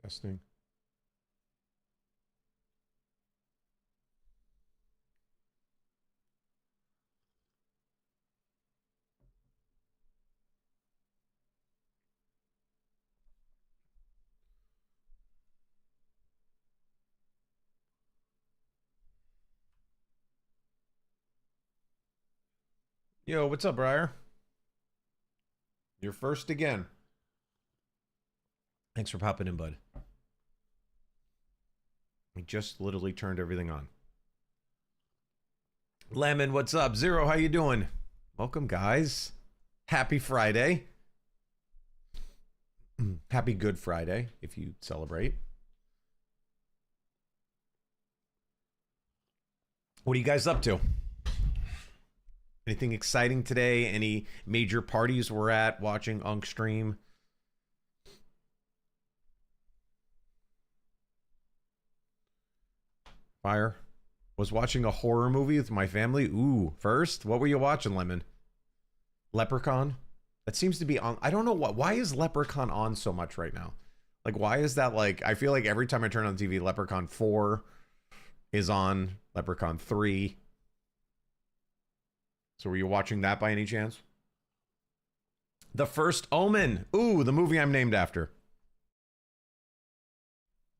Testing. Yo, what's up, Briar? You're first again. Thanks for popping in, bud. We just literally turned everything on. Lemon, what's up? Zero, how you doing? Welcome, guys. Happy Friday. Happy Good Friday, if you celebrate. What are you guys up to? Anything exciting today? Any major parties we're at watching Unk stream? Fire. Was watching a horror movie with my family. Ooh, first? What were you watching, Lemon? Leprechaun? That seems to be on. I don't know what. Why is Leprechaun on so much right now? Like, why is that like? I feel like every time I turn on the TV, Leprechaun 4 is on. Leprechaun 3. So were you watching that by any chance? The First Omen. Ooh, the movie I'm named after.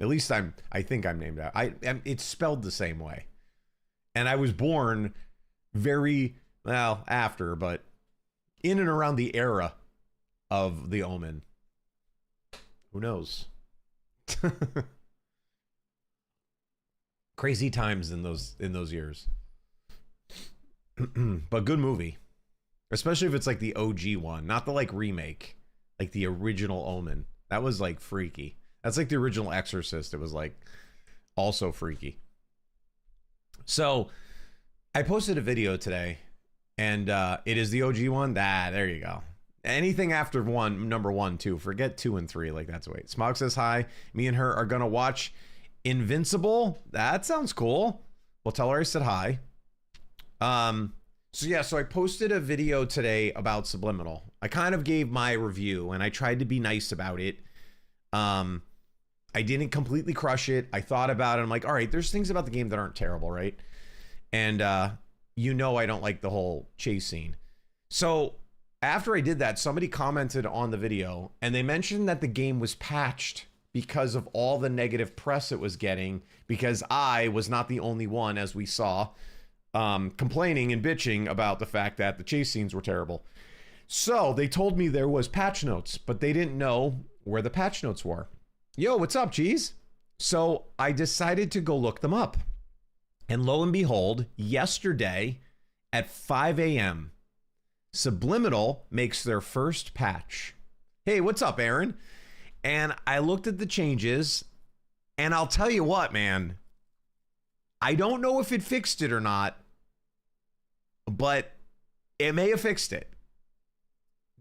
At least I think I'm named after. It's spelled the same way. And I was born very, well, after, but in and around the era of The Omen. Who knows? Crazy times in those years. But good movie. Especially if it's like the OG one, not the like remake, like the original Omen. That was like freaky. That's like the original Exorcist. It was like also freaky. So I posted a video today and it is the OG one. There you go. Anything after number 1, 2, forget 2 and 3. Like that's the way. Smog says hi. Me and her are going to watch Invincible. That sounds cool. Well, tell her I said hi. So I posted a video today about Subliminal. I kind of gave my review and I tried to be nice about it. I didn't completely crush it. I thought about it. I'm like, all right, there's things about the game that aren't terrible, right? And I don't like the whole chase scene. So after I did that, somebody commented on the video and they mentioned that the game was patched because of all the negative press it was getting, because I was not the only one, as we saw, complaining and bitching about the fact that the chase scenes were terrible. So they told me there was patch notes, but they didn't know where the patch notes were. Yo, what's up, Cheese? So I decided to go look them up. And lo and behold, yesterday at 5 a.m., Subliminal makes their first patch. Hey, what's up, Aaron? And I looked at the changes, and I'll tell you what, man. I don't know if it fixed it or not, but it may have fixed it.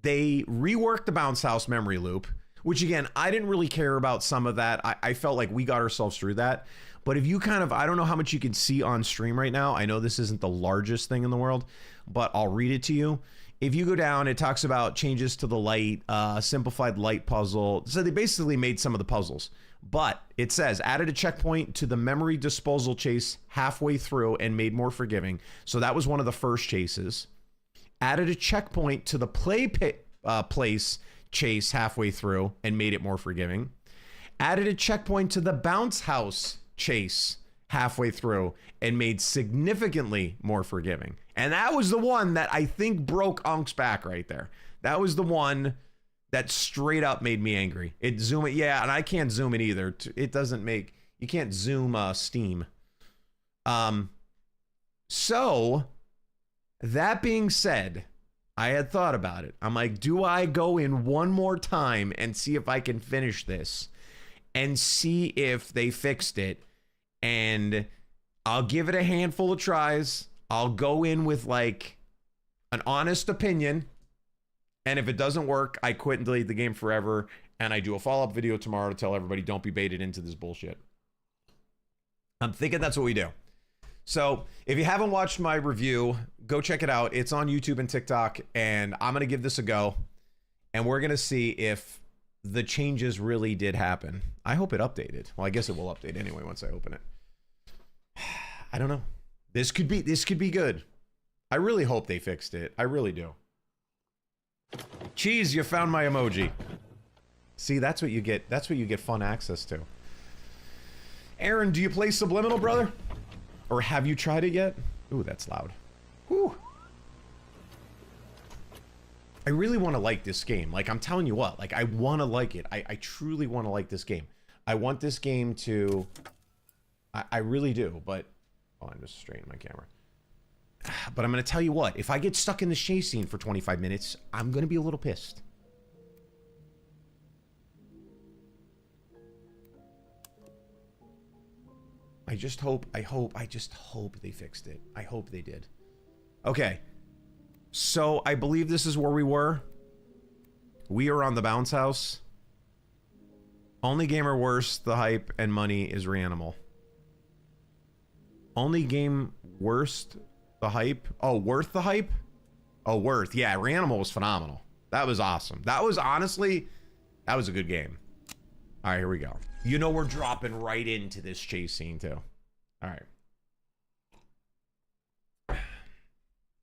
They reworked the bounce house memory loop, which again, I didn't really care about some of that. I felt like we got ourselves through that. But if you kind of, I don't know how much you can see on stream right now. I know this isn't the largest thing in the world, but I'll read it to you. If you go down, it talks about changes to the light, simplified light puzzle. So they basically made some of the puzzles. But it says, added a checkpoint to the memory disposal chase halfway through and made more forgiving. So that was one of the first chases. Added a checkpoint to the place chase halfway through and made it more forgiving. Added a checkpoint to the bounce house chase halfway through and made significantly more forgiving. And that was the one that I think broke Unk's back right there. That was the one that straight up made me angry. It zoom it, yeah, and I can't zoom it either. It doesn't make, you can't zoom Steam. So that being said, I had thought about it. I'm like, do I go in one more time and see if I can finish this and see if they fixed it? And I'll give it a handful of tries. I'll go in with like an honest opinion. And if it doesn't work, I quit and delete the game forever. And I do a follow-up video tomorrow to tell everybody don't be baited into this bullshit. I'm thinking that's what we do. So if you haven't watched my review, go check it out. It's on YouTube and TikTok. And I'm going to give this a go. And we're going to see if the changes really did happen. I hope it updated. Well, I guess it will update anyway once I open it. I don't know. This could be good. I really hope they fixed it. I really do. Cheese, you found my emoji. See, that's what you get. That's what you get fun access to. Aaron, do you play Subliminal, brother? Or have you tried it yet? Ooh, that's loud. Whew. I really want to like this game. Like, I'm telling you what. Like, I want to like it. I truly want to like this game. I want this game to... I really do, but... Oh, I'm just straightening my camera. But I'm going to tell you what. If I get stuck in the chase scene for 25 minutes, I'm going to be a little pissed. I just hope they fixed it. I hope they did. Okay. So, I believe this is where we were. We are on the bounce house. Only gamer worse, the hype, and money is Reanimal. Only game worst, the hype. Oh, worth the hype? Oh, worth. Yeah, Reanimal was phenomenal. That was awesome. That was honestly, that was a good game. All right, here we go. You know we're dropping right into this chase scene too. All right.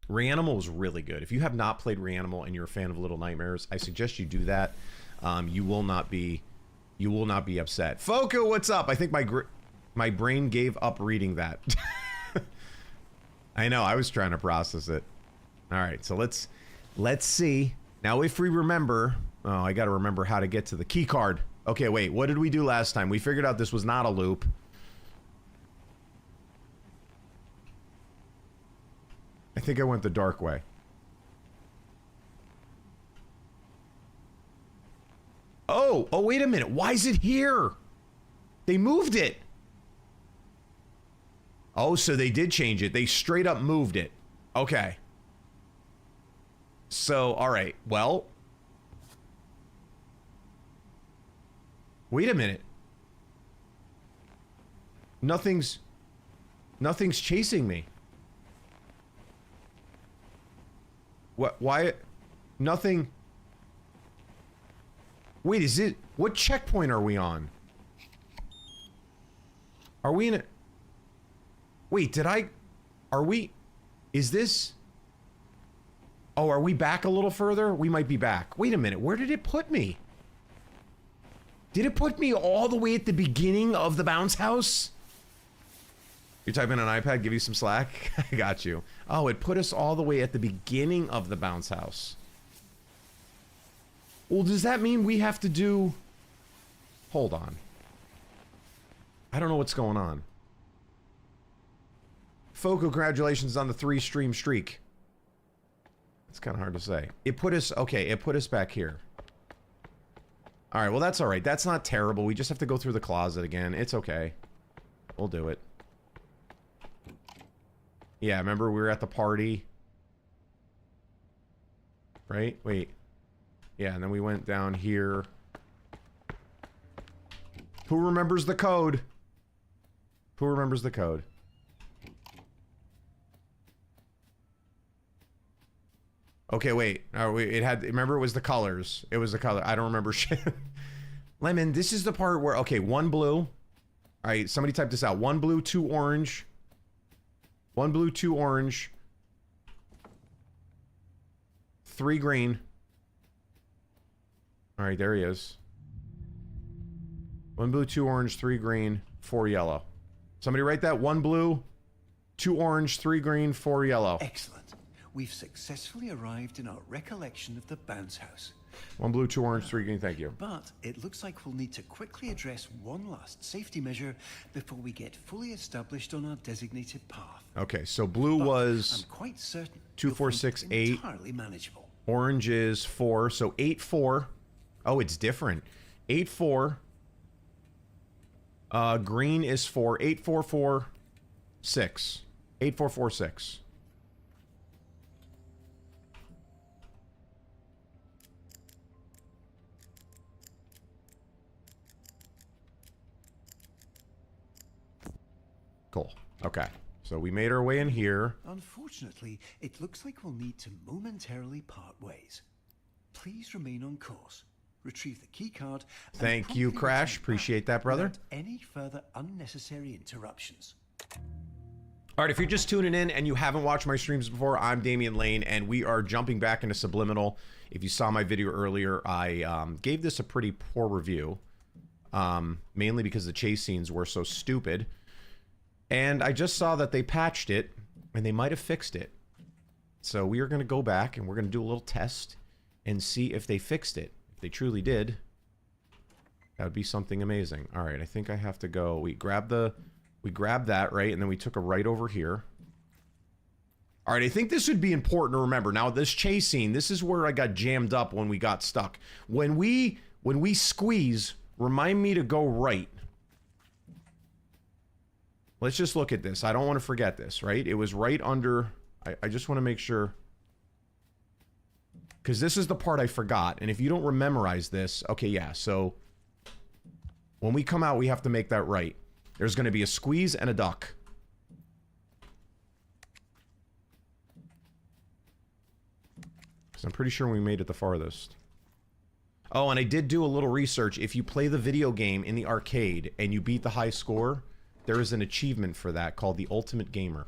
Reanimal was really good. If you have not played Reanimal and you're a fan of Little Nightmares, I suggest you do that. You will not be upset. Foco, what's up? I think my brain gave up reading that. I know, I was trying to process it. All right, so let's see. Now, if we remember, oh, I got to remember how to get to the key card. Okay, wait, what did we do last time? We figured out this was not a loop. I think I went the dark way. Oh, wait a minute. Why is it here? They moved it. Oh, so they did change it. They straight up moved it. Okay. So, all right. Well. Wait a minute. Nothing's chasing me. What? Why? Nothing. Wait, is it? What checkpoint are we on? Are we in a... Wait, did I... Are we... Is this... Oh, are we back a little further? We might be back. Wait a minute, where did it put me? Did it put me all the way at the beginning of the bounce house? You're typing on an iPad, give you some slack? I got you. Oh, it put us all the way at the beginning of the bounce house. Well, does that mean we have to do... Hold on. I don't know what's going on. Folk, congratulations on the 3-stream streak. It's kind of hard to say. It put us... Okay, it put us back here. Alright, well that's alright. That's not terrible. We just have to go through the closet again. It's okay. We'll do it. Yeah, remember we were at the party? Right? Wait. Yeah, and then we went down here. Who remembers the code? Who remembers the code? Okay, wait. Oh, it had... Remember, it was the colors. It was the color. I don't remember shit. Lemon, this is the part where... Okay, 1 blue. All right, somebody type this out. 1 blue, 2 orange. 1 blue, 2 orange. 3 green. All right, there he is. 1 blue, 2 orange, 3 green, 4 yellow. Somebody write that. 1 blue, 2 orange, 3 green, 4 yellow. Excellent. We've successfully arrived in our recollection of the bounce house. 1 blue, 2 orange, 3 green, thank you. But it looks like we'll need to quickly address one last safety measure before we get fully established on our designated path. Okay, so blue was... I'm quite certain 2, 4, 6, 8. Entirely manageable. Orange is 4, so 8, 4. Oh, it's different. 8, 4. Green is 4. 8, 4, 4, 6. 8, 4, 4, 6. Cool. Okay. So we made our way in here. Unfortunately, it looks like we'll need to momentarily part ways. Please remain on course. retrieve the key card. And Thank you, promptly Crash. return back Appreciate that, brother. without any further unnecessary interruptions. All right, if you're just tuning in and you haven't watched my streams before, I'm Damien Laine, and we are jumping back into Subliminal. If you saw my video earlier, I gave this a pretty poor review, mainly because the chase scenes were so stupid. And I just saw that they patched it, and they might have fixed it. So we are going to go back, and we're going to do a little test and see if they fixed it. If they truly did, that would be something amazing. All right, I think I have to go. We grabbed that, right? And then we took a right over here. All right, I think this would be important to remember. Now, this chase scene, this is where I got jammed up when we got stuck. When we squeeze, remind me to go right. Let's just look at this. I don't want to forget this, right? It was right under... I just want to make sure... Because this is the part I forgot. And if you don't memorize this... Okay, yeah, so... When we come out, we have to make that right. There's going to be a squeeze and a duck. Because I'm pretty sure we made it the farthest. Oh, and I did do a little research. If you play the video game in the arcade and you beat the high score, there is an achievement for that called the Ultimate Gamer.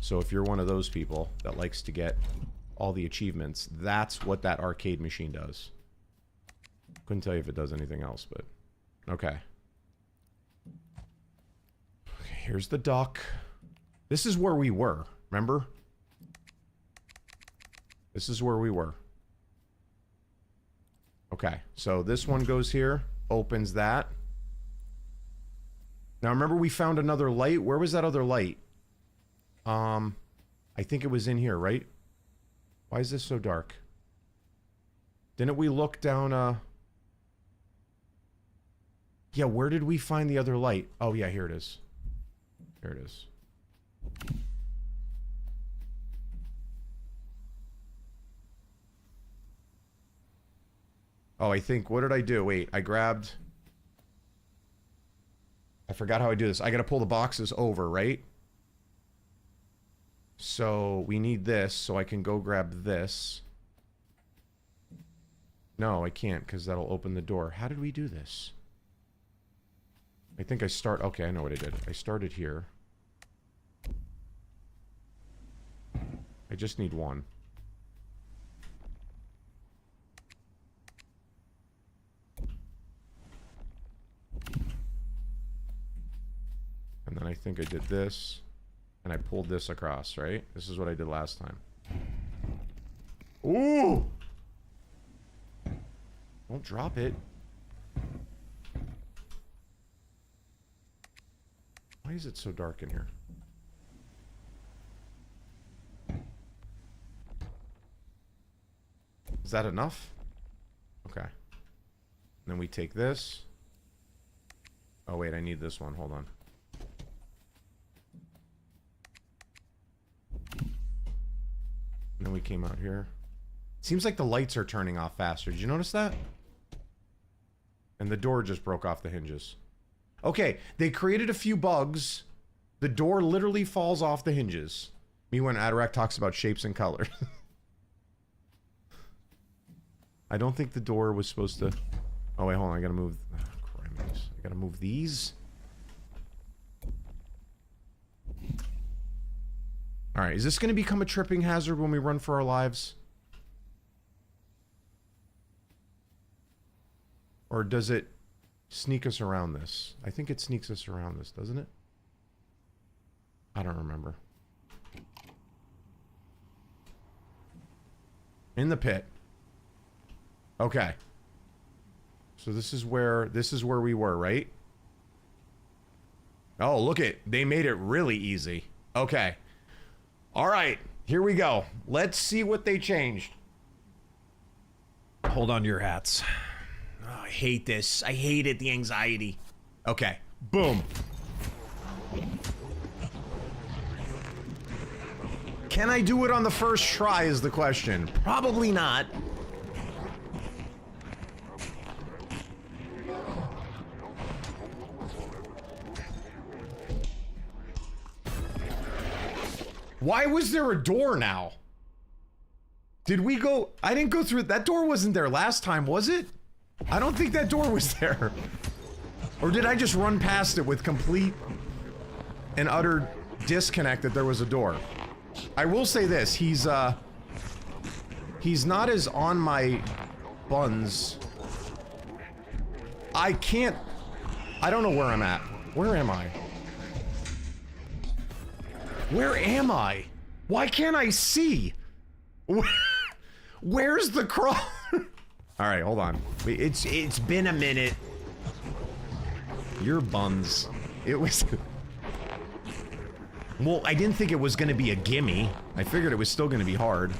So if you're one of those people that likes to get all the achievements, that's what that arcade machine does. Couldn't tell you if it does anything else, but... Okay. Okay, here's the duck. This is where we were, remember? This is where we were. Okay, so this one goes here, opens that. Now remember we found another light? Where was that other light? I think it was in here, right? Why is this so dark? Didn't we look down, Yeah, where did we find the other light? Oh, yeah, here it is. Here it is. Oh, I think... What did I do? Wait, I grabbed... I forgot how I do this. I gotta pull the boxes over, right? So, we need this, so I can go grab this. No, I can't, because that'll open the door. How did we do this? I think I start... Okay, I know what I did. I started here. I just need one. And then I think I did this. And I pulled this across, right? This is what I did last time. Ooh! Don't drop it. Why is it so dark in here? Is that enough? Okay. And then we take this. Oh wait, I need this one. Hold on. And then we came out here. Seems like the lights are turning off faster. Did you notice that? And the door just broke off the hinges. Okay, they created a few bugs. The door literally falls off the hinges. Me when Atarak talks about shapes and colors. I don't think the door was supposed to... Oh, wait, hold on. I gotta move... Oh, Christ. I gotta move these. Alright, is this gonna become a tripping hazard when we run for our lives? Or does it sneak us around this? I think it sneaks us around this, doesn't it? I don't remember. In the pit. Okay. So this is where we were, right? Oh, look it. They made it really easy. Okay. All right. Here we go. Let's see what they changed. Hold on to your hats. Oh, I hate this. I hate it, the anxiety. Okay. Boom. Can I do it on the first try is the question. Probably not. Why was there a door now? Did we go... I didn't go through... That door wasn't there last time, was it? I don't think that door was there. Or did I just run past it with complete and utter disconnect that there was a door? I will say this, he's not as on my buns. I don't know where I'm at. Where am I? Where am I? Why can't I see? Where's the crawl? All right, hold on. It's been a minute. Your buns. It was... Well, I didn't think it was going to be a gimme. I figured it was still going to be hard.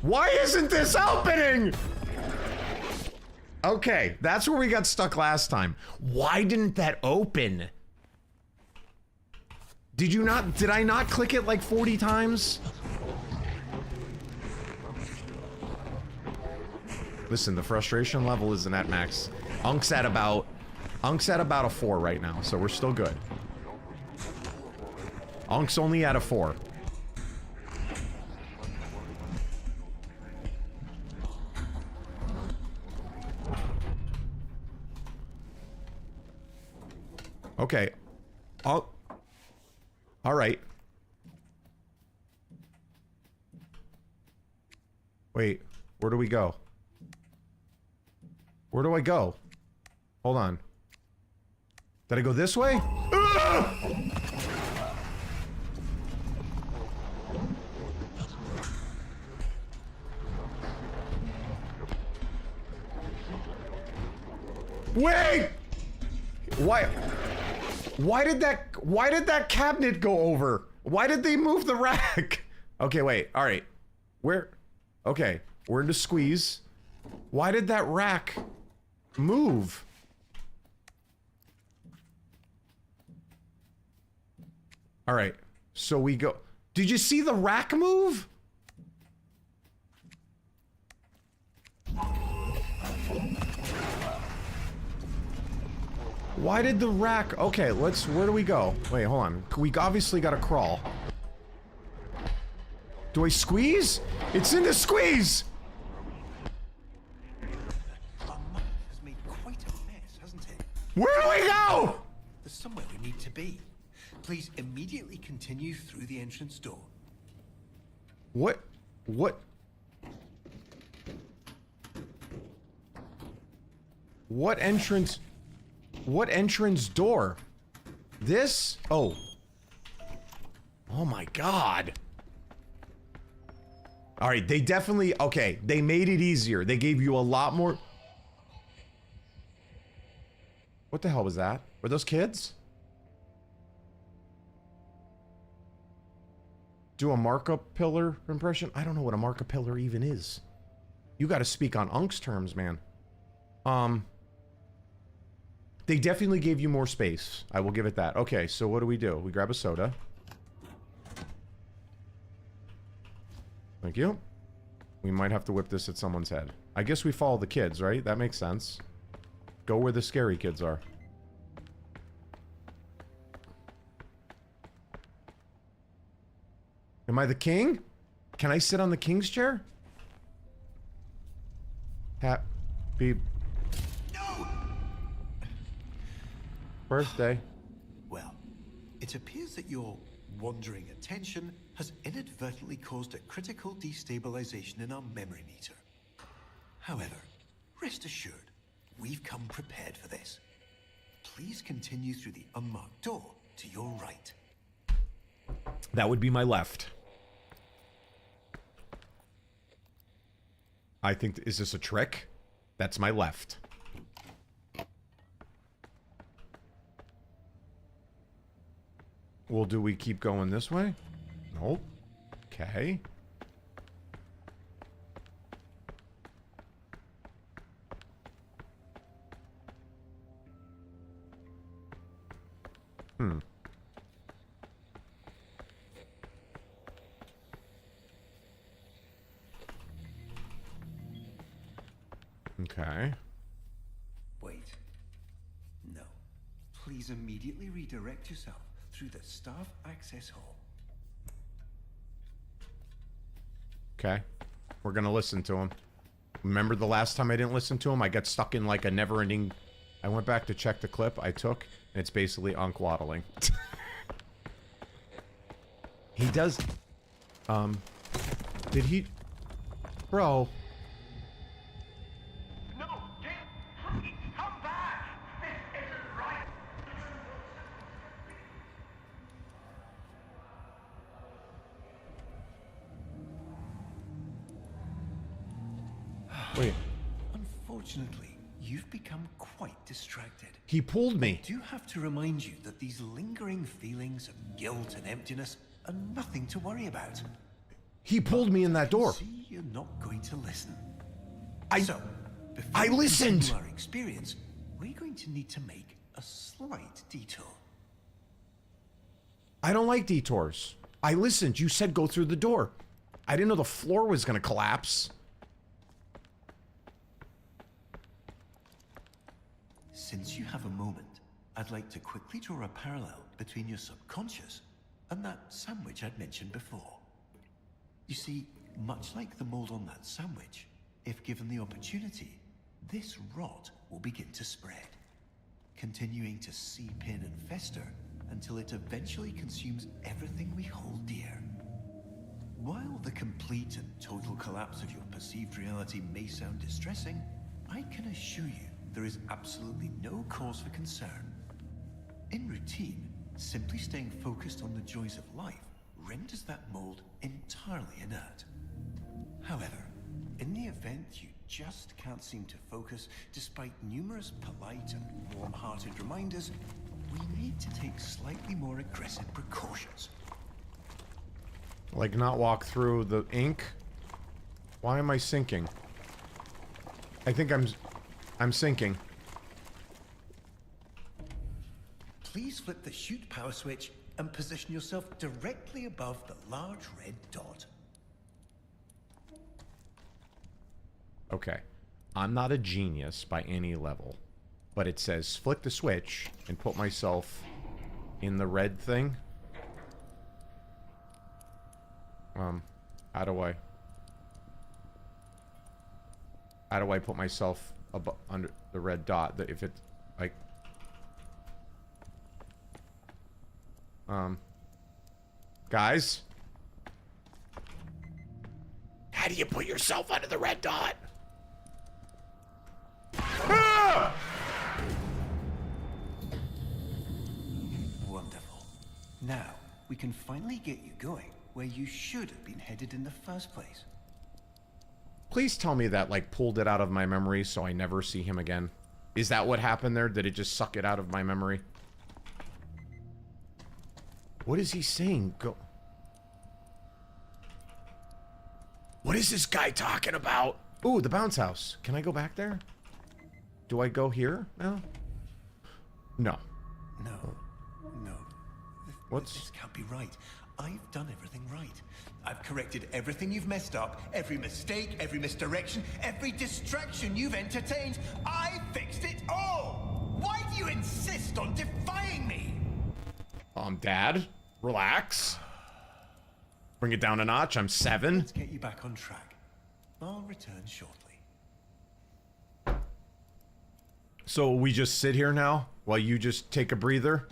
Why isn't this opening? Okay, that's where we got stuck last time. Why didn't that open? Did I not click it like 40 times? Listen, the frustration level isn't at max. Unk's at about a 4 right now, so we're still good. Unk's only at a 4. Okay. Oh. All right. Wait, where do we go? Where do I go? Hold on. Did I go this way? Wait! Why did that cabinet go over? Why did they move the rack? Okay, wait. All right. Okay, we're into squeeze. Why did that rack move? All right. So we go. Did you see the rack move? Why did the rack... Okay, where do we go? Wait, hold on. We obviously gotta crawl. Do I squeeze? It's in the squeeze! Our map has made quite a mess, hasn't it? Where do we go? There's somewhere we need to be. Please immediately continue through the entrance door. What entrance... What entrance door? This? Oh. Oh my god. Alright, they definitely... Okay, they made it easier. They gave you a lot more... What the hell was that? Were those kids? Do a markup pillar impression? I don't know what a markup pillar even is. You gotta speak on Unk's terms, man. They definitely gave you more space. I will give it that. Okay, so what do? We grab a soda. Thank you. We might have to whip this at someone's head. I guess we follow the kids, right? That makes sense. Go where the scary kids are. Am I the king? Can I sit on the king's chair? Happy birthday. Well, it appears that your wandering attention has inadvertently caused a critical destabilization in our memory meter. However, rest assured, we've come prepared for this. Please continue through the unmarked door to your right. That would be my left. I think, is this a trick? That's my left. Well, do we keep going this way? Nope. Okay. Okay. please immediately redirect yourself through the staff access hall. Okay. We're gonna listen to him. Remember the last time I didn't listen to him? I got stuck in like a never-ending... I went back to check the clip I took, and it's basically Unc waddling. He does... Did he... Bro... No, Jim, please come back. This isn't right. Wait. Unfortunately, you've become quite distracted. He pulled me. I do have to remind you that these lingering feelings of guilt and emptiness are nothing to worry about. He pulled me in that door. See, you're not going to listen. I Before we listened. continue our experience, we're going to need to make a slight detour. I don't like detours. I listened. You said go through the door. I didn't know the floor was gonna collapse. Since you have a moment, I'd like to quickly draw a parallel between your subconscious and that sandwich I'd mentioned before. You see, much like the mold on that sandwich, if given the opportunity, this rot will begin to spread, continuing to seep in and fester until it eventually consumes everything we hold dear. While the complete and total collapse of your perceived reality may sound distressing, I can assure you there is absolutely no cause for concern. In routine, simply staying focused on the joys of life renders that mold entirely inert. However, in the event you just can't seem to focus despite numerous polite and warm-hearted reminders, we need to take slightly more aggressive precautions. Like not walk through the ink? Why am I sinking? I think I'm sinking. Please flip the chute power switch and position yourself directly above the large red dot. Okay. I'm not a genius by any level. But it says flick the switch and put myself in the red thing. How do I put myself under the red dot? If it, like... Guys? How do you put yourself under the red dot? Ah! Wonderful. Now, we can finally get you going where you should have been headed in the first place. Please tell me that, like, pulled it out of my memory so I never see him again. Is that what happened there? Did it just suck it out of my memory? What is he saying? Go. What is this guy talking about? Ooh, the bounce house. Can I go back there? Do I go here now? No. No. This can't be right. I've done everything right. I've corrected everything you've messed up, every mistake, every misdirection, every distraction you've entertained. I fixed it all! Why do you insist on defying me? Dad, relax. Bring it down a notch. I'm 7. Let's get you back on track. I'll return shortly. So we just sit here now while you just take a breather?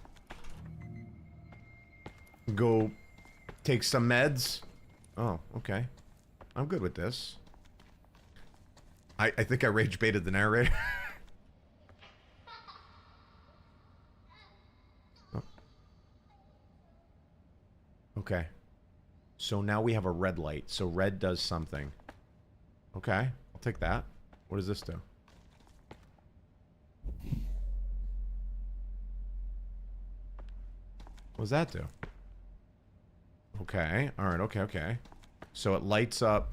Go take some meds? Oh, okay. I'm good with this. I think I rage baited the narrator. Oh. Okay. So now we have a red light. So red does something. Okay, I'll take that. What does this do? What does that do? Okay, alright, okay. So it lights up.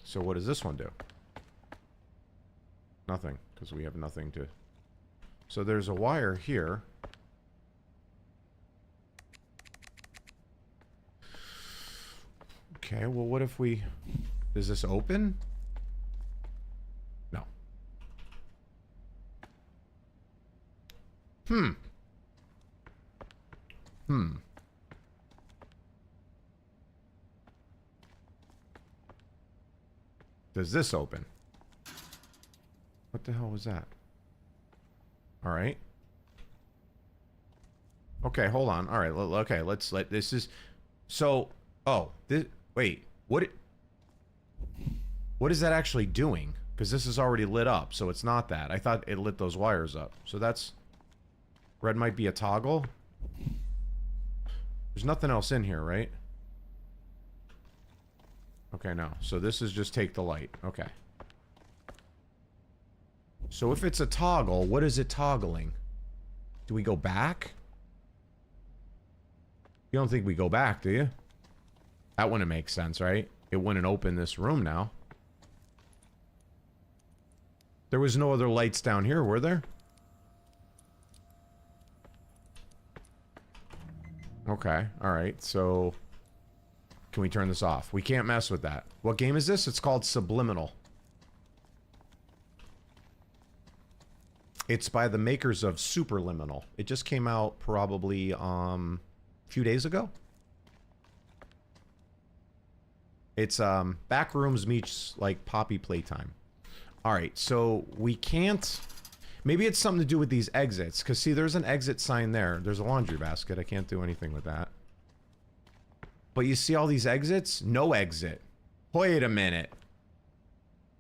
So what does this one do? Nothing, because we have nothing to... So there's a wire here. Okay, well what if we... Does this open? No. Does this open? What the hell was that? All right. Okay, hold on. All right, okay, let's let this is so oh, this wait. What is that actually doing? Because this is already lit up, so it's not that. I thought it lit those wires up. So that's red might be a toggle. There's nothing else in here, right? Okay, no. So this is just take the light. Okay. So if it's a toggle, what is it toggling? Do we go back? You don't think we go back, do you? That wouldn't make sense, right? It wouldn't open this room now. There was no other lights down here, were there? Okay, alright, so... Can we turn this off? We can't mess with that. What game is this? It's called Subliminal. It's by the makers of Superliminal. It just came out probably, a few days ago. It's, Backrooms meets, like, Poppy Playtime. Alright, so we can't... Maybe it's something to do with these exits. Because, see, there's an exit sign there. There's a laundry basket. I can't do anything with that. But you see all these exits? No exit. Wait a minute.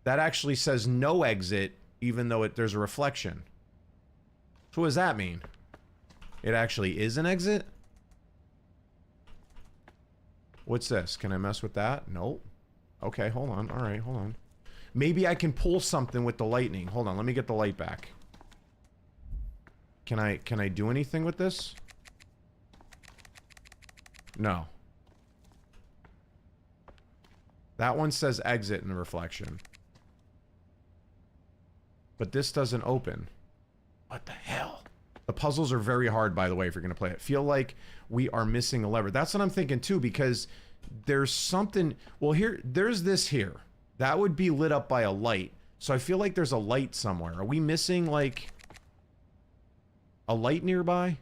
That actually says no exit, even though there's a reflection. So what does that mean? It actually is an exit? What's this? Can I mess with that? Nope. Okay, hold on. Alright, hold on. Maybe I can pull something with the lightning. Hold on, let me get the light back. Can I do anything with this? No. That one says exit in the reflection. But this doesn't open. What the hell? The puzzles are very hard, by the way, if you're going to play it. Feel like we are missing a lever. That's what I'm thinking, too, because there's something... Well, there's this here. That would be lit up by a light. So I feel like there's a light somewhere. Are we missing, like... a light nearby?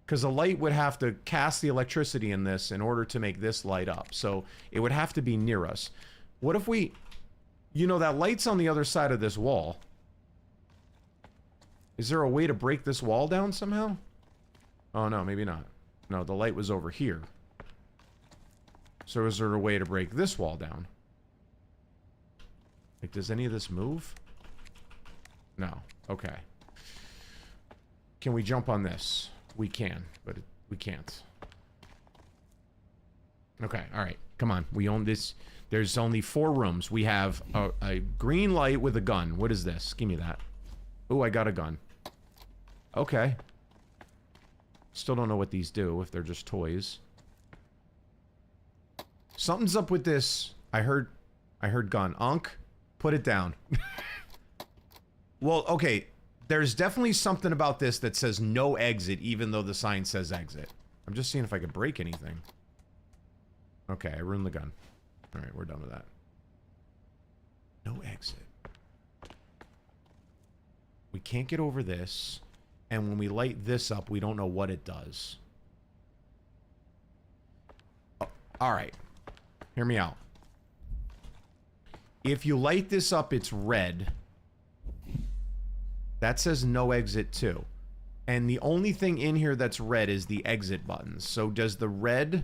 Because a light would have to cast the electricity in this in order to make this light up. So it would have to be near us. What if we... You know, that light's on the other side of this wall. Is there a way to break this wall down somehow? Oh, no, maybe not. No, the light was over here. So is there a way to break this wall down? Like, does any of this move? No. Okay. Can we jump on this? We can, but we can't. Okay, alright. Come on. We own this. There's only 4 rooms. We have a green light with a gun. What is this? Give me that. Oh, I got a gun. Okay. Still don't know what these do, if they're just toys. Something's up with this. I heard gun. Unk, put it down. Well, okay. There's definitely something about this that says no exit, even though the sign says exit. I'm just seeing if I could break anything. Okay, I ruined the gun. Alright, we're done with that. No exit. We can't get over this. And when we light this up, we don't know what it does. Oh, alright. Hear me out. If you light this up, it's red. That says no exit too. And the only thing in here that's red is the exit buttons. So does the red...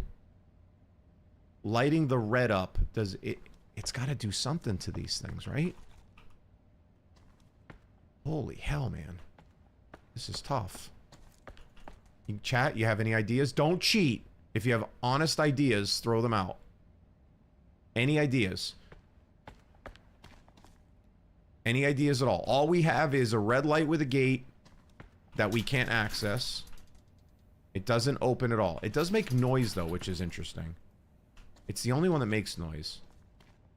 Lighting the red up, does it... It's got to do something to these things, right? Holy hell, man. This is tough. You chat, you have any ideas? Don't cheat. If you have honest ideas, throw them out. Any ideas? Any ideas at all? All we have is a red light with a gate that we can't access. It doesn't open at all. It does make noise, though, which is interesting. It's the only one that makes noise.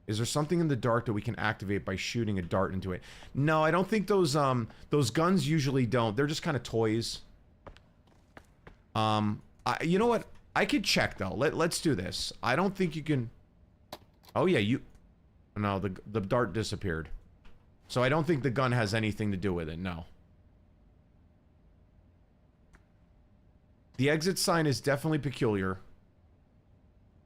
Is there something in the dark that we can activate by shooting a dart into it? No, I don't think those guns usually don't. They're just kind of toys. You know what? I could check, though. Let's do this. I don't think you can... Oh, yeah, you... No, the dart disappeared. So I don't think the gun has anything to do with it, no. The exit sign is definitely peculiar.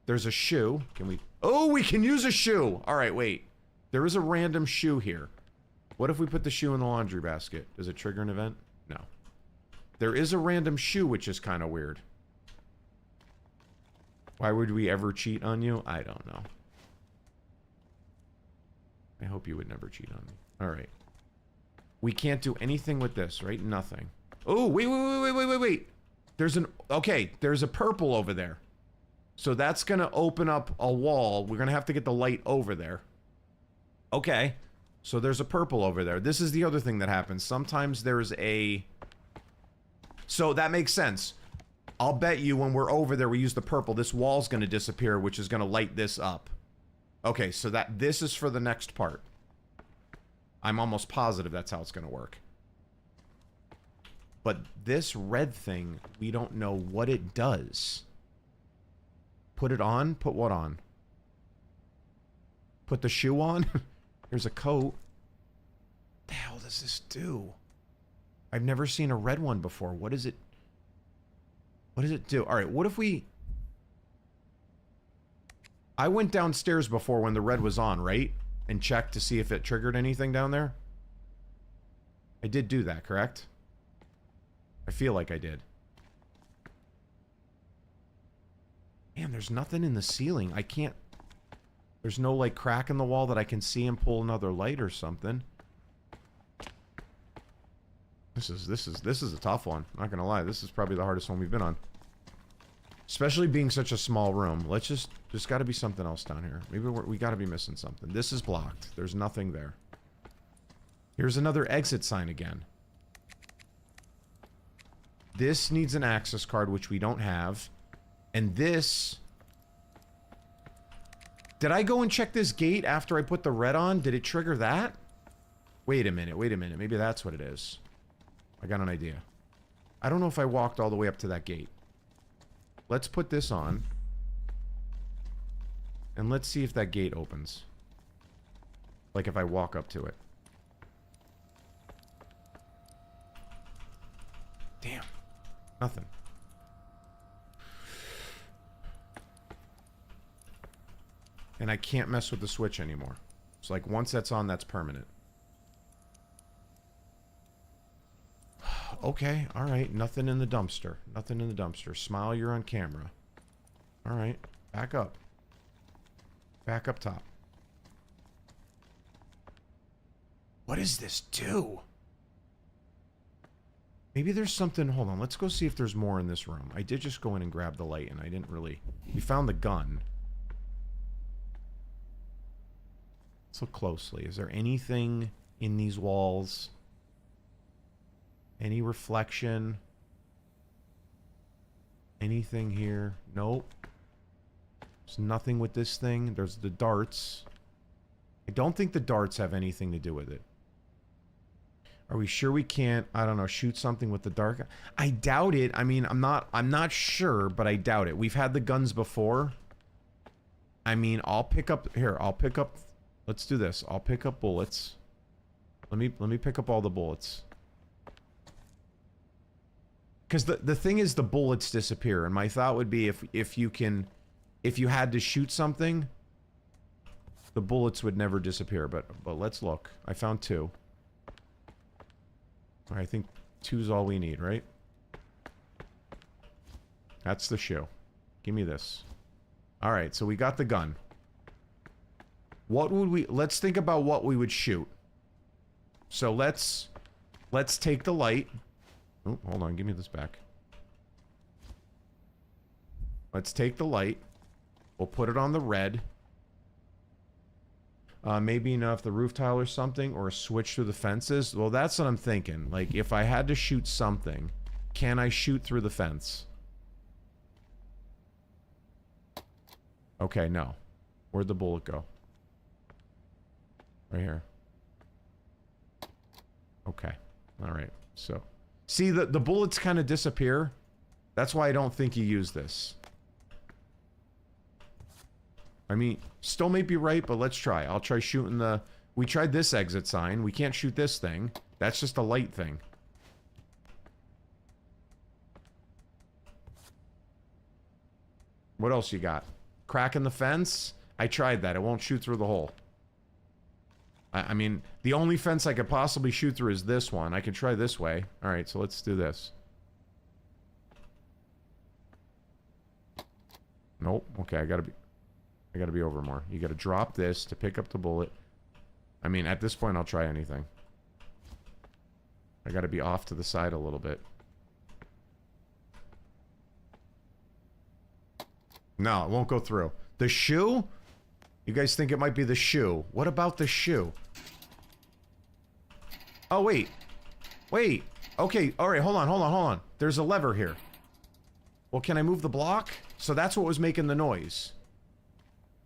There's a shoe. Can we... Oh, we can use a shoe! Alright, wait. There is a random shoe here. What if we put the shoe in the laundry basket? Does it trigger an event? No. There is a random shoe, which is kind of weird. Why would we ever cheat on you? I don't know. I hope you would never cheat on me. Alright. We can't do anything with this, right? Nothing. Oh, wait. There's an... Okay, there's a purple over there. So that's gonna open up a wall. We're gonna have to get the light over there. Okay. So there's a purple over there. This is the other thing that happens. Sometimes there's a... So that makes sense. I'll bet you when we're over there, we use the purple. This wall's gonna disappear, which is gonna light this up. Okay, so this is for the next part. I'm almost positive that's how it's gonna work. But this red thing, we don't know what it does. Put it on? Put what on? Put the shoe on? Here's a coat. What the hell does this do? I've never seen a red one before. What is it? What does it do? Alright, what if we... I went downstairs before when the red was on, right? And checked to see if it triggered anything down there. I did do that, correct? I feel like I did. Man, there's nothing in the ceiling. I can't... There's no, like, crack in the wall that I can see and pull another light or something. This is a tough one. Not gonna lie, this is probably the hardest one we've been on. Especially being such a small room. Let's just... There's gotta be something else down here. Maybe we gotta be missing something. This is blocked. There's nothing there. Here's another exit sign again. This needs an access card, which we don't have. And this... Did I go and check this gate after I put the red on? Did it trigger that? Wait a minute. Maybe that's what it is. I got an idea. I don't know if I walked all the way up to that gate. Let's put this on. And let's see if that gate opens. Like if I walk up to it. Damn. Nothing. And I can't mess with the switch anymore. It's like once that's on, that's permanent. Okay, alright. Nothing in the dumpster. Nothing in the dumpster. Smile, you're on camera. Alright. Back up. Back up top. What does this do? Maybe there's something... Hold on, let's go see if there's more in this room. I did just go in and grab the light, and I didn't really... We found the gun. Let's look closely. Is there anything in these walls? Any reflection? Anything here? Nope. There's nothing with this thing. There's the darts. I don't think the darts have anything to do with it. Are we sure we can't, I don't know, shoot something with the dark? I doubt it. I mean, I'm not sure, but I doubt it. We've had the guns before. I mean, I'll pick up, here, I'll pick up, let's do this. I'll pick up bullets. Let me pick up all the bullets. Because the thing is the bullets disappear, and my thought would be if you had to shoot something, the bullets would never disappear, but let's look. I found 2. I think 2's all we need, right? That's the shoe. Give me this. Alright, so we got the gun. What would we... Let's think about what we would shoot. So let's take the light. Oh, hold on, give me this back. Let's take the light. We'll put it on the red. Maybe enough the roof tile or something, or a switch through the fences. Well, that's what I'm thinking. Like, if I had to shoot something, can I shoot through the fence? Okay, no. Where'd the bullet go? Right here. Okay. Alright, so... See, the bullets kind of disappear. That's why I don't think you use this. I mean, still may be right, but let's try. I'll try shooting the... We tried this exit sign. We can't shoot this thing. That's just a light thing. What else you got? Crack in the fence? I tried that. It won't shoot through the hole. I mean, the only fence I could possibly shoot through is this one. I can try this way. Alright, so let's do this. Nope. Okay, I gotta be over more. You gotta drop this to pick up the bullet. I mean, at this point, I'll try anything. I gotta be off to the side a little bit. No, it won't go through. The shoe? You guys think it might be the shoe. What about the shoe? Oh, wait. Wait. Okay, alright, hold on. There's a lever here. Well, can I move the block? So that's what was making the noise.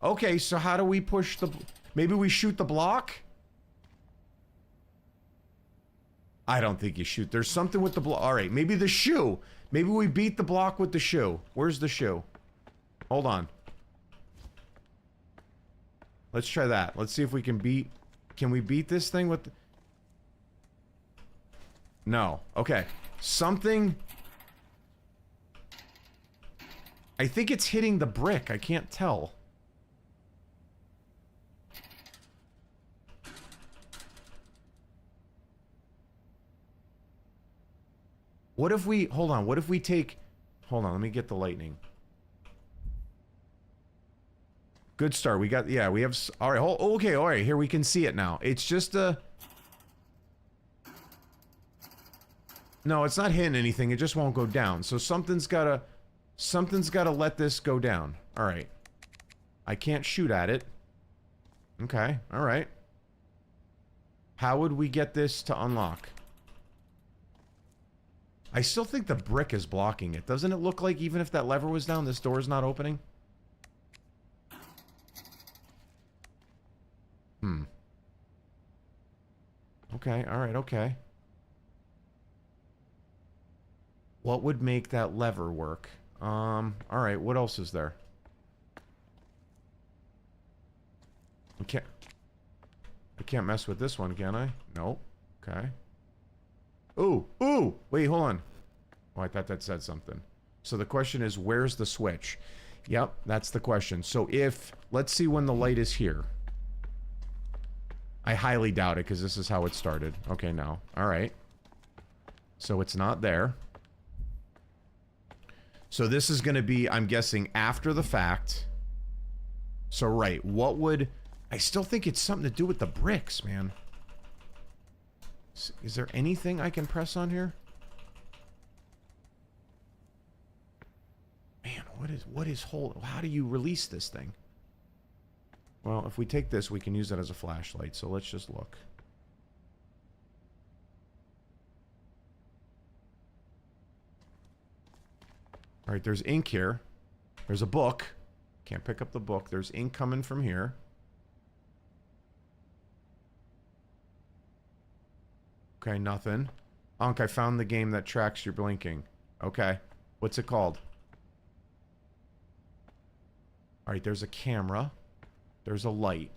Okay, so how do we push the... Maybe we shoot the block? I don't think you shoot. There's something with the block. Alright, maybe the shoe. Maybe we beat the block with the shoe. Where's the shoe? Hold on. Let's try that. Let's see if we can beat... Can we beat this thing with... No. Okay. Something... I think it's hitting the brick. I can't tell. What if we... Hold on. What if we take... Hold on. Let me get the lightning. Good start. We got... Yeah, we have... All right. Okay. All right. Here, we can see it now. It's just a... No, it's not hitting anything. It just won't go down. So something's gotta... Something's gotta let this go down. All right. I can't shoot at it. Okay. All right. How would we get this to unlock? I still think the brick is blocking it. Doesn't it look like even if that lever was down, this door's not opening? Hmm. Okay, alright, okay. What would make that lever work? Alright, what else is there? I can't mess with this one, can I? Nope. Okay. Ooh! Ooh! Wait, hold on. Oh, I thought that said something. So the question is, where's the switch? Yep, that's the question. So if... Let's see when the light is here. I highly doubt it, because this is how it started. Okay, no. Alright. So it's not there. So this is going to be, I'm guessing, after the fact. So, right. What would... I still think it's something to do with the bricks, man. Is there anything I can press on here? Man, what is how do you release this thing? Well, if we take this, we can use that as a flashlight, so let's just look. Alright, there's ink here. There's a book. Can't pick up the book. There's ink coming from here. Okay, nothing. Unc, I found the game that tracks your blinking. Okay. What's it called? Alright, there's a camera. There's a light.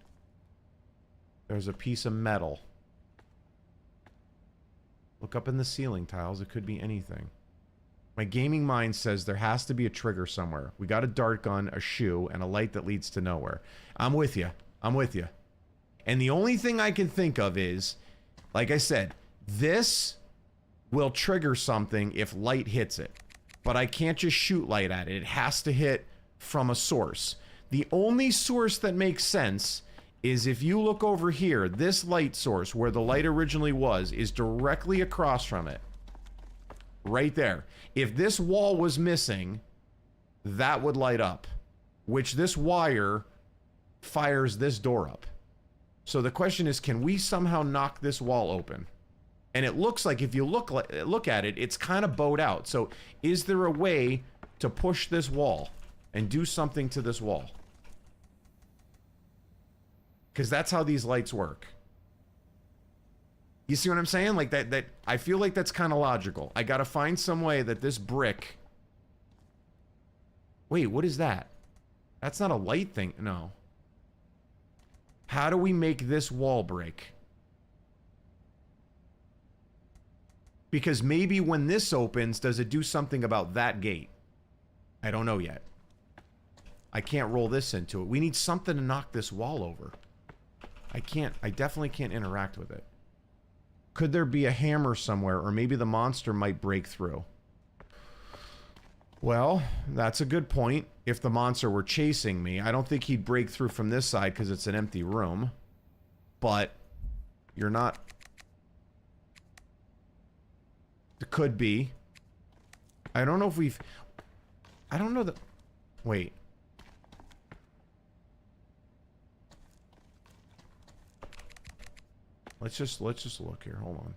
There's a piece of metal. Look up in the ceiling tiles. It could be anything. My gaming mind says there has to be a trigger somewhere. We got a dart gun, a shoe, and a light that leads to nowhere. I'm with you. I'm with you. And the only thing I can think of is, like I said, this will trigger something if light hits it. But I can't just shoot light at it. It has to hit from a source. The only source that makes sense is if you look over here, this light source, where the light originally was, is directly across from it. Right there. If this wall was missing, that would light up. Which this wire fires this door up. So the question is, can we somehow knock this wall open? And it looks like, if you look at it, it's kind of bowed out. So is there a way to push this wall and do something to this wall? Because that's how these lights work. You see what I'm saying? Like that I feel like that's kind of logical. I gotta find some way that this brick... Wait, what is that? That's not a light thing. No. How do we make this wall break? Because maybe when this opens, does it do something about that gate? I don't know yet. I can't roll this into it. We need something to knock this wall over. I definitely can't interact with it. Could there be a hammer somewhere, or maybe the monster might break through? Well, that's a good point. If the monster were chasing me, I don't think he'd break through from this side because it's an empty room. But you're not... It could be. I don't know if we've... I don't know that... Wait. Let's just look here. Hold on.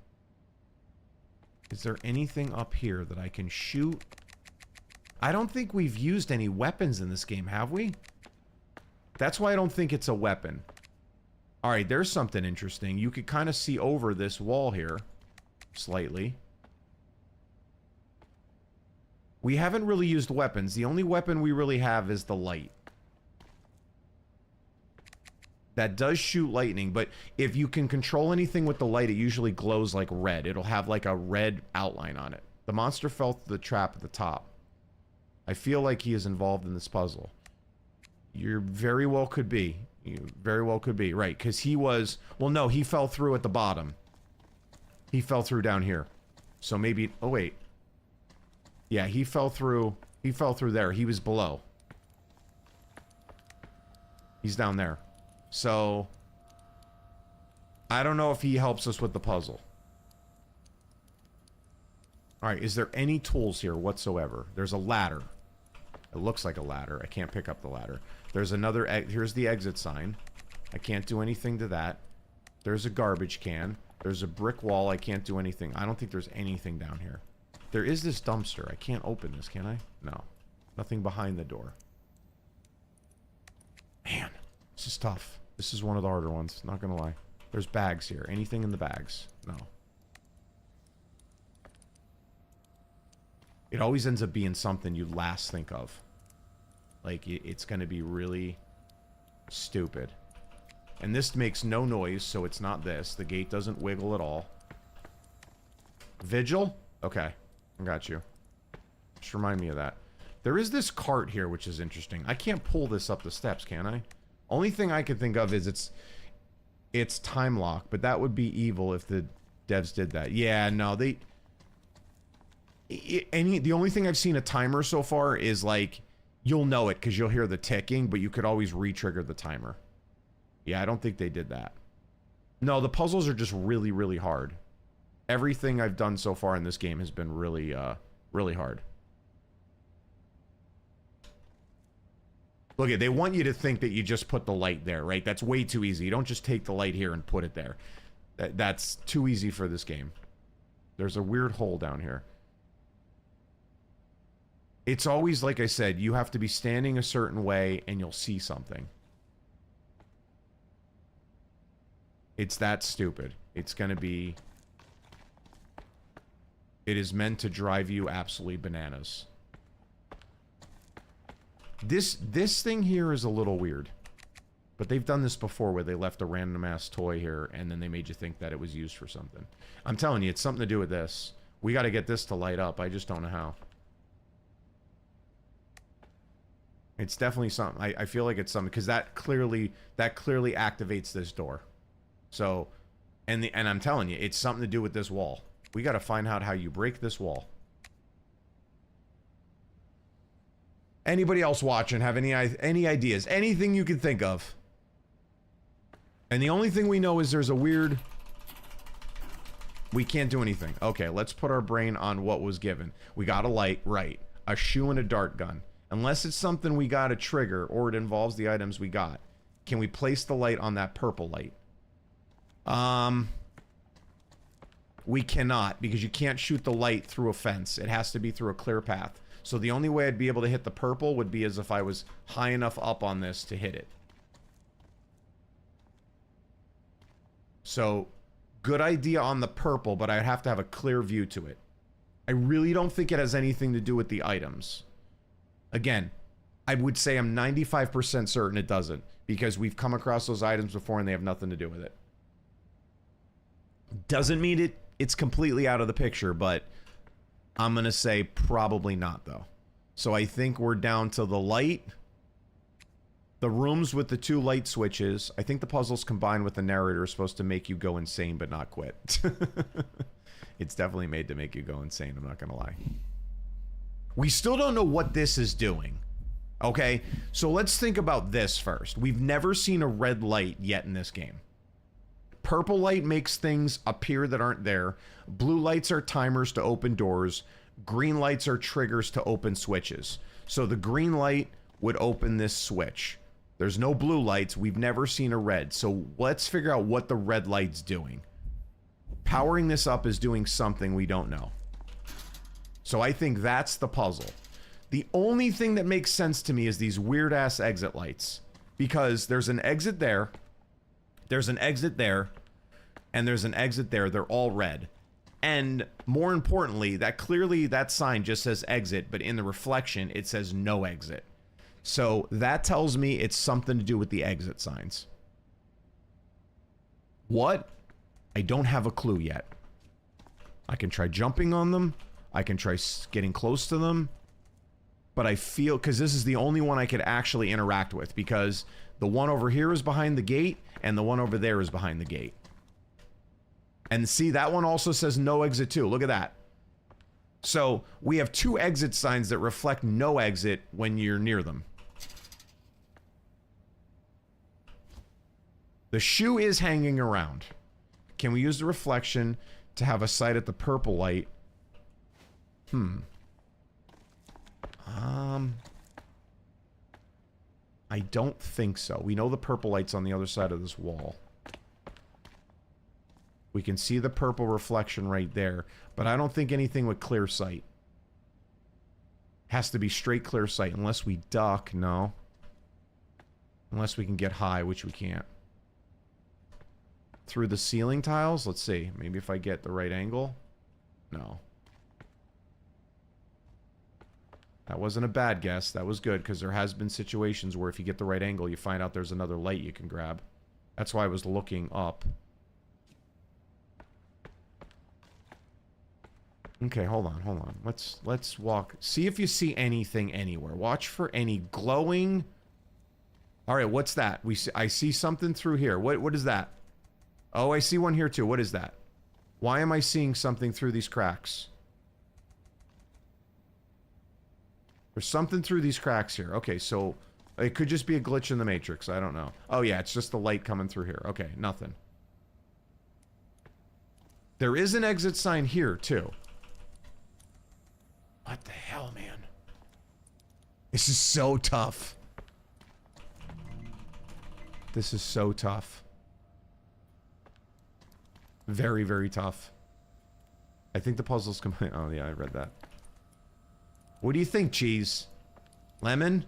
Is there anything up here that I can shoot? I don't think we've used any weapons in this game, have we? That's why I don't think it's a weapon. Alright, there's something interesting. You could kind of see over this wall here. Slightly. We haven't really used weapons. The only weapon we really have is the light. That does shoot lightning, but if you can control anything with the light, it usually glows like red. It'll have like a red outline on it. The monster fell through the trap at the top. I feel like he is involved in this puzzle. You very well could be. You very well could be. Right, because he was... Well, no, he fell through at the bottom. He fell through down here. So maybe... Oh, wait. Yeah, he fell through... He fell through there. He was below. He's down there. So, I don't know if he helps us with the puzzle. Alright, is there any tools here whatsoever? There's a ladder. It looks like a ladder. I can't pick up the ladder. There's another... Here's the exit sign. I can't do anything to that. There's a garbage can. There's a brick wall. I can't do anything. I don't think there's anything down here. There is this dumpster. I can't open this, can I? No. Nothing behind the door. Man, this is tough. This is one of the harder ones, not gonna lie. There's bags here. Anything in the bags? No. It always ends up being something you last think of. Like, it's gonna be really stupid. And this makes no noise, so it's not this. The gate doesn't wiggle at all. Vigil? Okay. I got you. Just remind me of that. There is this cart here, which is interesting. I can't pull this up the steps, can I? Only thing I can think of is it's time lock, but that would be evil if the devs did that. Yeah, no, the only thing I've seen a timer so far is like you'll know it because you'll hear the ticking, but you could always re-trigger the timer. Yeah, I don't think they did that. No, the puzzles are just really, really hard. Everything I've done so far in this game has been really, really hard. Look, they want you to think that you just put the light there, right? That's way too easy. You don't just take the light here and put it there. That's too easy for this game. There's a weird hole down here. It's always, like I said, you have to be standing a certain way and you'll see something. It's that stupid. It's gonna be... It is meant to drive you absolutely bananas. This thing here is a little weird. But they've done this before where they left a random ass toy here and then they made you think that it was used for something. I'm telling you, it's something to do with this. We got to get this to light up. I just don't know how. It's definitely something. I feel like it's something because that clearly activates this door. So, and I'm telling you, it's something to do with this wall. We got to find out how you break this wall. Anybody else watching have any ideas? Anything you can think of? And the only thing we know is there's a weird... We can't do anything. Okay, let's put our brain on what was given. We got a light, right. A shoe and a dart gun. Unless it's something we got to trigger or it involves the items we got. Can we place the light on that purple light? We cannot, because you can't shoot the light through a fence. It has to be through a clear path. So the only way I'd be able to hit the purple would be as if I was high enough up on this to hit it. So, good idea on the purple, but I'd have to have a clear view to it. I really don't think it has anything to do with the items. Again, I would say I'm 95% certain it doesn't, because we've come across those items before and they have nothing to do with it. Doesn't mean it's completely out of the picture, but I'm going to say probably not, though. So I think we're down to the light The rooms with the 2 light switches. I think the puzzles combined with the narrator are supposed to make you go insane but not quit. It's definitely made to make you go insane, I'm not gonna lie. We still don't know what this is doing. Okay, so let's think about this first. We've never seen a red light yet in this game. Purple light makes things appear that aren't there. Blue lights are timers to open doors. Green lights are triggers to open switches. So the green light would open this switch. There's no blue lights. We've never seen a red. So let's figure out what the red light's doing. Powering this up is doing something we don't know. So I think that's the puzzle. The only thing that makes sense to me is these weird-ass exit lights. Because there's an exit there, there's an exit there, and there's an exit there. They're all red. And more importantly, that sign just says exit, but in the reflection, it says no exit. So that tells me it's something to do with the exit signs. What? I don't have a clue yet. I can try jumping on them. I can try getting close to them. But I feel, because this is the only one I could actually interact with, because the one over here is behind the gate, and the one over there is behind the gate. And see, that one also says no exit too. Look at that. So we have 2 exit signs that reflect no exit when you're near them. The shoe is hanging around. Can we use the reflection to have a sight at the purple light? I don't think so. We know the purple light's on the other side of this wall. We can see the purple reflection right there, but I don't think anything with clear sight. Has to be straight clear sight, unless we duck, no. Unless we can get high, which we can't. Through the ceiling tiles? Let's see. Maybe if I get the right angle? No. That wasn't a bad guess. That was good, because there has been situations where if you get the right angle, you find out there's another light you can grab. That's why I was looking up. Okay, hold on. Let's walk. See if you see anything anywhere. Watch for any glowing. All right, what's that? I see something through here. What is that? Oh, I see one here too. What is that? Why am I seeing something through these cracks? There's something through these cracks here. Okay, so it could just be a glitch in the Matrix. I don't know. Oh yeah, it's just the light coming through here. Okay, nothing. There is an exit sign here too. What the hell, man? This is so tough. This is so tough. Very, very tough. I think the puzzle's coming. Oh, yeah, I read that. What do you think, Cheese? Lemon?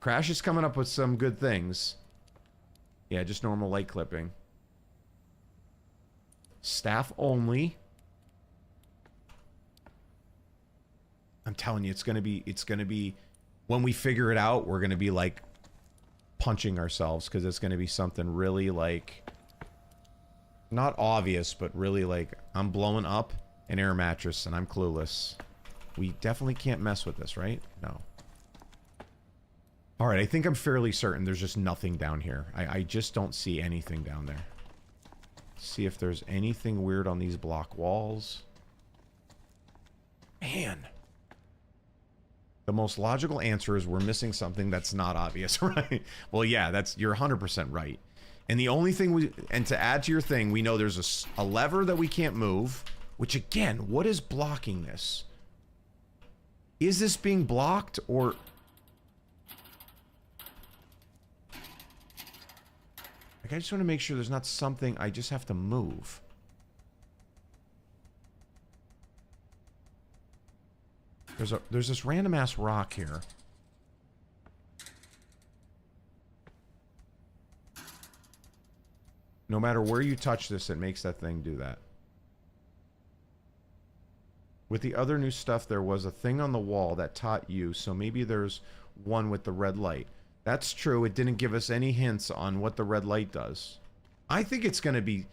Crash is coming up with some good things. Yeah, just normal light clipping. Staff only. I'm telling you, it's gonna be, when we figure it out, we're gonna be like punching ourselves, because it's gonna be something really like, not obvious, but really like, I'm blowing up an air mattress and I'm clueless. We definitely can't mess with this, right? No. Alright, I think I'm fairly certain there's just nothing down here. I just don't see anything down there. See if there's anything weird on these block walls. Man. The most logical answer is we're missing something that's not obvious, right? Well, yeah, you're 100% right. And the only thing and to add to your thing, we know there's a lever that we can't move, which again, what is blocking this? Is this being blocked or... Like, I just want to make sure there's not something I just have to move. There's this random ass rock here. No matter where you touch this, it makes that thing do that. With the other new stuff, there was a thing on the wall that taught you, so maybe there's one with the red light. That's true. It didn't give us any hints on what the red light does. I think it's going to be...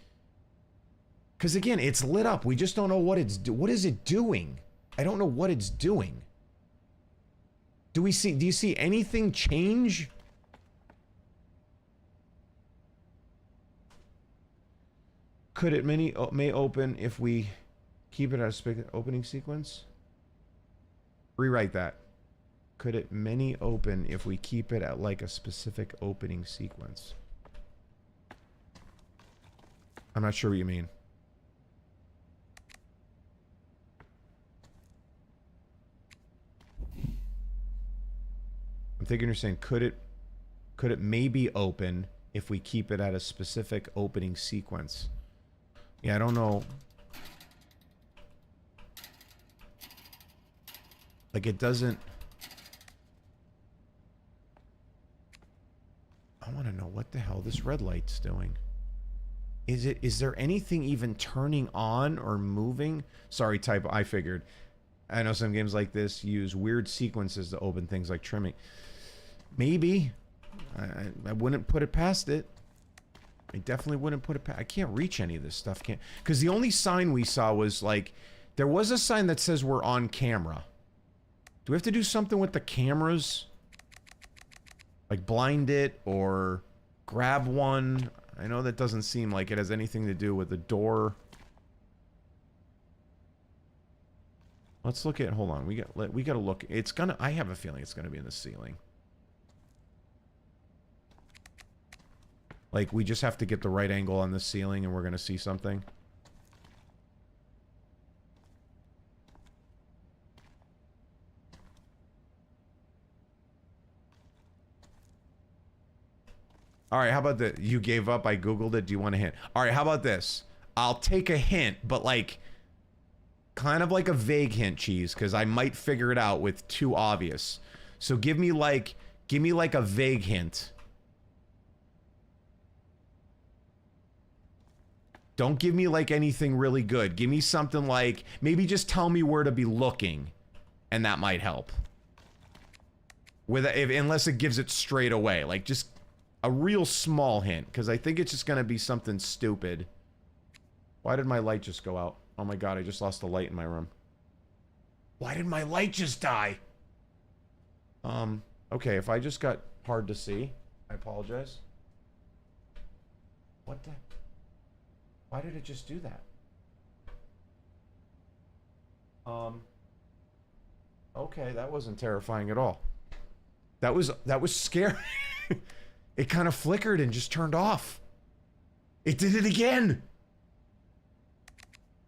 Because again, it's lit up. We just don't know what it's... What is it doing? I don't know what it's doing. Do you see anything change? Could it may open if we keep it as a opening sequence? Rewrite that. Could it many open if we keep it at like a specific opening sequence? I'm not sure what you mean. I'm thinking you're saying could it maybe open if we keep it at a specific opening sequence? Yeah, I don't know. Like it doesn't. I want to know what the hell this red light's doing. Is there anything even turning on or moving? Sorry, type. I figured. I know some games like this use weird sequences to open things like trimming. Maybe. I wouldn't put it past it. I definitely wouldn't put it past. I can't reach any of this stuff. Can't, because the only sign we saw was like, there was a sign that says we're on camera. Do we have to do something with the cameras? Like blind it or grab one? I know that doesn't seem like it has anything to do with the door. Let's look at, hold on. We got to look. It's gonna, I have a feeling it's gonna be in the ceiling. Like, we just have to get the right angle on the ceiling and we're gonna see something. Alright, how about that? You gave up, I googled it. Do you want a hint? Alright, how about this? I'll take a hint, but like, kind of like a vague hint, Cheese, because I might figure it out with too obvious. So give me like a vague hint. Don't give me like anything really good. Give me something like, maybe just tell me where to be looking, and that might help. Unless it gives it straight away, like just a real small hint, because I think it's just gonna be something stupid. Why did my light just go out? Oh my god, I just lost the light in my room. Why did my light just die? Okay, if I just got hard to see, I apologize. What the? Why did it just do that? Okay, that wasn't terrifying at all. That was scary. It kind of flickered and just turned off. It did it again.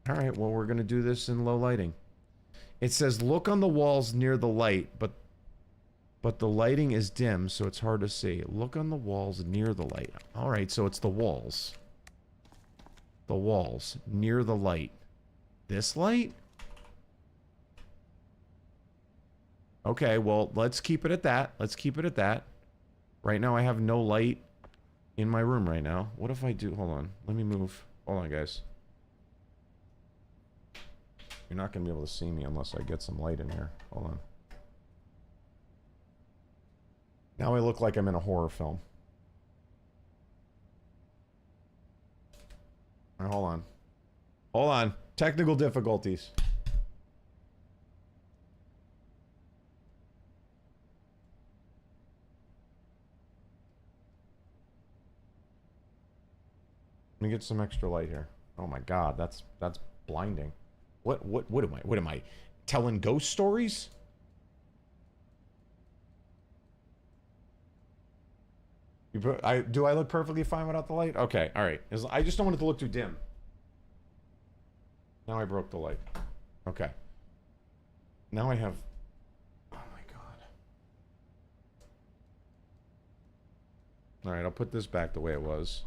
All right, well, we're gonna do this in low lighting. It says look on the walls near the light, but the lighting is dim, so it's hard to see. Look on the walls near the light. All right, so it's the walls. The walls near the light. This light? Okay, well, let's keep it at that. Let's keep it at that. Right now, I have no light in my room right now. What if I do? Hold on. Let me move. Hold on, guys. You're not going to be able to see me unless I get some light in here. Hold on. Now I look like I'm in a horror film. All right, hold on. Hold on. Technical difficulties. Let me get some extra light here. Oh my god, that's blinding. What am I telling ghost stories? Do I look perfectly fine without the light? Okay, all right. I just don't want it to look too dim. Now I broke the light. Okay. Now I have. Oh my god. All right, I'll put this back the way it was.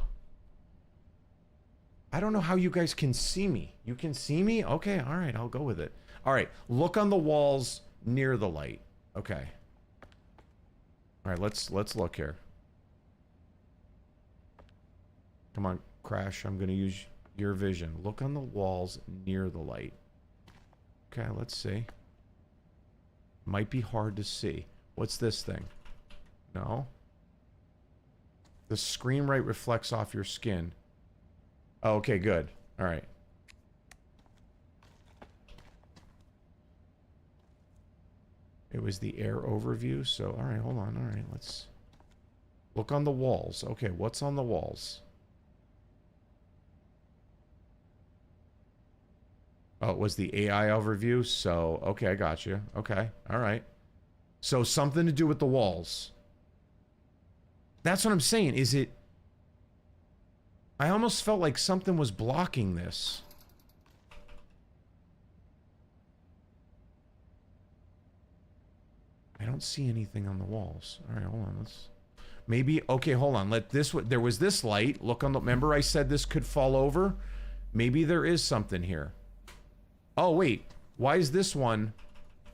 I don't know how you guys can see me. You can see me? Okay, all right, I'll go with it. All right, look on the walls near the light. Okay. All right, let's look here. Come on, Crash. I'm going to use your vision. Look on the walls near the light. Okay, let's see. Might be hard to see. What's this thing? No. The screen right reflects off your skin. Oh, okay, good. All right. It was the air overview. So, all right, hold on. All right, let's look on the walls. Okay, what's on the walls? Oh, it was the AI overview. So, okay, I got you. Okay, all right. So something to do with the walls. That's what I'm saying. Is it... I almost felt like something was blocking this. I don't see anything on the walls. All right, hold on. Let's... Maybe... Okay, hold on. Let this... There was this light. Look on the... Remember I said this could fall over? Maybe there is something here. Oh, wait. Why is this one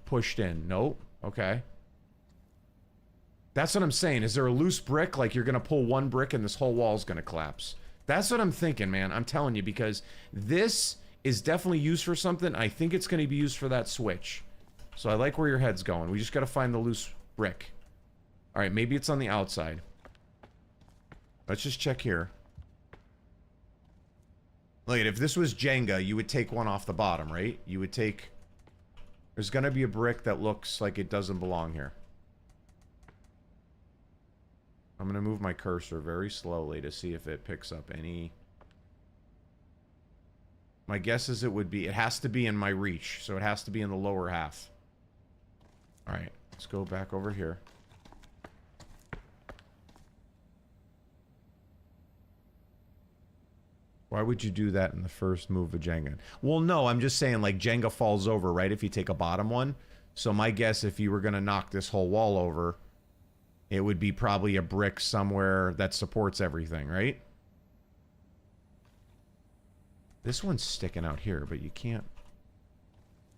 pushed in? Nope. Okay. That's what I'm saying. Is there a loose brick? Like you're going to pull one brick and this whole wall is going to collapse. That's what I'm thinking, man. I'm telling you, because this is definitely used for something. I think it's going to be used for that switch. So I like where your head's going. We just got to find the loose brick. All right, maybe it's on the outside. Let's just check here. Look, if this was Jenga, you would take one off the bottom, right? You would take... There's going to be a brick that looks like it doesn't belong here. I'm going to move my cursor very slowly to see if it picks up any... My guess is it would be... It has to be in my reach, so it has to be in the lower half. Alright, let's go back over here. Why would you do that in the first move of Jenga? Well, no, I'm just saying, like, Jenga falls over, right, if you take a bottom one. So my guess, if you were going to knock this whole wall over... It would be probably a brick somewhere that supports everything, right? This one's sticking out here, but you can't...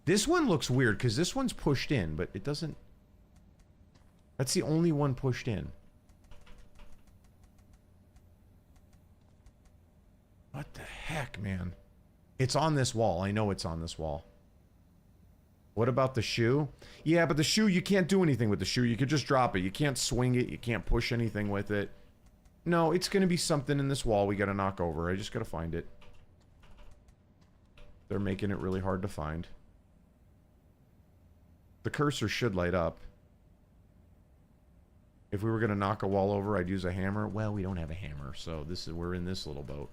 This one looks weird, because this one's pushed in, but it doesn't... That's the only one pushed in. What the heck, man? It's on this wall. I know it's on this wall. What about the shoe? Yeah, but the shoe, you can't do anything with the shoe. You could just drop it. You can't swing it. You can't push anything with it. No, it's going to be something in this wall we got to knock over. I just got to find it. They're making it really hard to find. The cursor should light up. If we were going to knock a wall over, I'd use a hammer. Well, we don't have a hammer, so this is... We're in this little boat.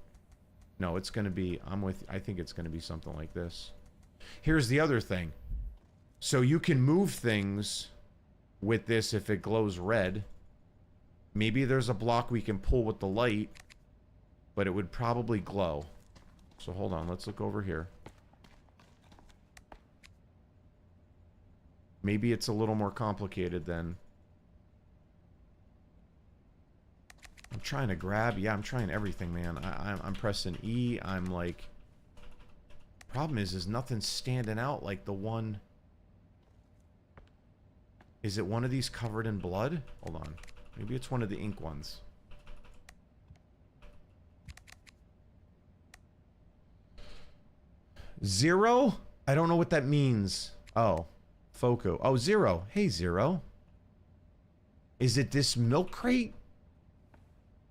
No, it's going to be... I think it's going to be something like this. Here's the other thing. So you can move things with this if it glows red. Maybe there's a block we can pull with the light, but it would probably glow. So hold on, let's look over here. Maybe it's a little more complicated than... I'm trying to grab... Yeah, I'm trying everything, man. I'm pressing E. I'm like... Problem is nothing's standing out like the one... Is it one of these covered in blood? Hold on. Maybe it's one of the ink ones. Zero? I don't know what that means. Oh. Foco. Oh, Zero. Hey, Zero. Is it this milk crate?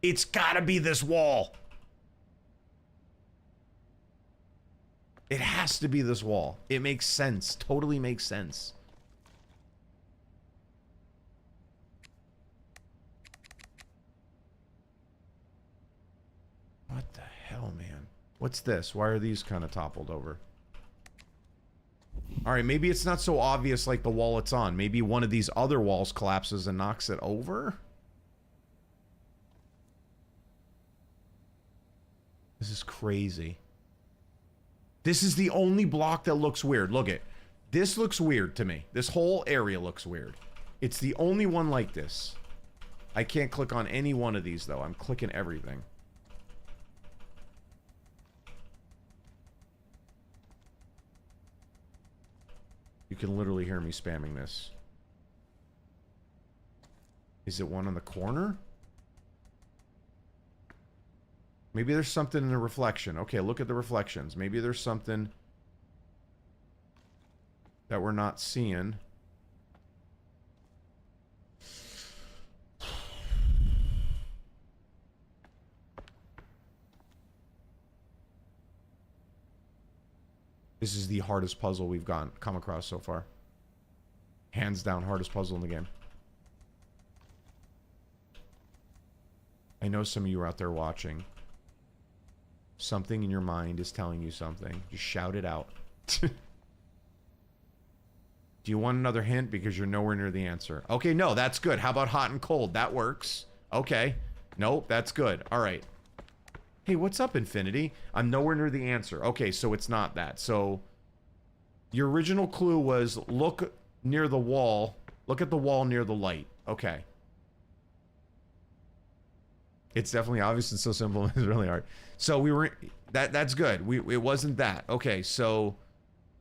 It's gotta be this wall. It has to be this wall. It makes sense. Totally makes sense. What the hell, man? What's this? Why are these kind of toppled over? Alright, maybe it's not so obvious like the wall it's on. Maybe one of these other walls collapses and knocks it over? This is crazy. This is the only block that looks weird. Look it. This looks weird to me. This whole area looks weird. It's the only one like this. I can't click on any one of these, though. I'm clicking everything. You can literally hear me spamming this. Is it one on the corner? Maybe there's something in the reflection. Okay, look at the reflections. Maybe there's something that we're not seeing. This is the hardest puzzle we've come across so far. Hands down, hardest puzzle in the game. I know some of you are out there watching. Something in your mind is telling you something. Just shout it out. Do you want another hint? Because you're nowhere near the answer. Okay, no, that's good. How about hot and cold? That works. Okay. Nope, that's good. All right. Hey, what's up, Infinity? I'm nowhere near the answer. Okay, so it's not that. So your original clue was look near the wall. Look at the wall near the light. Okay. It's definitely obvious. It's so simple. It's really hard. So we were... That's good. It wasn't that. Okay, so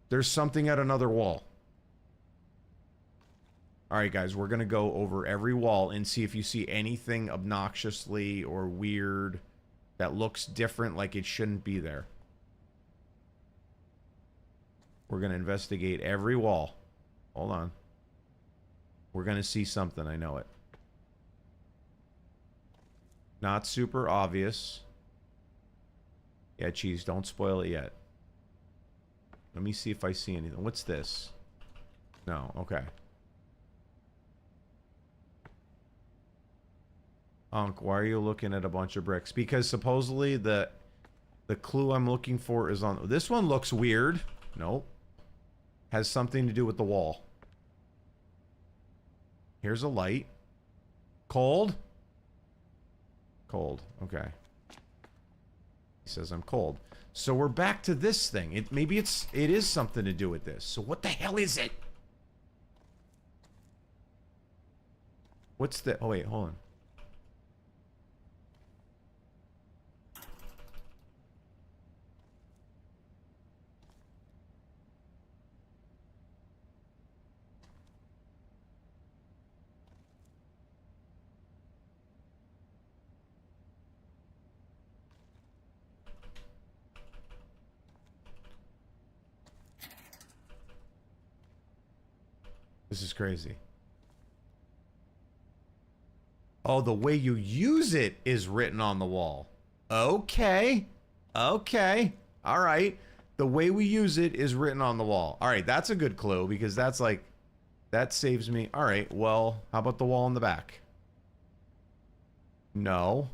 there's something at another wall. All right, guys, we're going to go over every wall and see if you see anything obnoxiously or weird that looks different, like it shouldn't be there. We're going to investigate every wall. Hold on. We're going to see something. I know it. Not super obvious. Yeah, Cheese, don't spoil it yet. Let me see if I see anything. What's this? No, okay. Unc, why are you looking at a bunch of bricks? Because supposedly the clue I'm looking for is on... This one looks weird. Nope. Has something to do with the wall. Here's a light. Cold? Cold. Okay. He says I'm cold. So we're back to this thing. Maybe it is something to do with this. So what the hell is it? What's the... Oh, wait, hold on. This is crazy. Oh, the way you use it is written on the wall. Okay. Okay. All right. The way we use it is written on the wall. All right, that's a good clue because that's like... That saves me. All right, well, how about the wall in the back? No.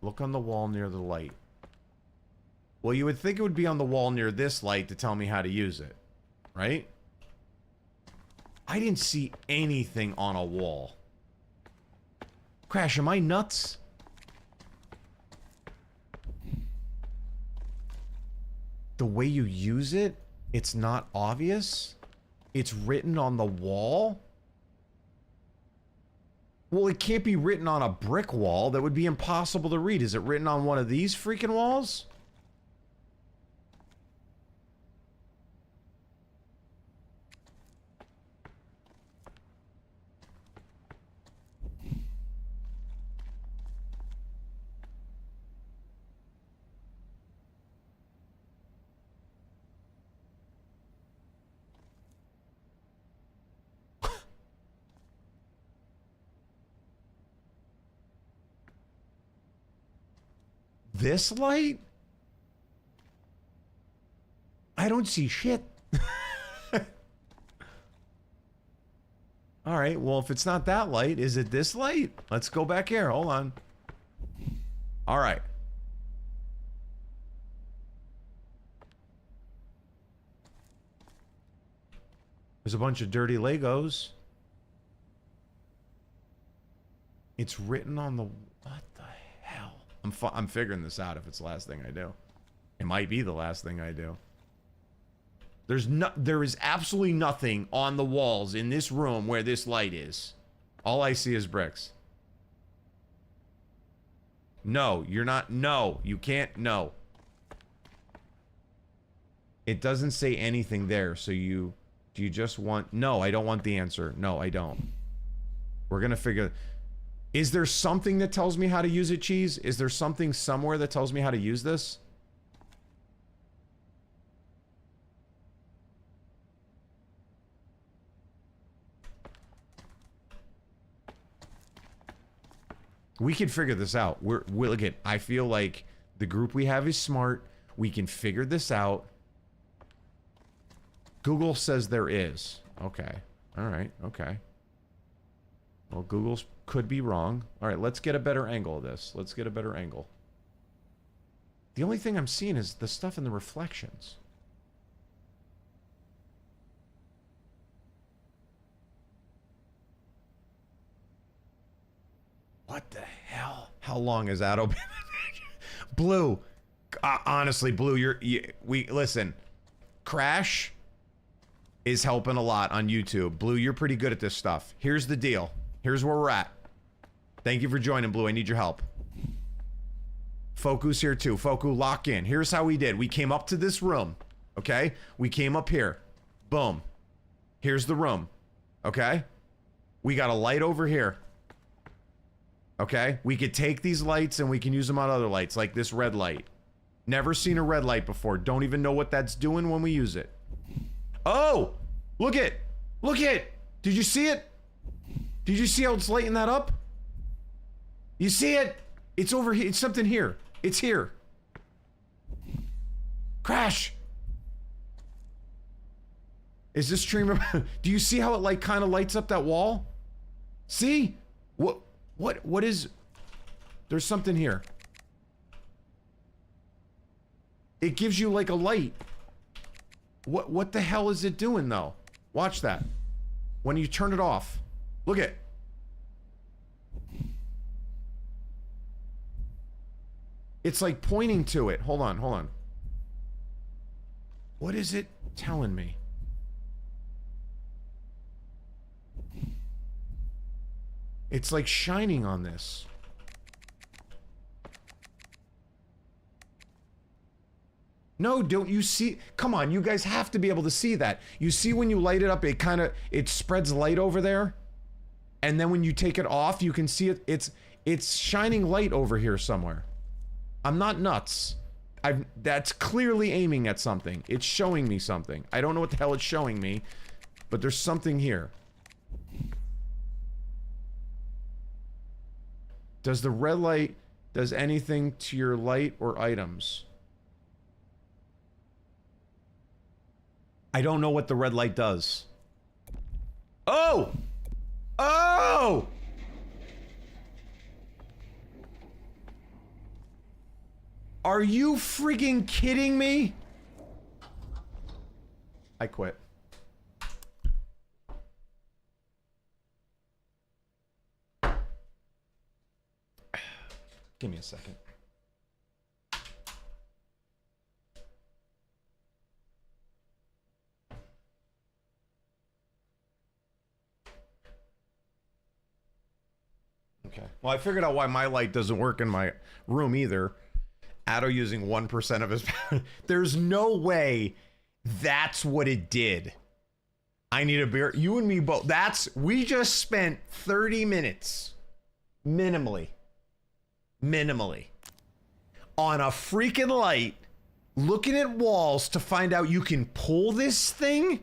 Look on the wall near the light. Well, you would think it would be on the wall near this light to tell me how to use it. Right? I didn't see anything on a wall. Crash, am I nuts? The way you use it, it's not obvious? It's written on the wall? Well, it can't be written on a brick wall. That would be impossible to read. Is it written on one of these freaking walls? This light? I don't see shit. All right, well, if it's not that light, is it this light? Let's go back here. Hold on. All right. There's a bunch of dirty Legos. It's written on the... What the hell? I'm figuring this out if it's the last thing I do. It might be the last thing I do. There is absolutely nothing on the walls in this room where this light is. All I see is bricks. No, you're not. No, you can't. No. It doesn't say anything there, so do you just want... No, I don't want the answer. No, I don't. We're gonna figure... Is there something that tells me how to use it, Cheese? Is there something somewhere that tells me how to use this? We can figure this out. We're again, I feel like the group we have is smart. We can figure this out. Google says there is. Okay. All right, okay. Well, Google's could be wrong. All right, let's get a better angle of this. Let's get a better angle. The only thing I'm seeing is the stuff in the reflections. What the hell? How long has that been? Blue, honestly, Blue, listen. Crash is helping a lot on YouTube. Blue, you're pretty good at this stuff. Here's the deal. Here's where we're at. Thank you for joining, Blue. I need your help. Foku's here too. Foku, lock in. Here's how we did. We came up to this room. Okay? We came up here. Boom. Here's the room. Okay? We got a light over here. Okay? We could take these lights and we can use them on other lights, like this red light. Never seen a red light before. Don't even know what that's doing when we use it. Oh! Look it! Look it! Did you see it? Did you see how it's lighting that up? You see it? It's over here. It's something here. It's here. Crash! Is this stream... Do you see how it like kind of lights up that wall? See? What is... There's something here. It gives you like a light. What the hell is it doing though? Watch that. When you turn it off. Look at. It's like pointing to it. Hold on, hold on. What is it telling me? It's like shining on this. No, don't you see? Come on, you guys have to be able to see that. You see when you light it up, it spreads light over there. And then when you take it off, you can see it. It's shining light over here somewhere. I'm not nuts. That's clearly aiming at something. It's showing me something. I don't know what the hell it's showing me, but there's something here. Does the red light does anything to your light or items? I don't know what the red light does. Oh! Oh! Are you friggin' kidding me? I quit. Give me a second. Okay. Well, I figured out why my light doesn't work in my room either. Addo using 1% of his power. There's no way that's what it did. I need a beer. You and me both. We just spent 30 minutes minimally on a freaking light looking at walls to find out you can pull this thing.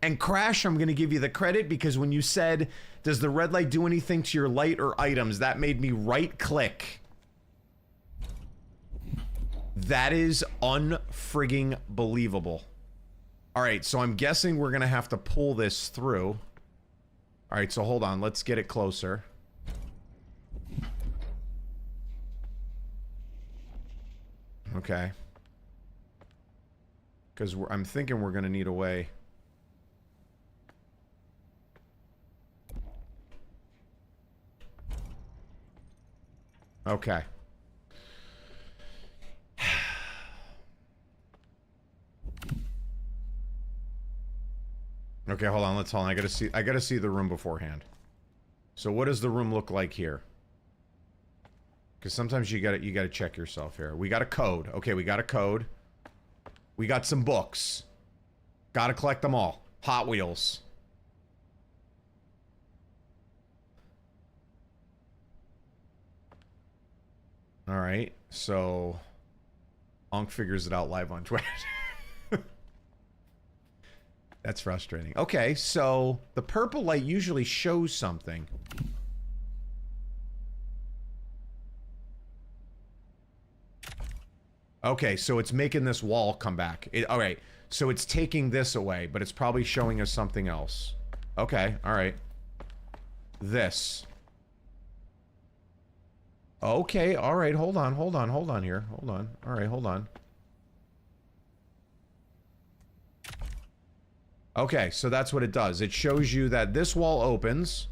And Crash, I'm going to give you the credit because when you said, does the red light do anything to your light or items? That made me right click. That is unfrigging believable. All right, so I'm guessing we're going to have to pull this through. All right, so hold on. Let's get it closer. Okay. Because I'm thinking we're going to need a way. Okay. Okay, hold on. I gotta see the room beforehand. So what does the room look like here? Because sometimes you gotta check yourself here. We got a code. Okay, we got a code. We got some books. Gotta collect them all. Hot Wheels. All right, so Onk figures it out live on Twitch. That's frustrating. Okay, so the purple light usually shows something. Okay, so it's making this wall come back. All right, so it's taking this away, but it's probably showing us something else. Okay, alright. This. Okay, alright, hold on here. Hold on. Alright, hold on. Okay, so that's what it does. It shows you that this wall opens.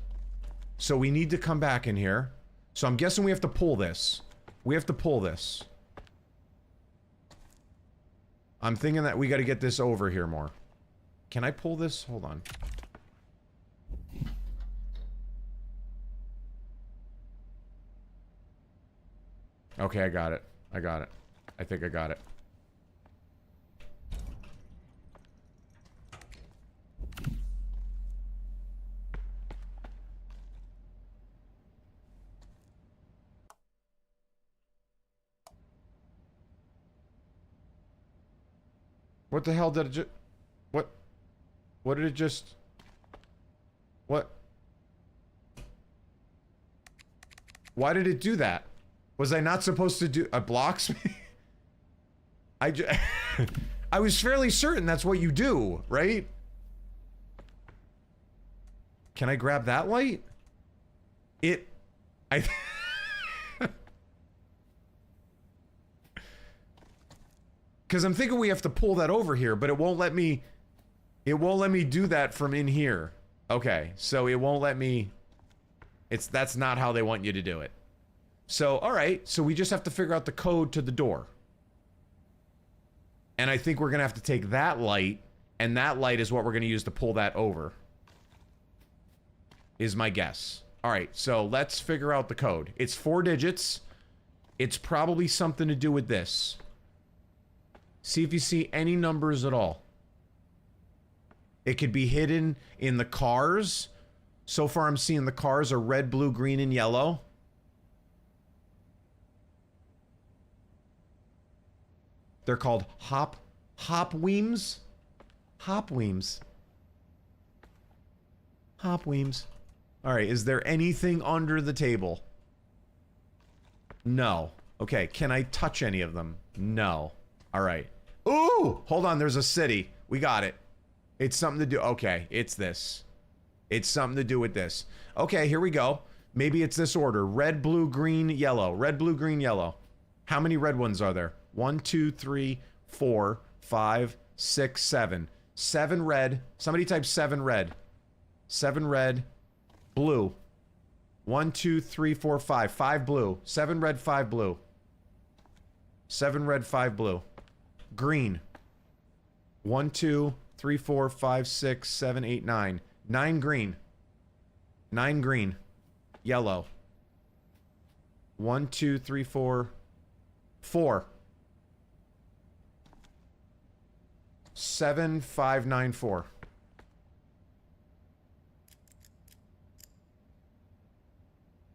So we need to come back in here. So I'm guessing we have to pull this. We have to pull this. I'm thinking that we got to get this over here more. Can I pull this? Hold on. Okay, I got it. I got it. I think I got it. What the hell did it just... What? What did it just... What? Why did it do that? Was I not supposed to do... It blocks me? I was fairly certain that's what you do, right? Can I grab that light? Because I'm thinking we have to pull that over here, but it won't let me... It won't let me do that from in here. Okay, so it won't let me... That's not how they want you to do it. So, alright, so we just have to figure out the code to the door. And I think we're gonna have to take that light, and that light is what we're gonna use to pull that over. Is my guess. Alright, so let's figure out the code. It's 4 digits. It's probably something to do with this. See if you see any numbers at all. It could be hidden in the cars. So far I'm seeing the cars are red, blue, green, and yellow. They're called hopweems. Hopweems. Hopweems. Alright, is there anything under the table? No. Okay, can I touch any of them? No. Alright. Ooh! Hold on, there's a city. We got it. It's something to do... Okay, it's this. It's something to do with this. Okay, here we go. Maybe it's this order. Red, blue, green, yellow. Red, blue, green, yellow. How many red ones are there? 1, 2, 3, 4, 5, 6, 7. 7 red. Somebody type 7 red. 7 red. Blue. 1, 2, 3, 4, 5. 5 blue. 7 red, 5 blue. 7 red, 5 blue. Green. 1, 2, 3, 4, 5, 6, 7, 8, 9. 9 green. 9 green. Yellow. 1, 2, 3, 4. 4. 7, 5, 9, 4.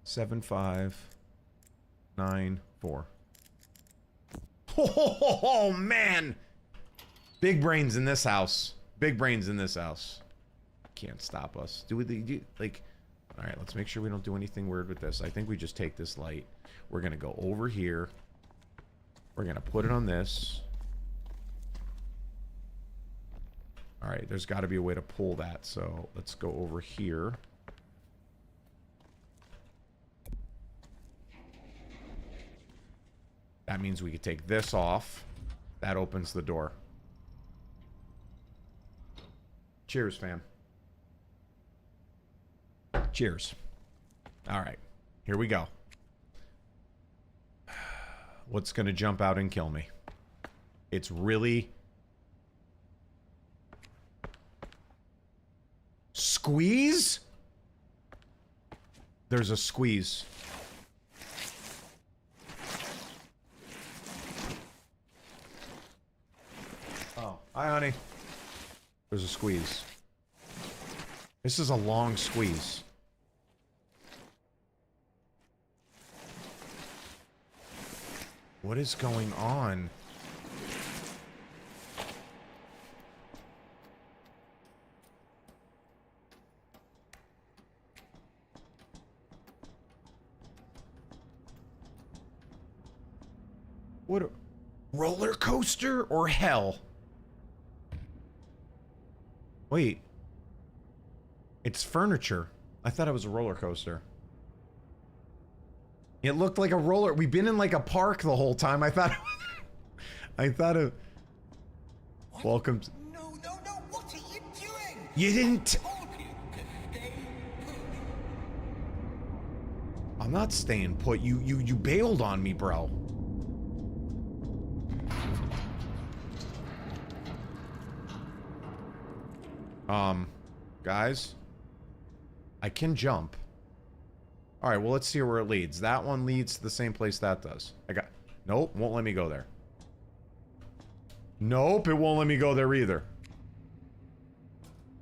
7, 5, 9, 4. Oh, man! Big brains in this house. Big brains in this house. Can't stop us. Like... Alright, let's make sure we don't do anything weird with this. I think we just take this light. We're gonna go over here. We're gonna put it on this. Alright, there's gotta be a way to pull that, so let's go over here. That means we could take this off. That opens the door. Cheers, fam. Cheers. Alright, here we go. What's gonna jump out and kill me? It's really... Squeeze? There's a squeeze. Oh, hi, honey. There's a squeeze. This is a long squeeze. What is going on? What a roller coaster or hell? Wait. It's furniture. I thought it was a roller coaster. It looked like a roller. We've been in like a park the whole time. I thought. I thought it. What? Welcome. No, what are you doing? You didn't. I told you to stay put. I'm not staying put. You bailed on me, bro. Guys, I can jump. All right, well, let's see where it leads. That one leads to the same place that does. Nope, won't let me go there. Nope, it won't let me go there either.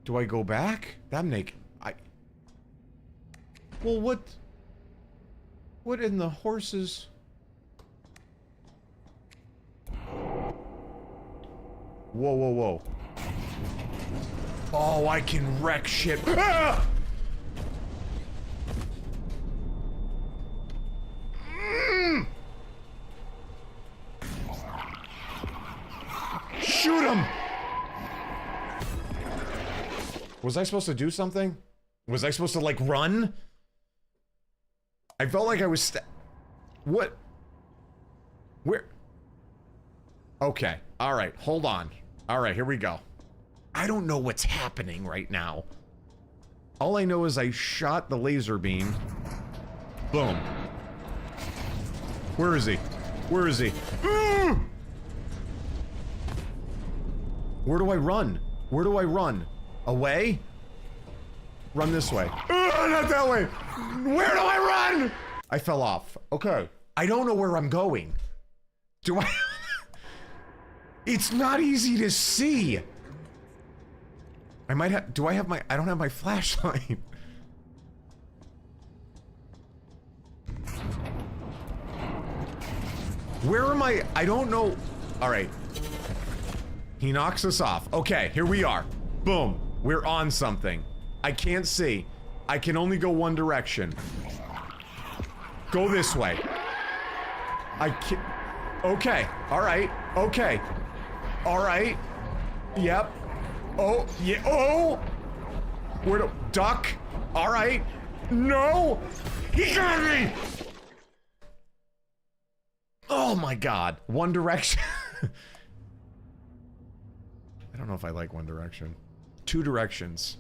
Do I go back? Well, what in the horses? Whoa. Oh, I can wreck shit. Ah! Shoot him! Was I supposed to do something? Was I supposed to, like, run? I felt like I was what? Where? Okay. Alright, hold on. Alright, here we go. I don't know what's happening right now. All I know is I shot the laser beam. Boom. Where is he? Where is he? Where do I run? Where do I run? Away? Run this way. Not that way. Where do I run? I fell off. Okay. I don't know where I'm going. Do I? It's not easy to see. I might have, do I have my, I don't have my flashlight. Where am I? I don't know. All right. He knocks us off. Okay, here we are. Boom. We're on something. I can't see. I can only go one direction. Go this way. I can't. Okay. All right. Okay. All right. Yep. Oh, yeah. Oh! Where do... Duck? All right. No! He got me! Oh my god. One Direction. I don't know if I like One Direction. Two Directions.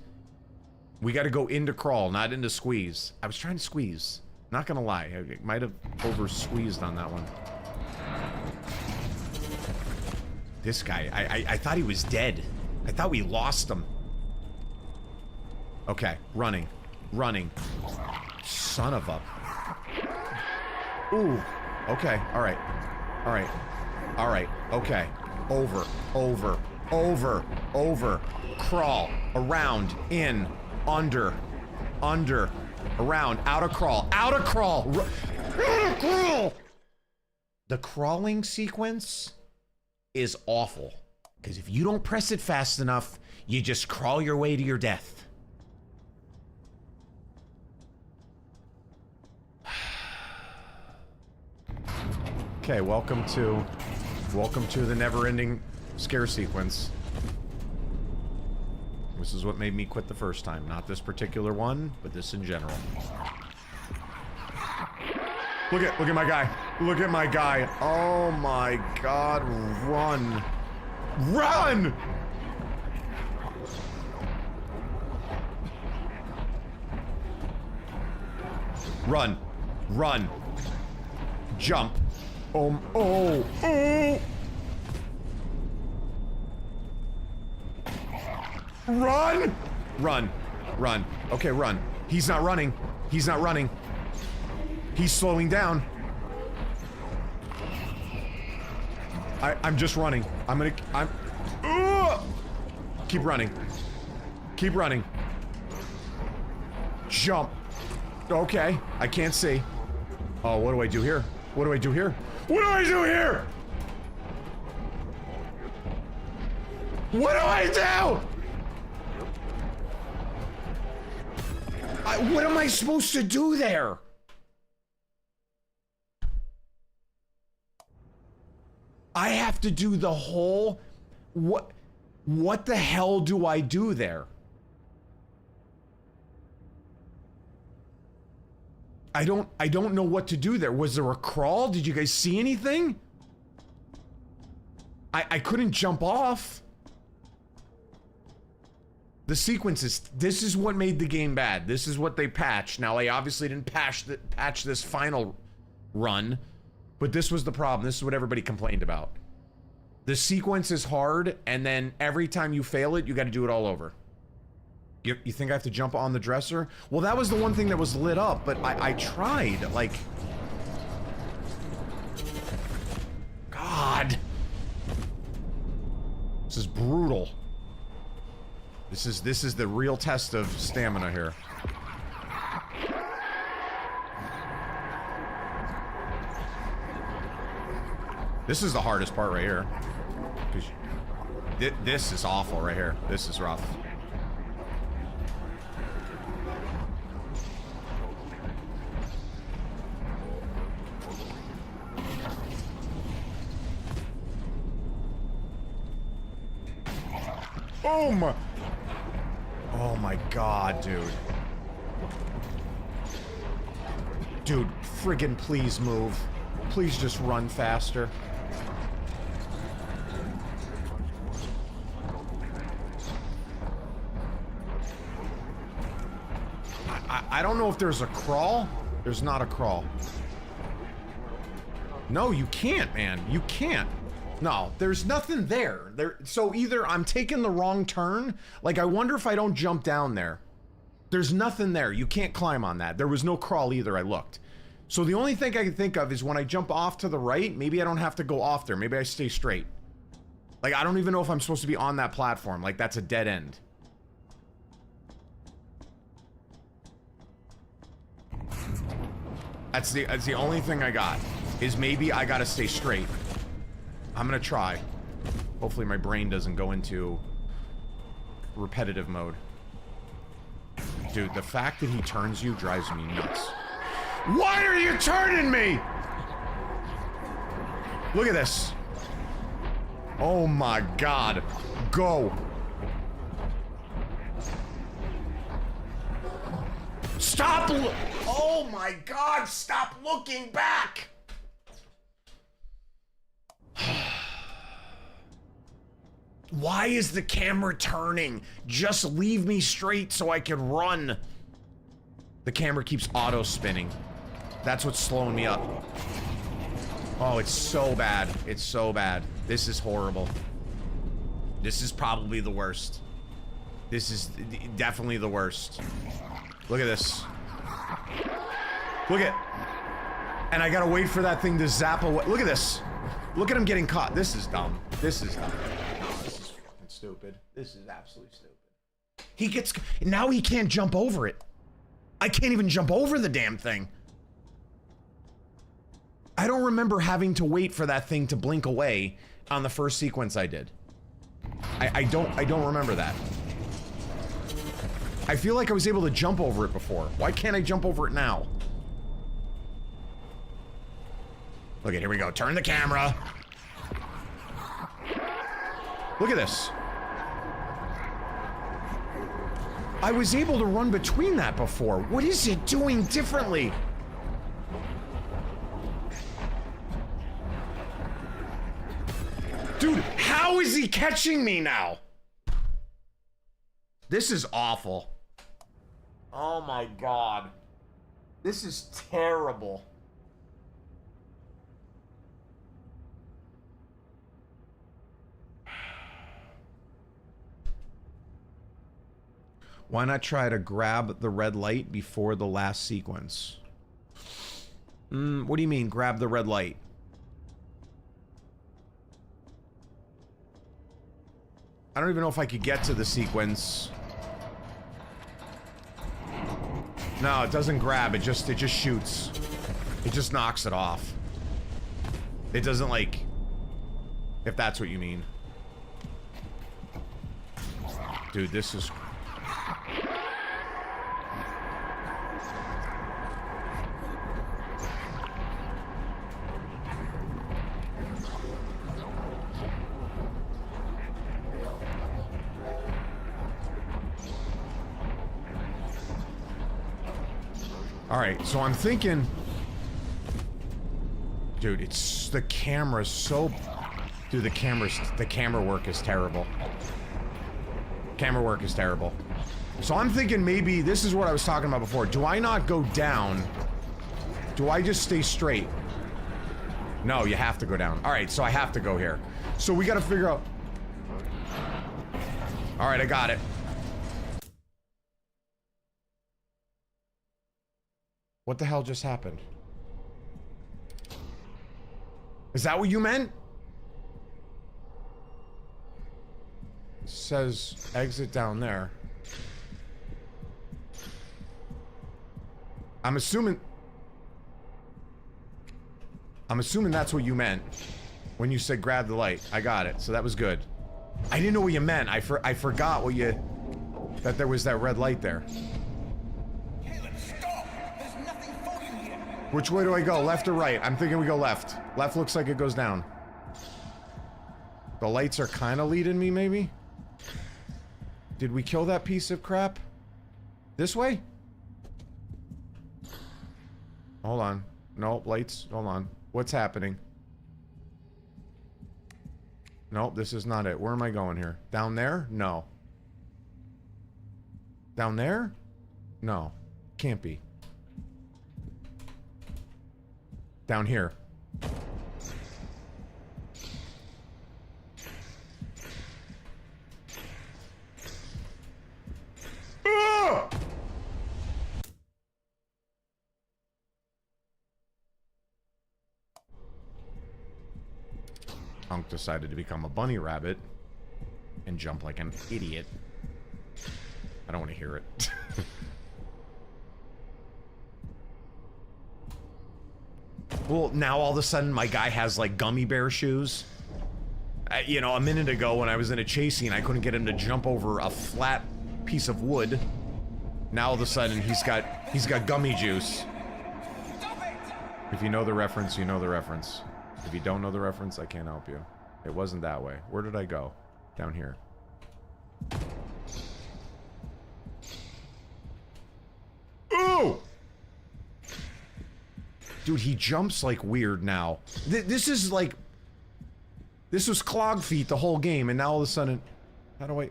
We gotta go into crawl, not into squeeze. I was trying to squeeze. Not gonna lie. I might have over-squeezed on that one. This guy, I thought he was dead. I thought we lost him. Okay, running. Running. Son of a... Ooh. Okay, alright. Alright. Alright, okay. Over. Over. Over. Over. Crawl. Around. In. Under. Under. Around. Out of crawl. Out of crawl! Out of crawl! The crawling sequence is awful. Because if you don't press it fast enough, you just crawl your way to your death. Okay, welcome to the never-ending scare sequence. This is what made me quit the first time. Not this particular one, but this in general. Look at my guy. Look at my guy. Oh my god, run. Run! Run. Run. Jump. Oh. Oh. Run! Run. Run. Okay, run. He's not running. He's not running. He's slowing down. I'm just running. Keep running. Keep running. Jump. Okay, I can't see. Oh, what do I do here? What do I do here? What do I do here? What do I do? What am I supposed to do there? I have to do the whole... What the hell do I do there? I don't know what to do there. Was there a crawl? Did you guys see anything? I couldn't jump off. The sequences, this is what made the game bad. This is what they patched. Now, I obviously didn't patch this final run, but this was the problem. This is what everybody complained about. The sequence is hard, and then every time you fail it, you got to do it all over. You think I have to jump on the dresser? Well, that was the one thing that was lit up, but I tried, like... God! This is brutal. This is the real test of stamina here. This is the hardest part right here. This is awful right here. This is rough. Oh my god, dude. Dude, friggin' please move. Please just run faster. I don't know if there's a crawl. There's not a crawl. No, you can't, man. You can't. No, there's nothing there. So either I'm taking the wrong turn, like I wonder if I don't jump down there. There's nothing there. You can't climb on that. There was no crawl either, I looked. So the only thing I can think of is when I jump off to the right, maybe I don't have to go off there. Maybe I stay straight. Like, I don't even know if I'm supposed to be on that platform. Like, that's a dead end. That's the only thing I got, is maybe I gotta stay straight. I'm gonna try. Hopefully my brain doesn't go into repetitive mode. Dude, the fact that he turns you drives me nuts. Why are you turning me? Look at this. Oh my god. Go. Stop! Oh my god, stop looking back! Why is the camera turning? Just leave me straight so I can run. The camera keeps auto spinning. That's what's slowing me up. Oh, it's so bad. It's so bad. This is horrible. This is probably the worst. This is definitely the worst. Look at this. Look at... And I gotta wait for that thing to zap away. Look at this. Look at him getting caught. This is dumb. This is dumb. No, this is fucking stupid. This is absolutely stupid. He gets... Now he can't jump over it. I can't even jump over the damn thing. I don't remember having to wait for that thing to blink away on the first sequence I did. I don't remember that. I feel like I was able to jump over it before. Why can't I jump over it now? Look at, here we go. Turn the camera. Look at this. I was able to run between that before. What is it doing differently? Dude, how is he catching me now? This is awful. Oh my god. This is terrible. Why not try to grab the red light before the last sequence? What do you mean, grab the red light? I don't even know if I could get to the sequence. No, it doesn't grab, it just shoots. It just knocks it off. It doesn't, like... If that's what you mean. Dude, this is... All right, so I'm thinking... Dude, it's... The camera's so... Dude, the camera work is terrible. Camera work is terrible. So I'm thinking maybe... This is what I was talking about before. Do I not go down? Do I just stay straight? No, you have to go down. All right, so I have to go here. So we gotta figure out... All right, I got it. What the hell just happened? Is that what you meant? It says exit down there. I'm assuming that's what you meant when you said grab the light. I got it. So that was good. I didn't know what you meant. I forgot what you... That there was that red light there. Which way do I go? Left or right? I'm thinking we go left. Left looks like it goes down. The lights are kind of leading me, maybe? Did we kill that piece of crap? This way? Hold on. Nope, lights. Hold on. What's happening? Nope, this is not it. Where am I going here? Down there? No. Down there? No. Can't be. Down here. Ah! Hunk decided to become a bunny rabbit and jump like an idiot. I don't want to hear it. Well, now all of a sudden my guy has like gummy bear shoes. You know, a minute ago when I was in a chase scene, I couldn't get him to jump over a flat piece of wood. Now all of a sudden he's got gummy juice. If you know the reference, you know the reference. If you don't know the reference, I can't help you. It wasn't that way. Where did I go? Down here. Ooh! Dude, he jumps like weird now. This is like... This was clog feet the whole game, and now all of a sudden... How do I...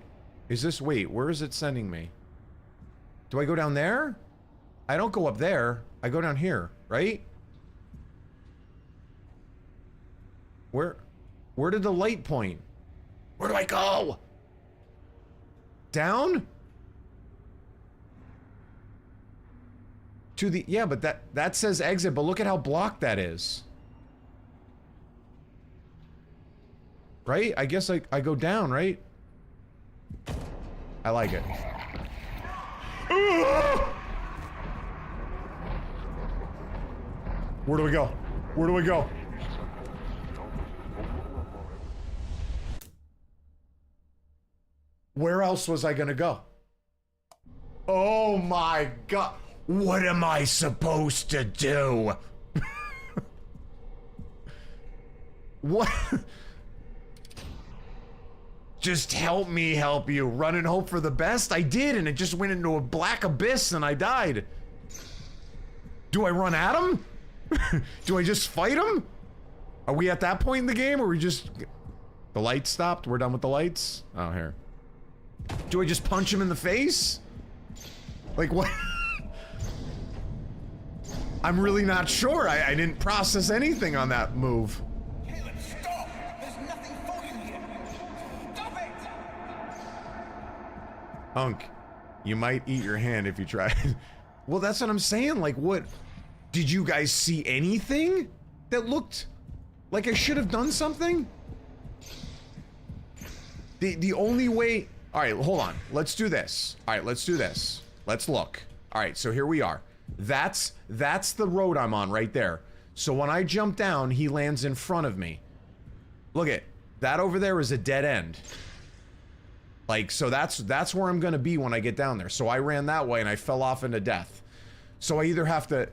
Is this... Wait, where is it sending me? Do I go down there? I don't go up there. I go down here, right? Where did the light point? Where do I go? Down? To the... Yeah, but that says exit, but look at how blocked that is. Right? I guess I go down, right? I like it. Where do we go? Where do we go? Where else was I gonna go? Oh my god. What am I supposed to do? What? Just help me help you. Run and hope for the best? I did, and it just went into a black abyss and I died. Do I run at him? Do I just fight him? Are we at that point in the game, or we just... The lights stopped? We're done with the lights? Oh, here. Do I just punch him in the face? Like, what? I'm really not sure. I didn't process anything on that move. Caleb, stop! There's nothing for you here! Stop it! Hunk, you might eat your hand if you try. Well, that's what I'm saying. Like, what? Did you guys see anything that looked like I should have done something? The only way... All right, hold on. Let's do this. All right, let's do this. Let's look. All right, so here we are. That's the road I'm on right there. So when I jump down, he lands in front of me. Look at that over there is a dead end. Like, so that's where I'm gonna be when I get down there. So I ran that way and I fell off into death. So I either have to...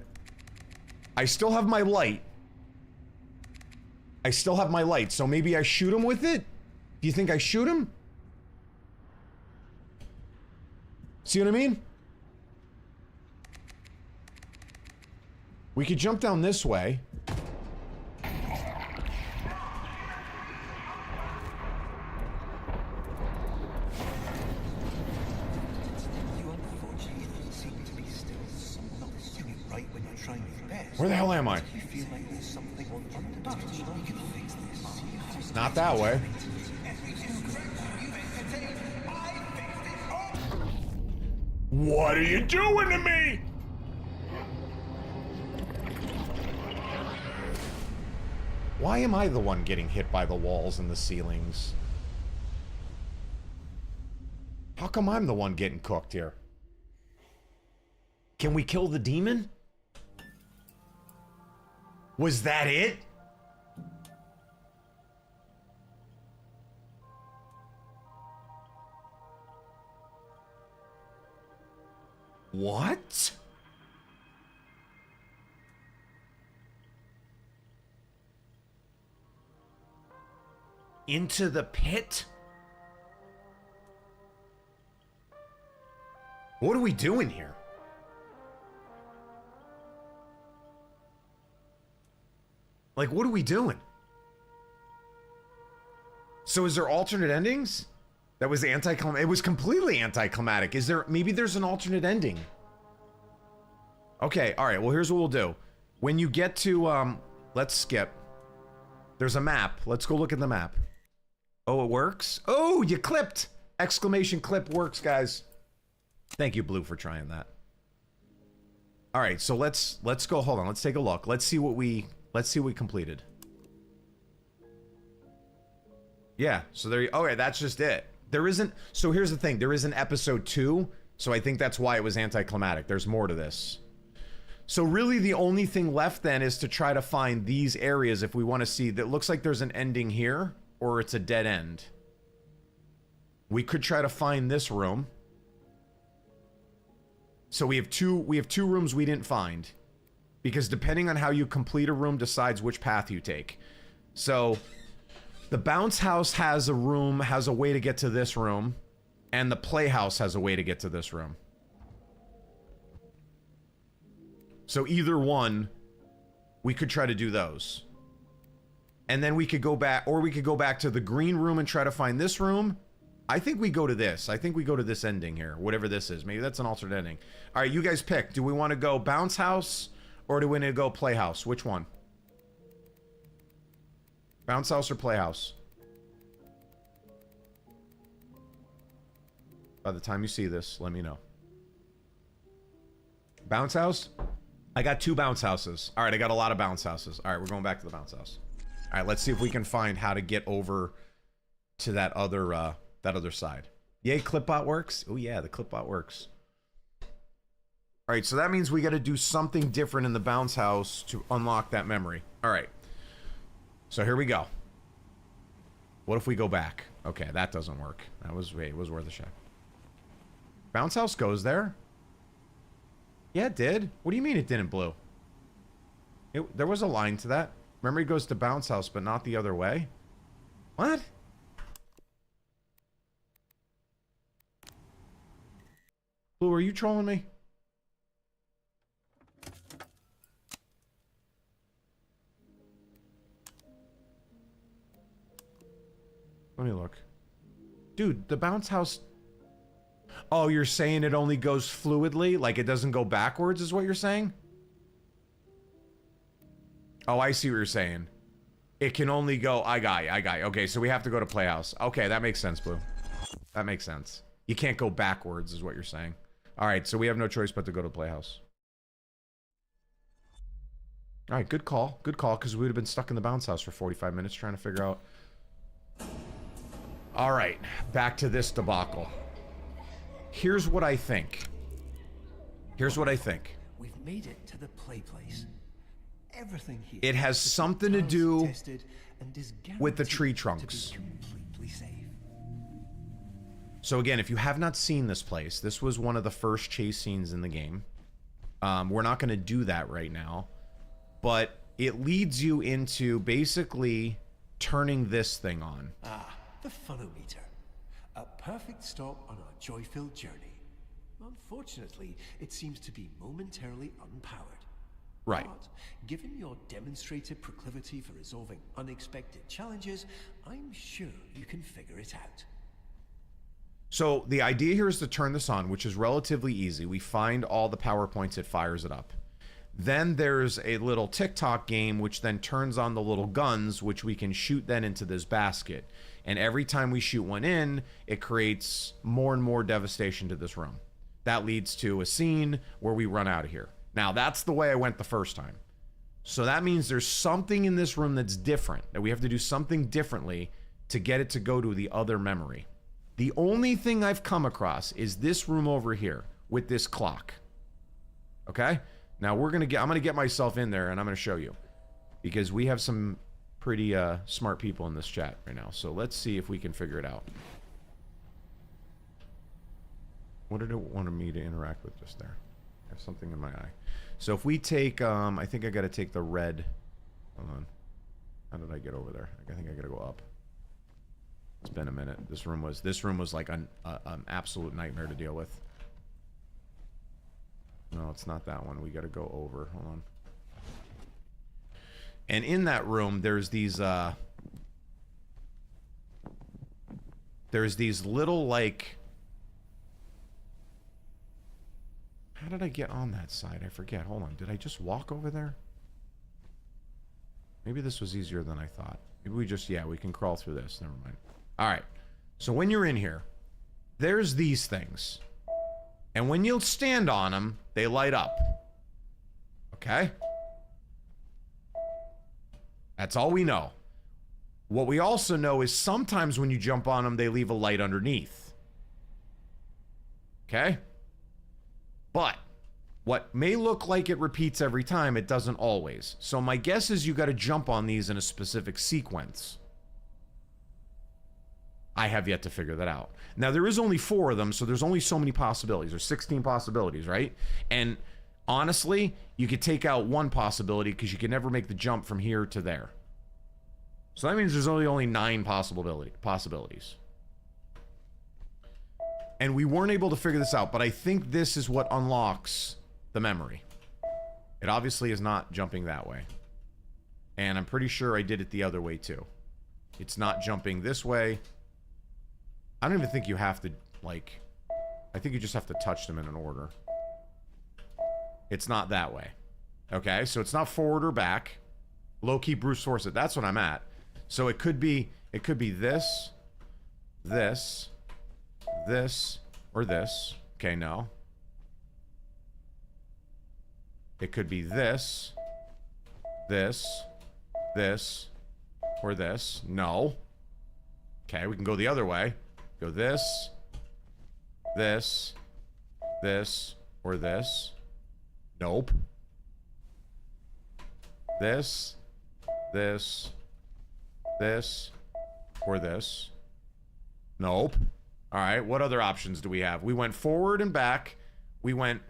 I still have my light. I still have my light, so maybe I shoot him with it? Do you think I shoot him? See what I mean? We could jump down this way. Where the hell am I? Not that way. What are you doing to me? Why am I the one getting hit by the walls and the ceilings? How come I'm the one getting cooked here? Can we kill the demon? Was that it? What? Into the pit? What are we doing here? Like, what are we doing? So is there alternate endings? That was anticlimactic. It was completely anticlimactic. Is there, maybe there's an alternate ending. Okay, all right, well, here's what we'll do. When you get to, let's skip. There's a map. Let's go look at the map. Oh, it works? Oh, you clipped! Exclamation clip works, guys. Thank you, Blue, for trying that. All right, so let's go, hold on, let's take a look. Let's see what we completed. Yeah, so there you, okay, that's just it. There isn't, so here's the thing, there is an episode 2, so I think that's why it was anticlimactic. There's more to this. So really the only thing left then is to try to find these areas if we want to see, that looks like there's an ending here, or it's a dead end. We could try to find this room. So we have two rooms we didn't find. Because depending on how you complete a room decides which path you take. So the bounce house has a room, has a way to get to this room, and the playhouse has a way to get to this room. So either one, we could try to do those. And then we could go back, or we could go back to the green room and try to find this room. I think we go to this. I think we go to this ending here, whatever this is. Maybe that's an alternate ending. All right, you guys pick. Do we want to go bounce house? Or do we need to go playhouse? Which one? Bounce house or playhouse? By the time you see this, let me know. Bounce house? I got 2 bounce houses. All right, I got a lot of bounce houses. All right, we're going back to the bounce house. All right, let's see if we can find how to get over to that other side. Yay, clipbot works? Oh yeah, the clipbot works. All right, so that means we got to do something different in the bounce house to unlock that memory. All right. So here we go. What if we go back? Okay, that doesn't work. That was, wait, it was worth a shot. Bounce house goes there? Yeah, it did. What do you mean it didn't, Blue? There was a line to that. Memory goes to bounce house, but not the other way. What? Blue, are you trolling me? Let me look. Dude, the bounce house... Oh, you're saying it only goes fluidly? Like it doesn't go backwards is what you're saying? Oh, I see what you're saying. It can only go... I got you. Okay, so we have to go to Playhouse. Okay, that makes sense, Blue. That makes sense. You can't go backwards is what you're saying. Alright, so we have no choice but to go to Playhouse. Alright, good call. Good call, because we would have been stuck in the bounce house for 45 minutes trying to figure out... Alright, back to this debacle. Here's what I think. Here's what I think. We've made it to the play place. Everything here. It has something to do with the tree trunks. So again, if you have not seen this place, this was one of the first chase scenes in the game. We're not going to do that right now. But it leads you into basically turning this thing on. Ah, the funometer. A perfect stop on our joy-filled journey. Unfortunately, it seems to be momentarily unpowered. Right. But given your demonstrated proclivity for resolving unexpected challenges, I'm sure you can figure it out. So the idea here is to turn this on, which is relatively easy. We find all the PowerPoints, it fires it up. Then there's a little TikTok game, which then turns on the little guns, which we can shoot then into this basket. And every time we shoot one in, it creates more and more devastation to this room. That leads to a scene where we run out of here. Now, that's the way I went the first time. So that means there's something in this room that's different, that we have to do something differently to get it to go to the other memory. The only thing I've come across is this room over here with this clock. Okay? Now I'm gonna get myself in there and I'm gonna show you, because we have some pretty smart people in this chat right now. So let's see if we can figure it out. What did it want me to interact with just there? I have something in my eye. So if we take, I think I gotta take the red. Hold on. How did I get over there? I think I gotta go up. It's been a minute. This room was like an absolute nightmare to deal with. No, it's not that one. We got to go over. Hold on. And in that room, there's these little, like, how did I get on that side? I forget. Hold on. Did I just walk over there? Maybe this was easier than I thought. Maybe we just, yeah, we can crawl through this. Never mind. All right. So when you're in here, there's these things. And when you'll stand on them, they light up. Okay? That's all we know. What we also know is sometimes when you jump on them, they leave a light underneath. Okay? But what may look like it repeats every time, it doesn't always. So my guess is you got to jump on these in a specific sequence. I have yet to figure that out. Now, there is only 4 of them, so there's only so many possibilities. There's 16 possibilities, right? And honestly, you could take out one possibility because you can never make the jump from here to there. So that means there's only 9 possibilities. And we weren't able to figure this out, but I think this is what unlocks the memory. It obviously is not jumping that way. And I'm pretty sure I did it the other way too. It's not jumping this way. I don't even think you have to, like, I think you just have to touch them in an order. It's not that way. Okay, so it's not forward or back. Low-key Bruce force it. That's what I'm at. So it could be this, this, this, or this. Okay, no. It could be this, this, this, or this. No. Okay, we can go the other way. Go this, this, this, or this. Nope. This, this, this, or this. Nope. All right, what other options do we have? We went forward and back. We went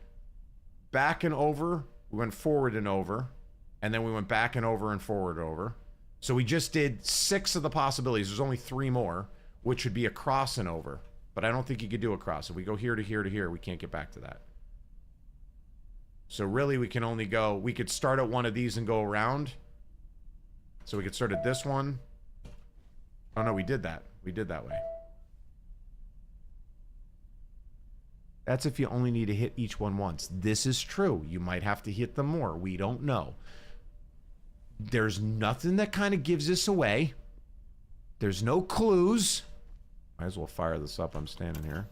back and over. We went forward and over. And then we went back and over and forward and over. So we just did 6 of the possibilities. There's only 3 more, which would be a cross and over. But I don't think you could do a cross. If we go here to here to here, we can't get back to that. So really, we can only go... We could start at one of these and go around. So we could start at this one. Oh, no, we did that. We did that way. That's if you only need to hit each one once. This is true. You might have to hit them more. We don't know. There's nothing that kind of gives this away. There's no clues. Might as well fire this up. I'm standing here.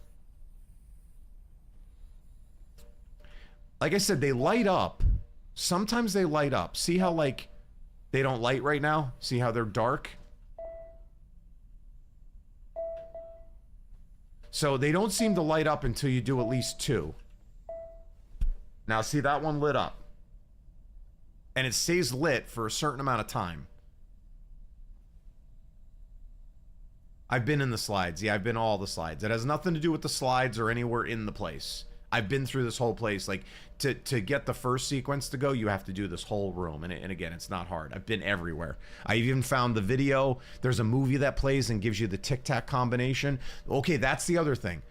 Like I said, they light up. Sometimes they light up. See how, like, they don't light right now? See how they're dark? So they don't seem to light up until you do at least 2. Now, see, that one lit up. And it stays lit for a certain amount of time. I've been in the slides. Yeah, I've been all the slides. It has nothing to do with the slides or anywhere in the place. I've been through this whole place. Like, to get the first sequence to go, you have to do this whole room. And again, it's not hard. I've been everywhere. I even found the video. There's a movie that plays and gives you the tic-tac combination. Okay, that's the other thing.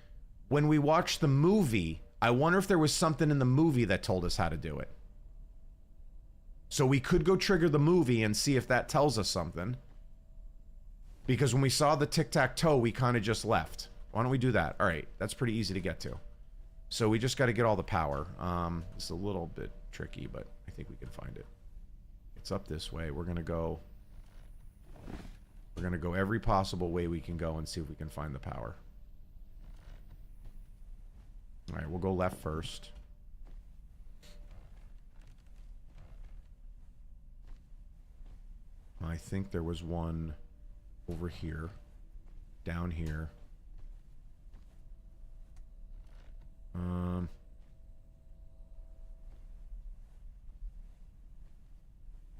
When we watched the movie, I wonder if there was something in the movie that told us how to do it. So we could go trigger the movie and see if that tells us something. Because when we saw the tic-tac-toe, we kind of just left. Why don't we do that? All right, that's pretty easy to get to. So we just got to get all the power. It's a little bit tricky, but I think we can find it. It's up this way. We're gonna go every possible way we can go and see if we can find the power. All right, we'll go left first. I think there was one over here, down here.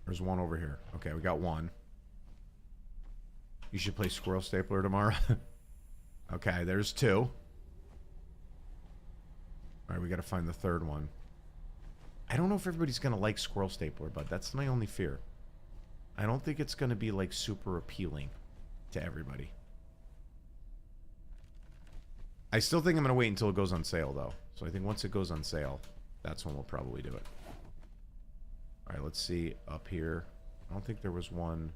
There's one over here. Okay, we got one. You should play Squirrel Stapler tomorrow. Okay, there's two. All right, we got to find the third one. I don't know if everybody's going to like Squirrel Stapler, but that's my only fear. I don't think it's going to be, like, super appealing to everybody. I still think I'm going to wait until it goes on sale, though. So I think once it goes on sale, that's when we'll probably do it. All right, let's see up here. I don't think there was one.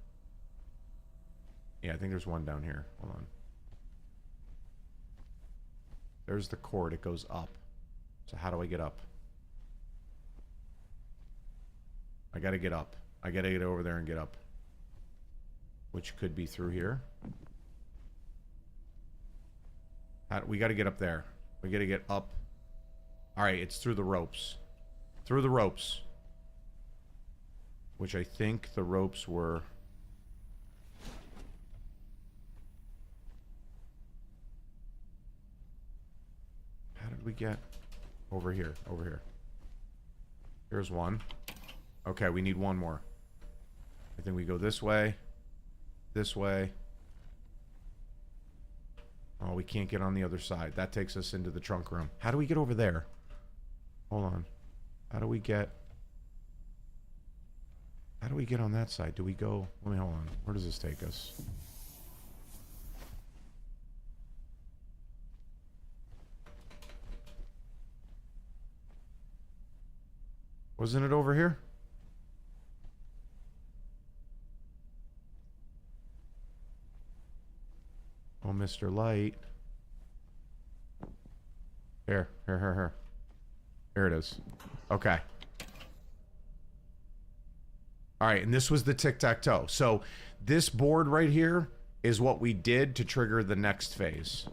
Yeah, I think there's one down here. Hold on. There's the cord. It goes up. So how do I get up? I got to get up. I got to get over there and get up. Which could be through here. We got to get up there. We got to get up. All right, it's through the ropes. Through the ropes. Which I think the ropes were... How did we get... Over here. Over here. Here's one. Okay, we need one more. I think we go this way. This way. Oh, we can't get on the other side. That takes us into the trunk room. How do we get over there? Hold on. How do we get... How do we get on that side? Do we go... Let me hold on. Where does this take us? Wasn't it over here? Oh, Mr. Light. Here. Here it is. Okay. All right, and this was the tic-tac-toe. So this board right here is what we did to trigger the next phase.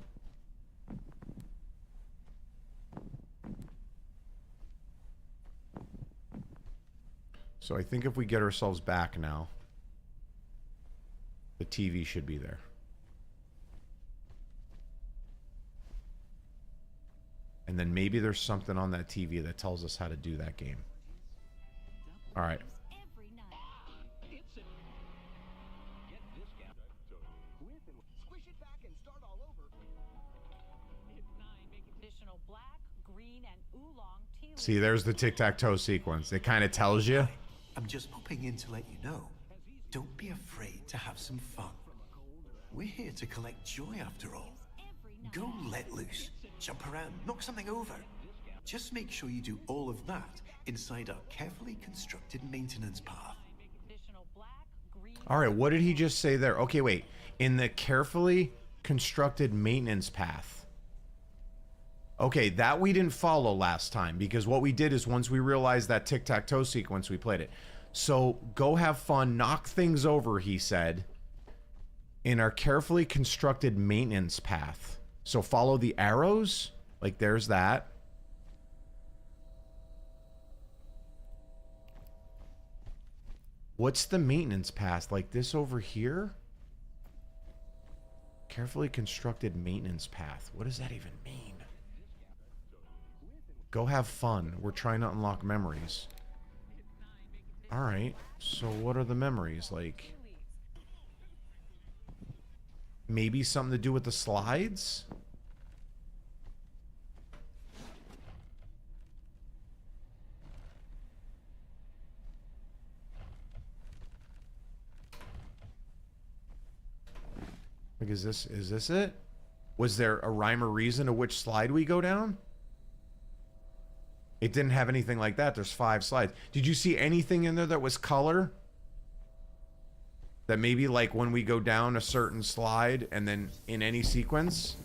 So I think if we get ourselves back now, the TV should be there. And then maybe there's something on that TV that tells us how to do that game. All right. See, there's the tic-tac-toe sequence. It kind of tells you. I'm just popping in to let you know. Don't be afraid to have some fun. We're here to collect joy after all. Go let loose. Jump around, knock something over. Just make sure you do all of that inside our carefully constructed maintenance path. All right, what did he just say there? Okay, wait. In the carefully constructed maintenance path. Okay, that we didn't follow last time because what we did is once we realized that tic-tac-toe sequence, we played it. So go have fun, knock things over, he said, in our carefully constructed maintenance path. So follow the arrows. Like there's that. What's the maintenance path? Like this over here? Carefully constructed maintenance path. What does that even mean? Go have fun. We're trying to unlock memories. Alright. So what are the memories? Like... Maybe something to do with the slides? Like, is this it? Was there a rhyme or reason to which slide we go down? It didn't have anything like that. There's 5 slides. Did you see anything in there that was color? That maybe like when we go down a certain slide and then in any sequence?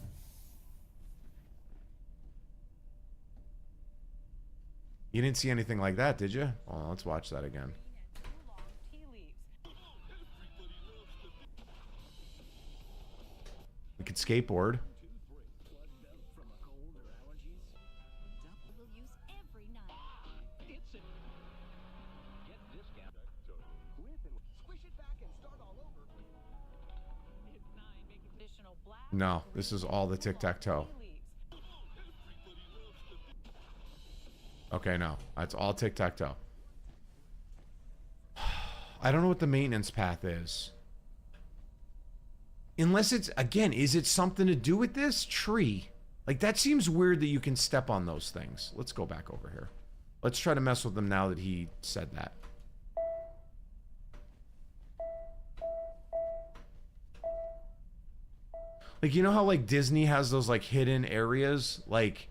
You didn't see anything like that, did you? Oh, let's watch that again. We could skateboard. No, this is all the tic-tac-toe. Okay, no. That's all tic-tac-toe. I don't know what the maintenance path is. Unless it's, again, is it something to do with this tree? Like, that seems weird that you can step on those things. Let's go back over here. Let's try to mess with them now that he said that. Like, you know how, like, Disney has those, like, hidden areas? Like...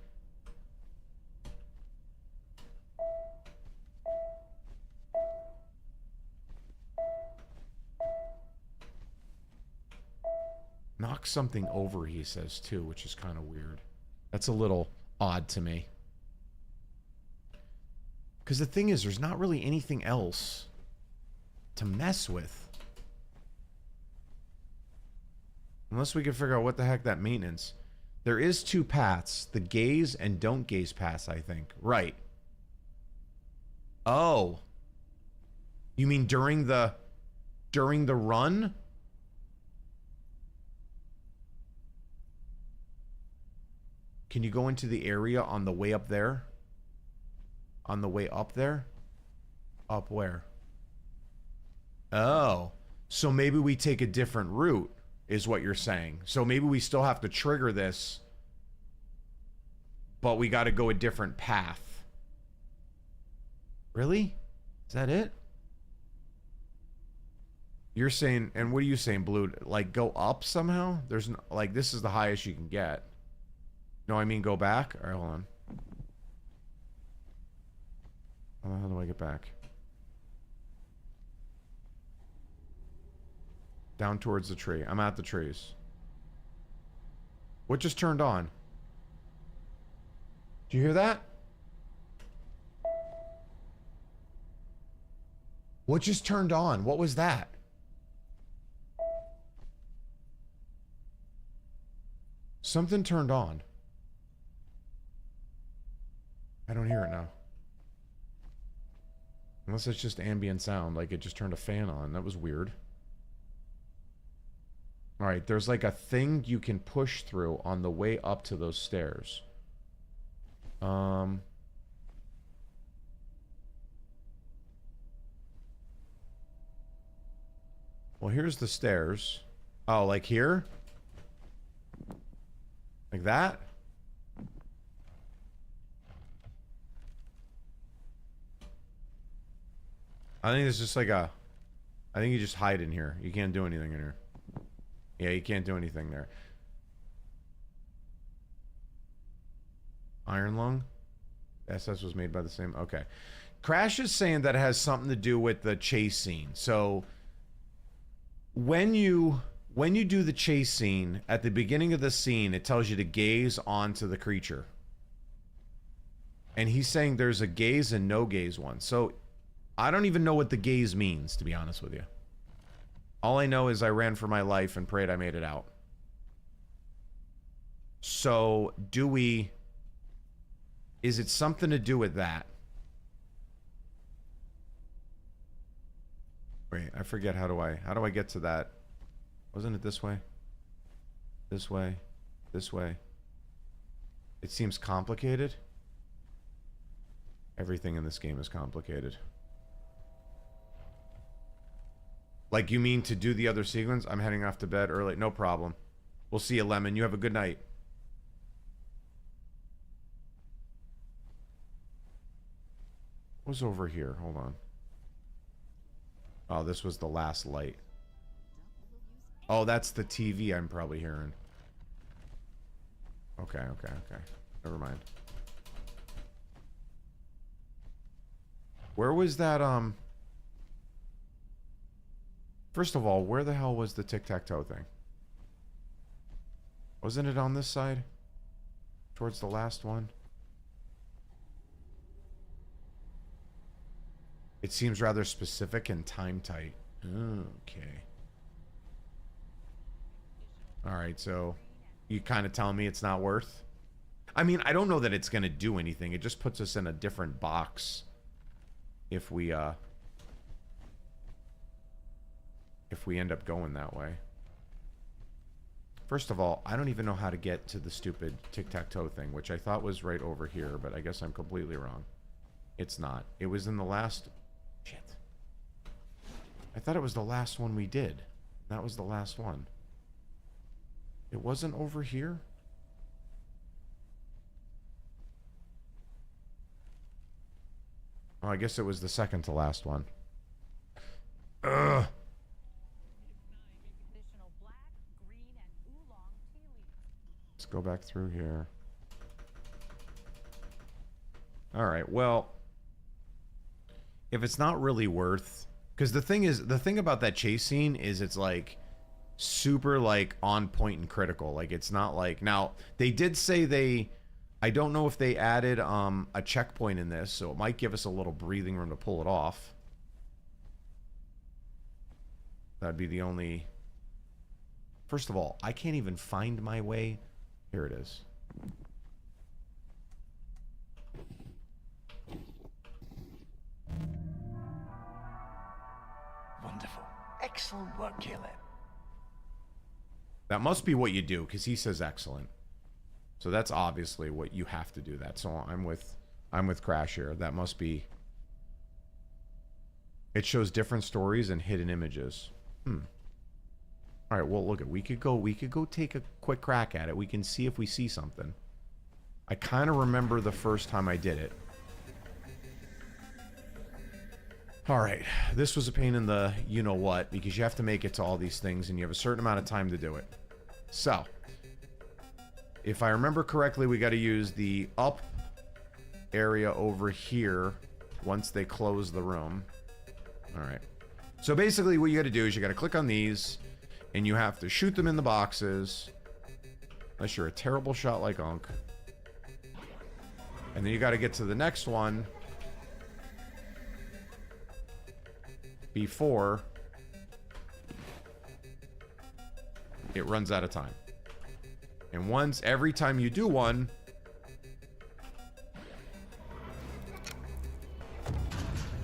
Knock something over, he says, too, which is kind of weird. That's a little odd to me. Because the thing is, there's not really anything else to mess with. Unless we can figure out what the heck that maintenance. There is 2 paths. The gaze and don't gaze paths, I think. Right. Oh. You mean during the run? Can you go into the area on the way up there? On the way up there? Up where? Oh. So maybe we take a different route, is what you're saying. So maybe we still have to trigger this, but we got to go a different path. Really? Is that it? You're saying, and what are you saying, Blue? Like, go up somehow? There's no, like, this is the highest you can get. No, I mean go back? All right, hold on. How do I get back? Down towards the tree. I'm at the trees. What just turned on? Do you hear that? What just turned on? What was that? Something turned on. I don't hear it now. Unless it's just ambient sound, like it just turned a fan on. That was weird. Alright, there's like a thing you can push through on the way up to those stairs. Well, here's the stairs. Oh, like here? Like that? I think it's just like a... I think you just hide in here. You can't do anything in here. Yeah, you can't do anything there. Iron Lung? SS was made by the same... Okay. Crash is saying that it has something to do with the chase scene. So, when you do the chase scene, at the beginning of the scene, it tells you to gaze onto the creature. And he's saying there's a gaze and no gaze one. So, I don't even know what the gaze means, to be honest with you. All I know is I ran for my life and prayed I made it out. So, do we... Is it something to do with that? Wait, I forget how do I get to that? Wasn't it this way? This way? This way? It seems complicated. Everything in this game is complicated. Like, you mean to do the other sequence? I'm heading off to bed early. No problem. We'll see you, Lemon. You have a good night. What was over here? Hold on. Oh, this was the last light. Oh, that's the TV I'm probably hearing. Okay. Never mind. Where was that, First of all, where the hell was the tic-tac-toe thing? Wasn't it on this side? Towards the last one? It seems rather specific and time tight. Okay. Alright, so you kind of telling me it's not worth? I mean, I don't know that it's going to do anything. It just puts us in a different box if we end up going that way. First of all, I don't even know how to get to the stupid tic-tac-toe thing, which I thought was right over here, but I guess I'm completely wrong. It's not. It was in the last... Shit. I thought it was the last one we did. That was the last one. It wasn't over here? Oh, I guess it was the second to last one. Ugh. Let's go back through here. Alright, well... If it's not really worth... Because the thing about that chase scene is it's like... super like on point and critical. Like it's not like... Now, they did say they... I don't know if they added a checkpoint in this, so it might give us a little breathing room to pull it off. That'd be the only... First of all, I can't even find my way. Here it is. Wonderful. Excellent work, Caleb. That must be what you do, because he says excellent. So that's obviously what you have to do that. So I'm with Crash here. That must be... It shows different stories and hidden images. Alright, well look, we could go take a quick crack at it. We can see if we see something. I kind of remember the first time I did it. Alright, this was a pain in the you-know-what, because you have to make it to all these things, and you have a certain amount of time to do it. So, if I remember correctly, we got to use the up area over here once they close the room. Alright. So basically what you got to do is you got to click on these, and you have to shoot them in the boxes, unless you're a terrible shot like Unk. And then you got to get to the next one before it runs out of time. And every time you do one,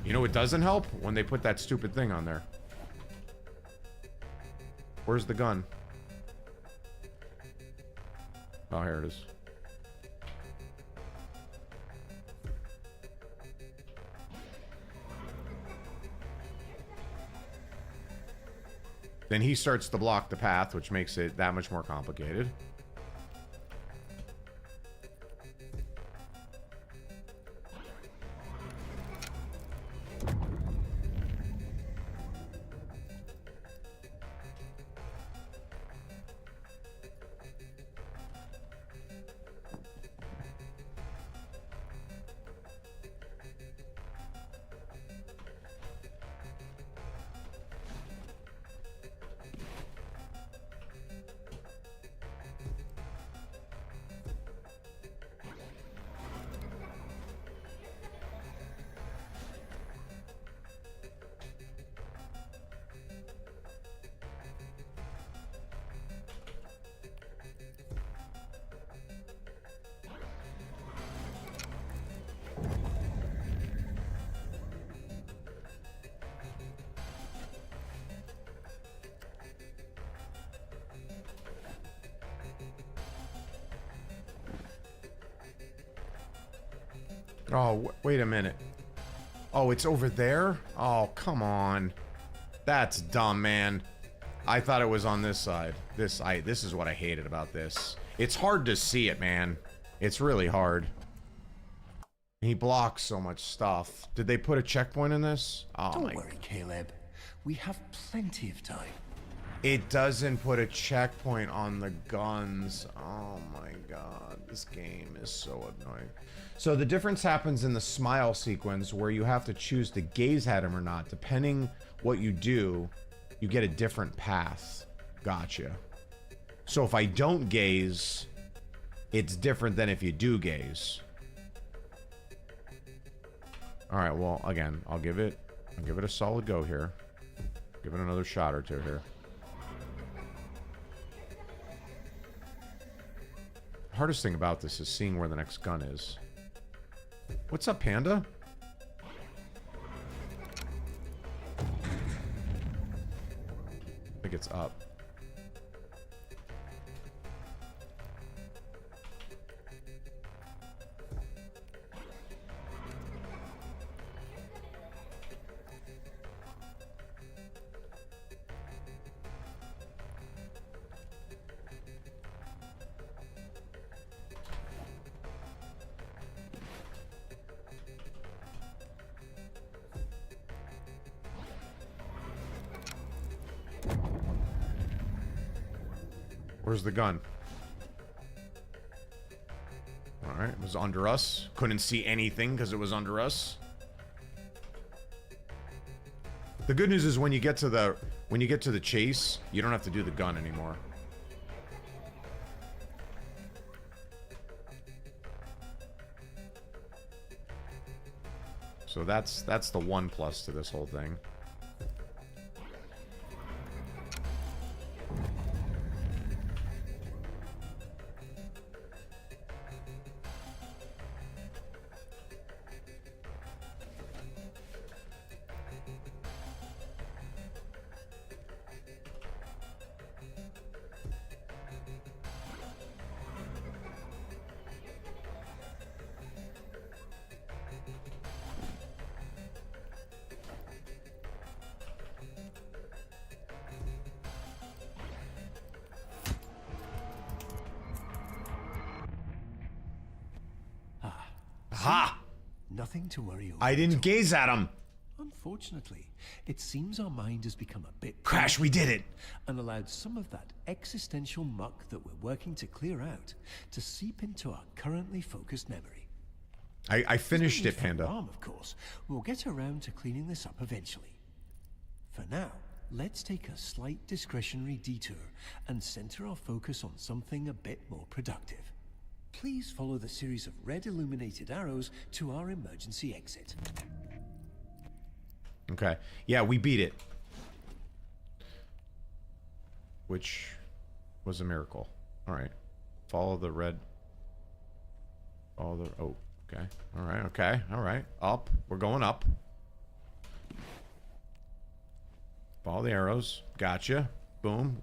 you know it doesn't help? When they put that stupid thing on there. Where's the gun? Oh, here it is. Then he starts to block the path, which makes it that much more complicated. Oh, wait a minute. Oh, it's over there? Oh, come on. That's dumb, man. I thought it was on this side. This is what I hated about this. It's hard to see it, man. It's really hard. He blocks so much stuff. Did they put a checkpoint in this? Oh, Don't worry, Caleb. We have plenty of time. It doesn't put a checkpoint on the guns. Oh my god, this game is so annoying. So the difference happens in the smile sequence where you have to choose to gaze at him or not. Depending what you do, you get a different path. Gotcha. So if I don't gaze, it's different than if you do gaze. Alright, well, again, I'll give it a solid go here. Give it another shot or two here. Hardest thing about this is seeing where the next gun is. What's up, Panda? I think it's up. Where's the gun? Alright, it was under us. Couldn't see anything because it was under us. The good news is when you get to the chase, you don't have to do the gun anymore. So that's the one plus to this whole thing. Ha! Nothing to worry over. I didn't gaze at him. Unfortunately, it seems our mind has become a bit... Crash, we did it! And allowed some of that existential muck that we're working to clear out to seep into our currently focused memory. I finished it, Panda. Of course. We'll get around to cleaning this up eventually. For now, let's take a slight discretionary detour and center our focus on something a bit more productive. Please follow the series of red illuminated arrows to our emergency exit. Okay. Yeah, we beat it. Which was a miracle. Alright. Follow the red... Follow the... Oh, okay. Alright, okay. Alright. Up. We're going up. Follow the arrows. Gotcha. Boom.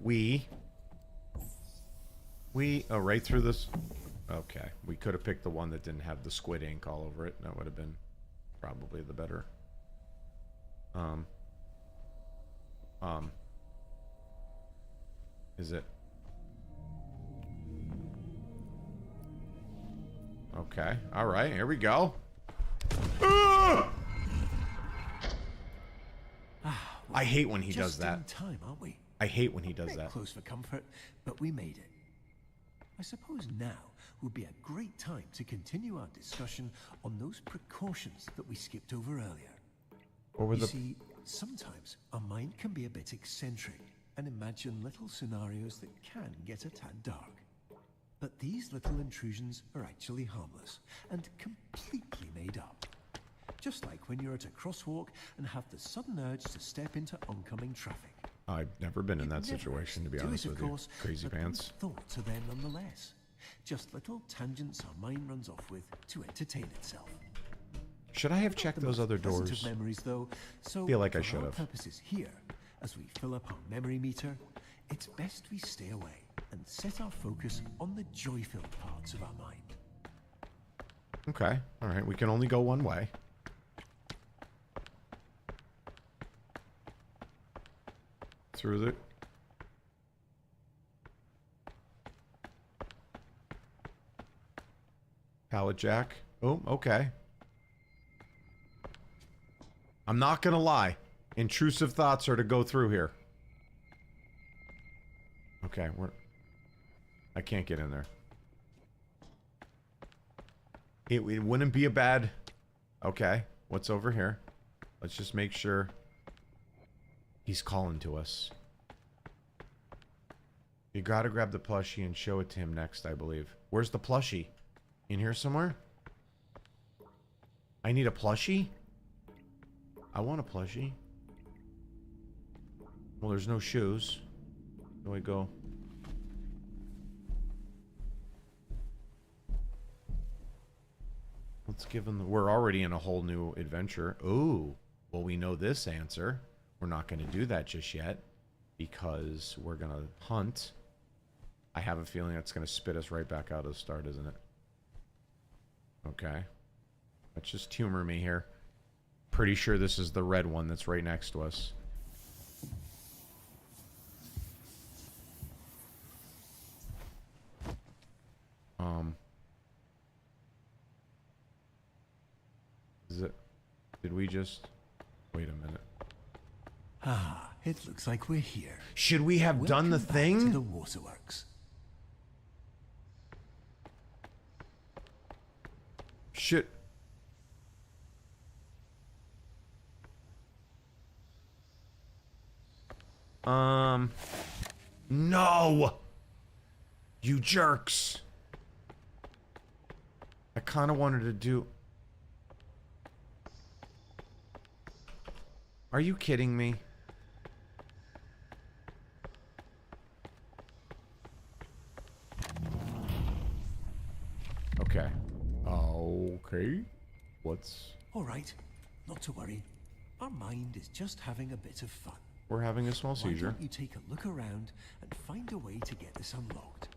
Oh, right through this... Okay. We could have picked the one that didn't have the squid ink all over it. That would have been probably the better. Is it? Okay. All right. Here we go. I hate when he does that. Just in time, aren't we? I hate when he does that. Close for comfort, but we made it. I suppose now would be a great time to continue our discussion on those precautions that we skipped over earlier. What were You the... see, sometimes our mind can be a bit eccentric and imagine little scenarios that can get a tad dark. But these little intrusions are actually harmless and completely made up. Just like when you're at a crosswalk and have the sudden urge to step into oncoming traffic. I've never been in that situation, to be honest with you. Crazy pants. Thoughts are there nonetheless. Just little tangents our mind runs off with to entertain itself. Should I have checked those other doors? Positive memories, though, so feel like I for should our have. Purposes here, as we fill up our memory meter, it's best we stay away and set our focus on the joy-filled parts of our mind. Okay. All right. We can only go one way. Through the... Pallet jack. Oh, okay. I'm not gonna lie. Intrusive thoughts are to go through here. Okay, I can't get in there. It wouldn't be a bad... Okay, what's over here? Let's just make sure he's calling to us. You gotta grab the plushie and show it to him next, I believe. Where's the plushie? In here somewhere? I need a plushie? I want a plushie. Well, there's no shoes. Where do I go? Let's give him the... We're already in a whole new adventure. Ooh. Well, we know this answer. We're not going to do that just yet. Because we're going to hunt. I have a feeling that's going to spit us right back out of the start, isn't it? Okay. Let's just humor me here. Pretty sure this is the red one that's right next to us. Is it... Did we just... Wait a minute. Ah, it looks like we're here. Should we have done the Welcome back thing? to the waterworks. Shit. No! You jerks! I kind of wanted to do... Are you kidding me? Okay. Okay. What's... All right, not to worry. Our mind is just having a bit of fun. We're having a small Why seizure. don't you take a look around and find a way to get this unlocked?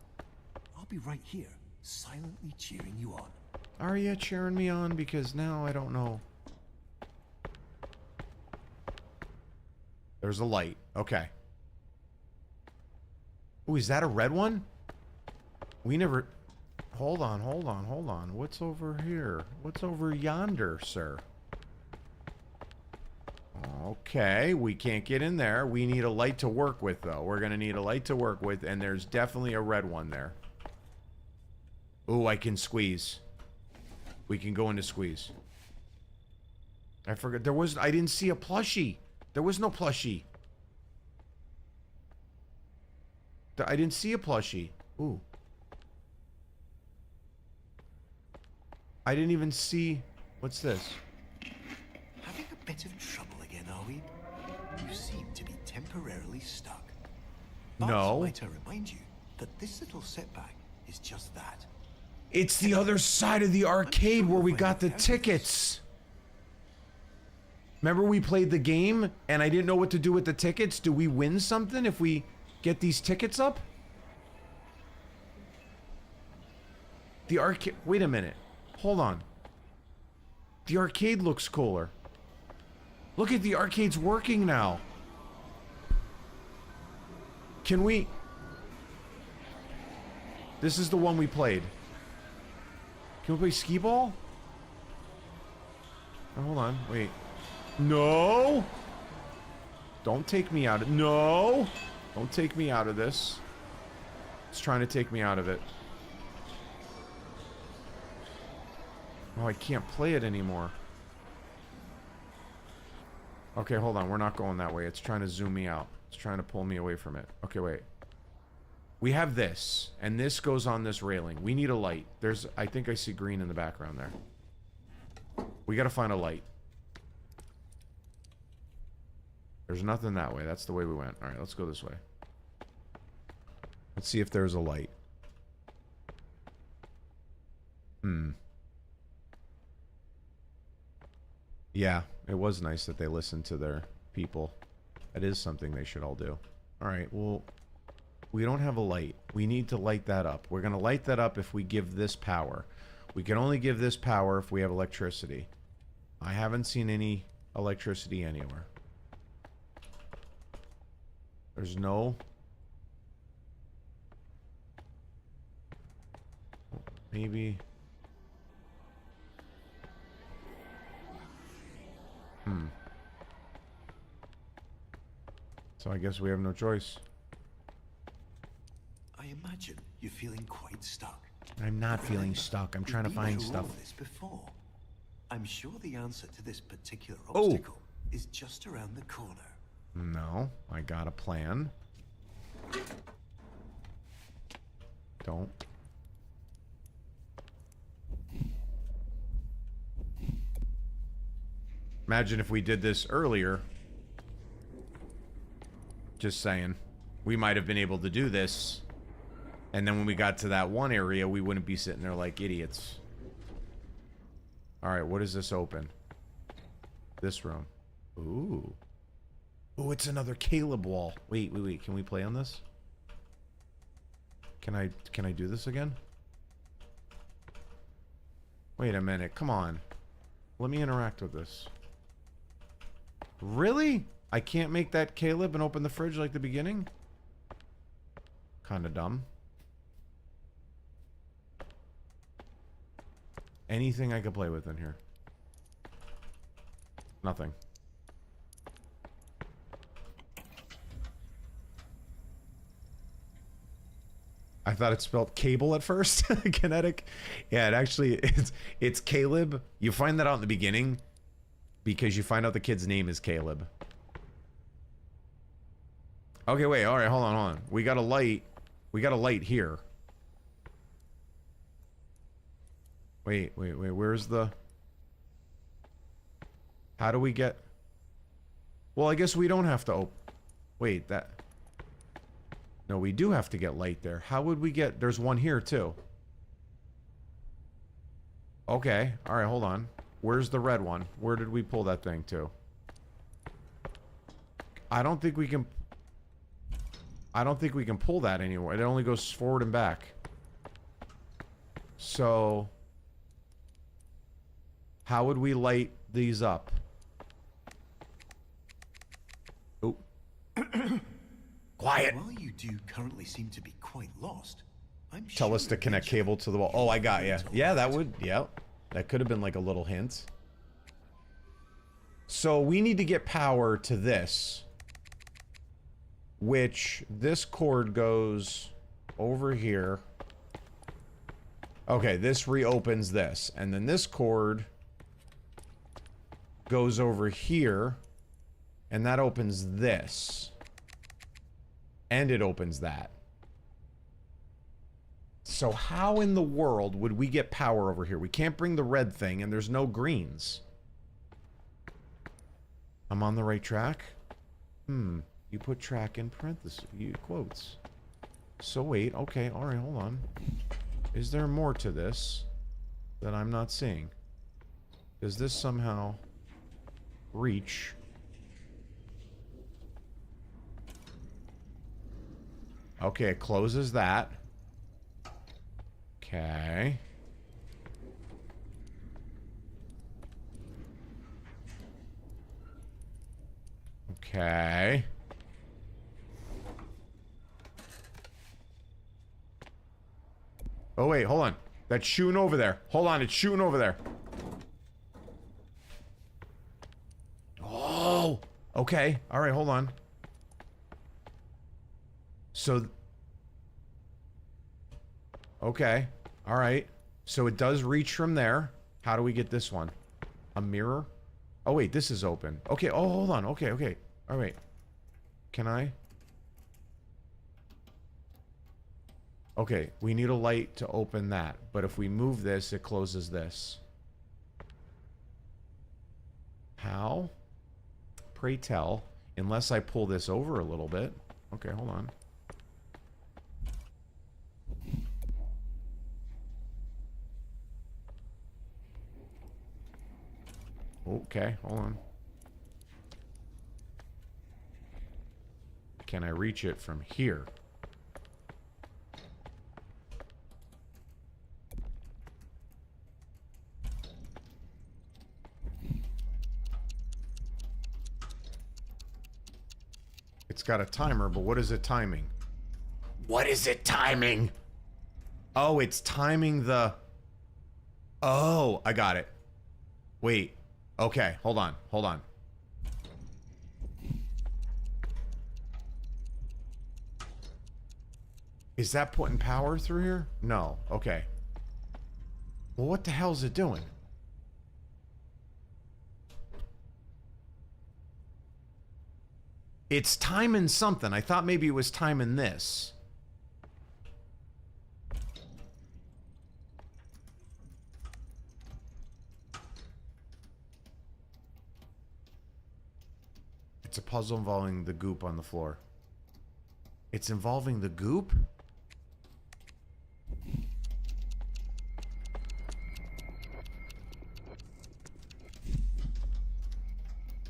I'll be right here, silently cheering you on. Are you cheering me on? Because now I don't know. There's a light. Okay. Oh, is that a red one? We never... Hold on, hold on, hold on. What's over here? What's over yonder, sir? Okay, we can't get in there. We need a light to work with, though. We're going to need a light to work with, and there's definitely a red one there. Ooh, I can squeeze. We can go into squeeze. I forgot. There was... I didn't see a plushie. There was no plushie. I didn't see a plushie. Ooh. I didn't even see... What's this? Having a bit of trouble again, are we? You seem to be temporarily stuck. But No. might I remind you that this little setback is just that. It's the other side of the arcade where we got the tickets. Remember we played the game and I didn't know what to do with the tickets? Do we win something if we get these tickets up? The arcade... Wait a minute. Hold on. The arcade looks cooler. Look at the arcade's working now. Can we... This is the one we played. Can we play skee ball? Oh, hold on. Wait. No! Don't take me out of... No! Don't take me out of this. It's trying to take me out of it. Oh, I can't play it anymore. Okay, hold on. We're not going that way. It's trying to zoom me out. It's trying to pull me away from it. Okay, wait. We have this, and this goes on this railing. We need a light. There's... I think I see green in the background there. We gotta find a light. There's nothing that way. That's the way we went. Alright, let's go this way. Let's see if there's a light. Yeah, it was nice that they listened to their people. That is something they should all do. Alright, well... We don't have a light. We need to light that up. We're gonna light that up if we give this power. We can only give this power if we have electricity. I haven't seen any electricity anywhere. There's no... Maybe... So I guess we have no choice. imagine you're feeling quite stuck. I'm not feeling stuck. I'm trying to We've been find through stuff. all this before. I'm sure the answer to this particular Oh. obstacle is just around the corner. No, I got a plan. Don't. Imagine if we did this earlier. Just saying. We might have been able to do this. And then when we got to that one area, we wouldn't be sitting there like idiots. Alright, what does this open? This room. Ooh. Ooh, it's another Caleb wall. Wait. Can we play on this? Can I do this again? Wait a minute. Come on. Let me interact with this. Really? I can't make that Caleb and open the fridge like the beginning? Kinda dumb. Anything I could play with in here? Nothing. I thought it spelled cable at first. Kinetic. Yeah, it actually it's Caleb. You find that out in the beginning because you find out the kid's name is Caleb. Okay, wait. All right, hold on. We got a light. We got a light here. Wait. Where's the... How do we get... Well, I guess we don't have to open... Wait, that... No, we do have to get light there. How would we get... There's one here, too. Okay. Alright, hold on. Where's the red one? Where did we pull that thing to? I don't think we can... I don't think we can pull that anymore. It only goes forward and back. So... How would we light these up? Oh. Quiet. While you do currently seem to be quite lost, I'm Tell sure us to connect cable to the wall. Oh, I got you. Yeah, that would... Yeah. That could have been like a little hint. So we need to get power to this. Which, this cord goes over here. Okay, this reopens this. And then this cord goes over here. And that opens this. And it opens that. So how in the world would we get power over here? We can't bring the red thing, and there's no greens. I'm on the right track? You put track in parentheses, quotes. So wait, okay, alright, hold on. Is there more to this that I'm not seeing? Does this somehow reach... Okay, it closes that. Okay. Okay. Oh, wait, hold on. That's shooting over there. Hold on, it's shooting over there. Oh! Okay, alright, hold on. So... Okay. Alright. So it does reach from there. How do we get this one? A mirror? Oh, wait. This is open. Okay. Oh, hold on. Okay. Alright. Can I? Okay. We need a light to open that. But if we move this, it closes this. How? Pray tell. Unless I pull this over a little bit. Okay, hold on. Okay, hold on. Can I reach it from here? It's got a timer, but what is it timing? What is it timing? Oh, it's timing the... Oh, I got it. Wait. Okay, hold on. Is that putting power through here? No. Okay. Well, what the hell is it doing? It's timing something. I thought maybe it was timing this. It's a puzzle involving the goop on the floor. It's involving the goop?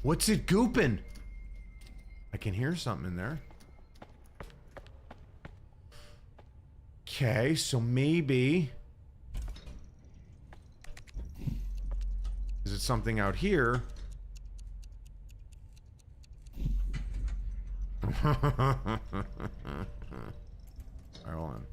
What's it gooping? I can hear something in there. Okay, so maybe... Is it something out here? Alright, hold on.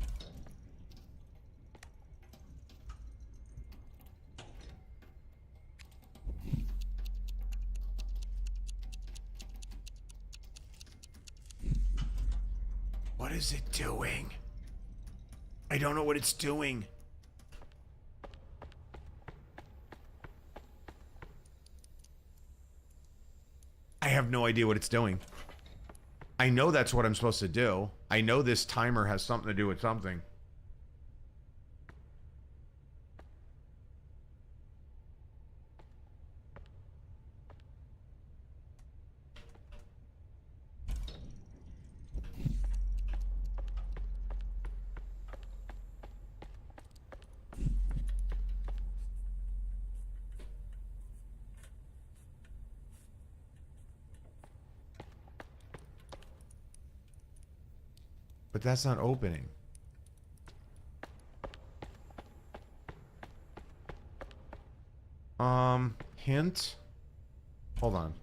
What is it doing? I don't know what it's doing. I have no idea what it's doing. I know that's what I'm supposed to do. I know this timer has something to do with something. But that's not opening. Hint? Hold on.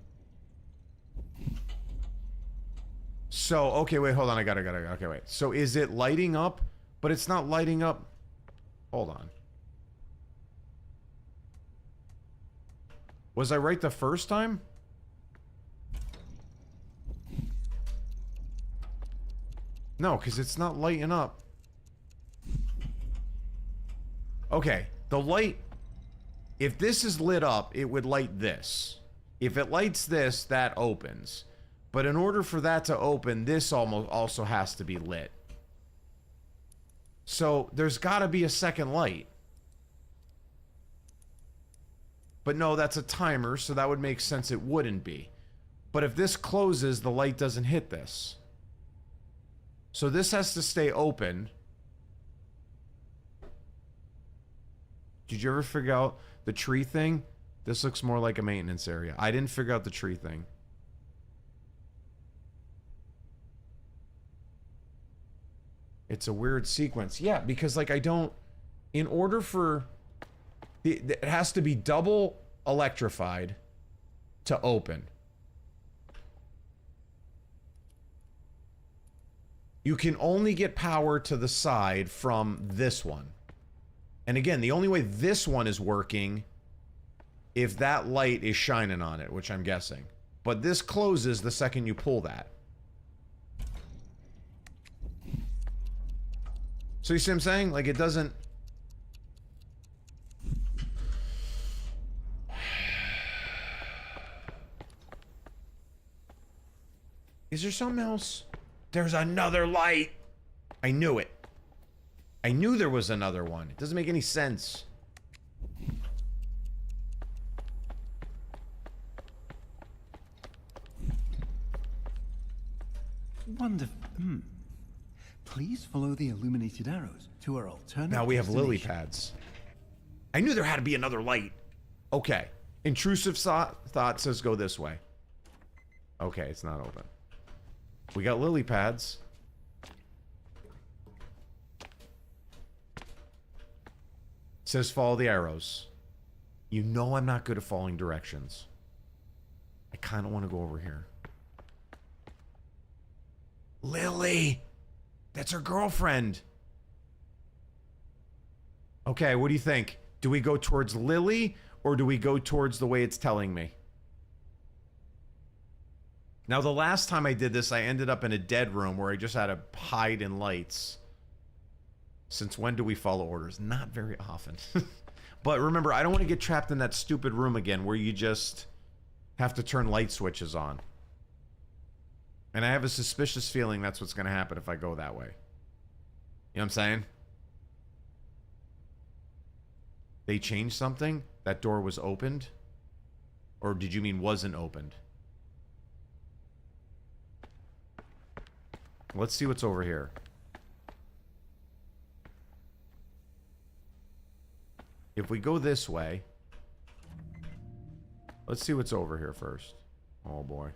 So, okay, wait, hold on. I got it. Okay, wait. So is it lighting up? But it's not lighting up. Hold on. Was I right the first time? No, because it's not lighting up. Okay, the light... If this is lit up, it would light this. If it lights this, that opens. But in order for that to open, this almost also has to be lit. So, there's gotta be a second light. But no, that's a timer, so that would make sense it wouldn't be. But if this closes, the light doesn't hit this. So this has to stay open. Did you ever figure out the tree thing? This looks more like a maintenance area. I didn't figure out the tree thing. It's a weird sequence. Yeah, because like I don't... In order for... It has to be double electrified to open. You can only get power to the side from this one. And again, the only way this one is working if that light is shining on it, which I'm guessing. But this closes the second you pull that. So you see what I'm saying? Like it doesn't... Is there something else? There's another light. I knew it. I knew there was another one. It doesn't make any sense. Wonderful. Please follow the illuminated arrows to our alternate Now we have lily destination. pads. I knew there had to be another light. Okay. Intrusive thought says go this way. Okay, it's not open. We got lily pads. It says follow the arrows. You know I'm not good at following directions. I kind of want to go over here. Lily! That's her girlfriend. Okay, what do you think? Do we go towards Lily or do we go towards the way it's telling me? Now, the last time I did this, I ended up in a dead room where I just had to hide in lights. Since when do we follow orders? Not very often. But remember, I don't want to get trapped in that stupid room again where you just have to turn light switches on. And I have a suspicious feeling that's what's going to happen if I go that way. You know what I'm saying? They changed something? That door was opened? Or did you mean wasn't opened? Let's see what's over here. If we go this way... Let's see what's over here first. Oh boy.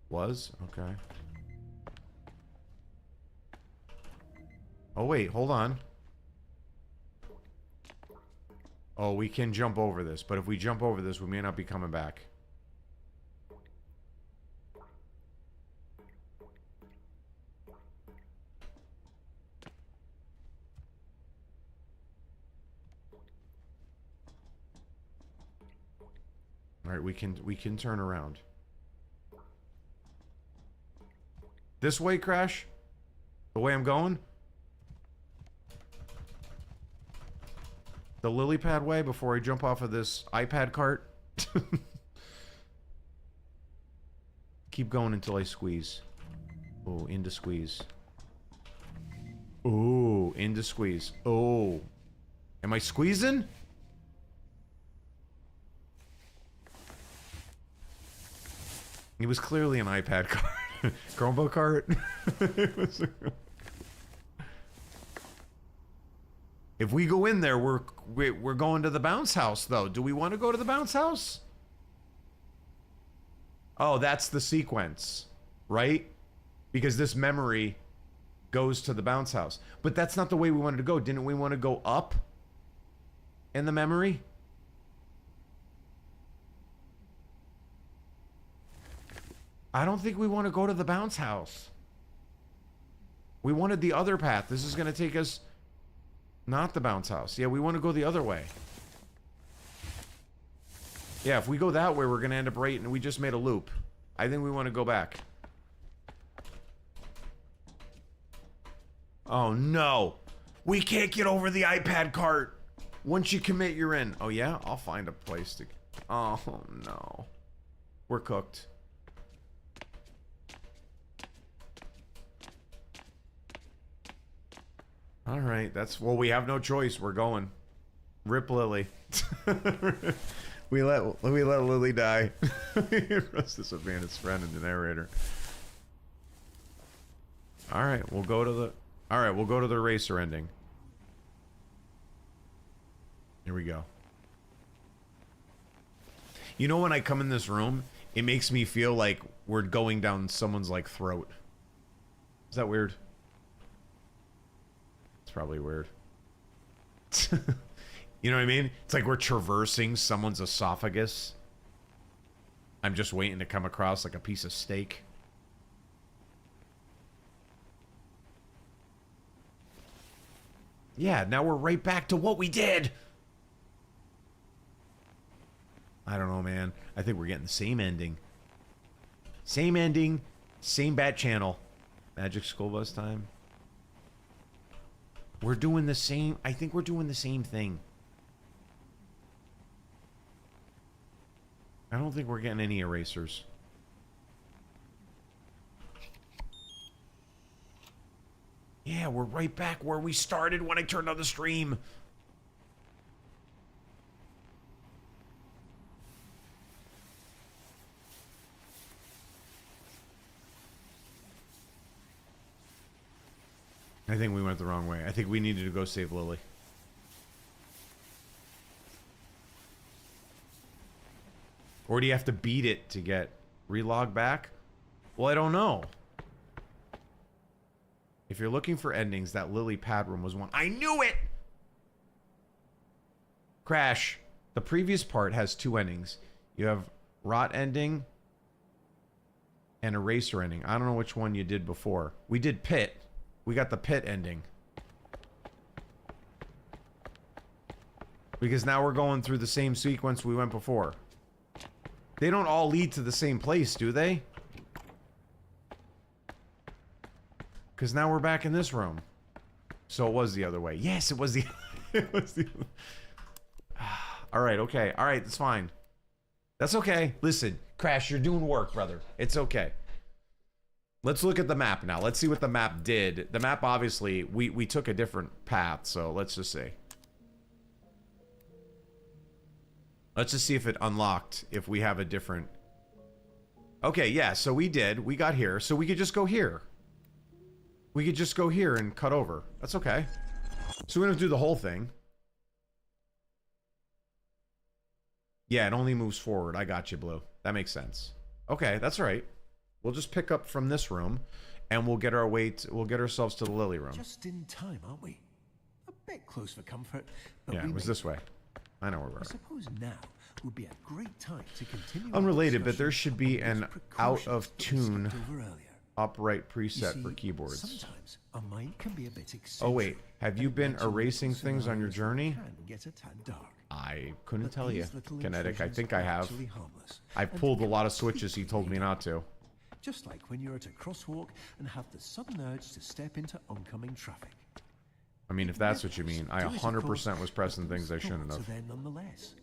Was? Okay. Oh wait, hold on. Oh, we can jump over this, but if we jump over this, we may not be coming back. Alright, we can turn around. This way, Crash? The way I'm going? The lily pad way before I jump off of this iPad cart? Keep going until I squeeze. Oh, into squeeze. Ooh, into squeeze. Oh. Am I squeezing? It was clearly an iPad cart. Chromebook cart. If we go in there, we're going to the bounce house, though. Do we want to go to the bounce house? Oh, that's the sequence, right? Because this memory goes to the bounce house. But that's not the way we wanted to go. Didn't we want to go up in the memory? I don't think we want to go to the bounce house. We wanted the other path. This is going to take us... Not the bounce house. Yeah, we want to go the other way. Yeah, if we go that way, we're going to end up right, and we just made a loop. I think we want to go back. Oh, no. We can't get over the iPad cart. Once you commit, you're in. Oh, yeah? I'll find a place to... Oh, no. We're cooked. All right, that's... Well, we have no choice. We're going. Rip Lily. we let Lily die. Rest this abandoned friend and the narrator. All right, we'll go to the... All right, we'll go to the racer ending. Here we go. You know, when I come in this room, it makes me feel like we're going down someone's, like, throat. Is that weird? It's probably weird. You know what I mean? It's like we're traversing someone's esophagus. I'm just waiting to come across, like, a piece of steak. Yeah, now we're right back to what we did. I don't know, man. I think we're getting the same ending. Same ending, same bat channel. Magic School Bus time. We're doing the same... I think we're doing the same thing. I don't think we're getting any erasers. Yeah, we're right back where we started when I turned on the stream. I think we went the wrong way. I think we needed to go save Lily. Or do you have to beat it to get relog back? Well, I don't know. If you're looking for endings, that Lily pad room was one. I knew it! Crash. The previous part has two endings. You have Rot ending and Eraser ending. I don't know which one you did before. We did Pit. We got the Pit ending. Because now we're going through the same sequence we went before. They don't all lead to the same place, do they? Because now we're back in this room. So it was the other way. Yes, it was the... it was the... All right, okay. All right, that's fine. That's okay. Listen, Crash, you're doing work, brother. It's okay. Let's look at the map now. Let's see what the map did. The map, obviously, we took a different path, so let's just see. Let's just see if it unlocked, if we have a different... Okay, yeah, so we did. We got here, so we could just go here. We could just go here and cut over. That's okay. So we don't have to do the whole thing. Yeah, it only moves forward. I got you, Blue. That makes sense. Okay, that's right. We'll just pick up from this room, and we'll get our way. We'll get ourselves to the Lily room. Just in time, aren't we? A bit close for comfort. But Yeah, it was this way. I know where we're I at. suppose now would be a great time to continue. Unrelated, but there should be on an those precautions that we out-of-tune skipped over earlier. upright You preset see, for keyboards. Sometimes our mind can be a bit eccentric. Oh wait, have you and been imagination erasing things on your scenarios journey? Can get a tad dark. I couldn't But tell you. these little Kinetic, I intrusions think I are have. actually harmless I've and pulled a lot of switches he told me completely not to. Just like when you're at a crosswalk and have the sudden urge to step into oncoming traffic. I mean, if that's what you mean, I Do it, of course, 100% was pressing but things I those shouldn't thoughts have. are there nonetheless.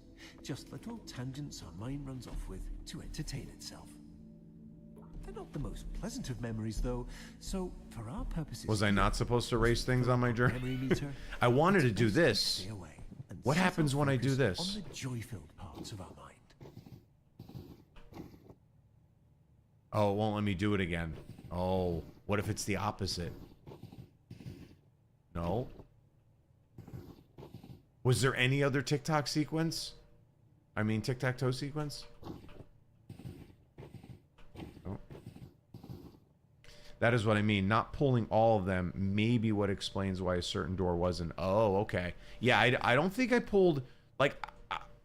Just little tangents our mind runs off with to entertain itself. They're not the most pleasant of memories, though, so for our purposes... Was I not supposed to erase things on my journey? memory meter, I wanted to it's do best to this. stay away and What set our happens when I do focus this? on the joy-filled parts of our mind. Oh, it won't let me do it again. Oh, what if it's the opposite? No. Was there any other TikTok sequence? I mean, tic-tac-toe sequence? Oh. That is what I mean. Not pulling all of them may be what explains why a certain door wasn't. Oh, okay. Yeah, I don't think I pulled... Like,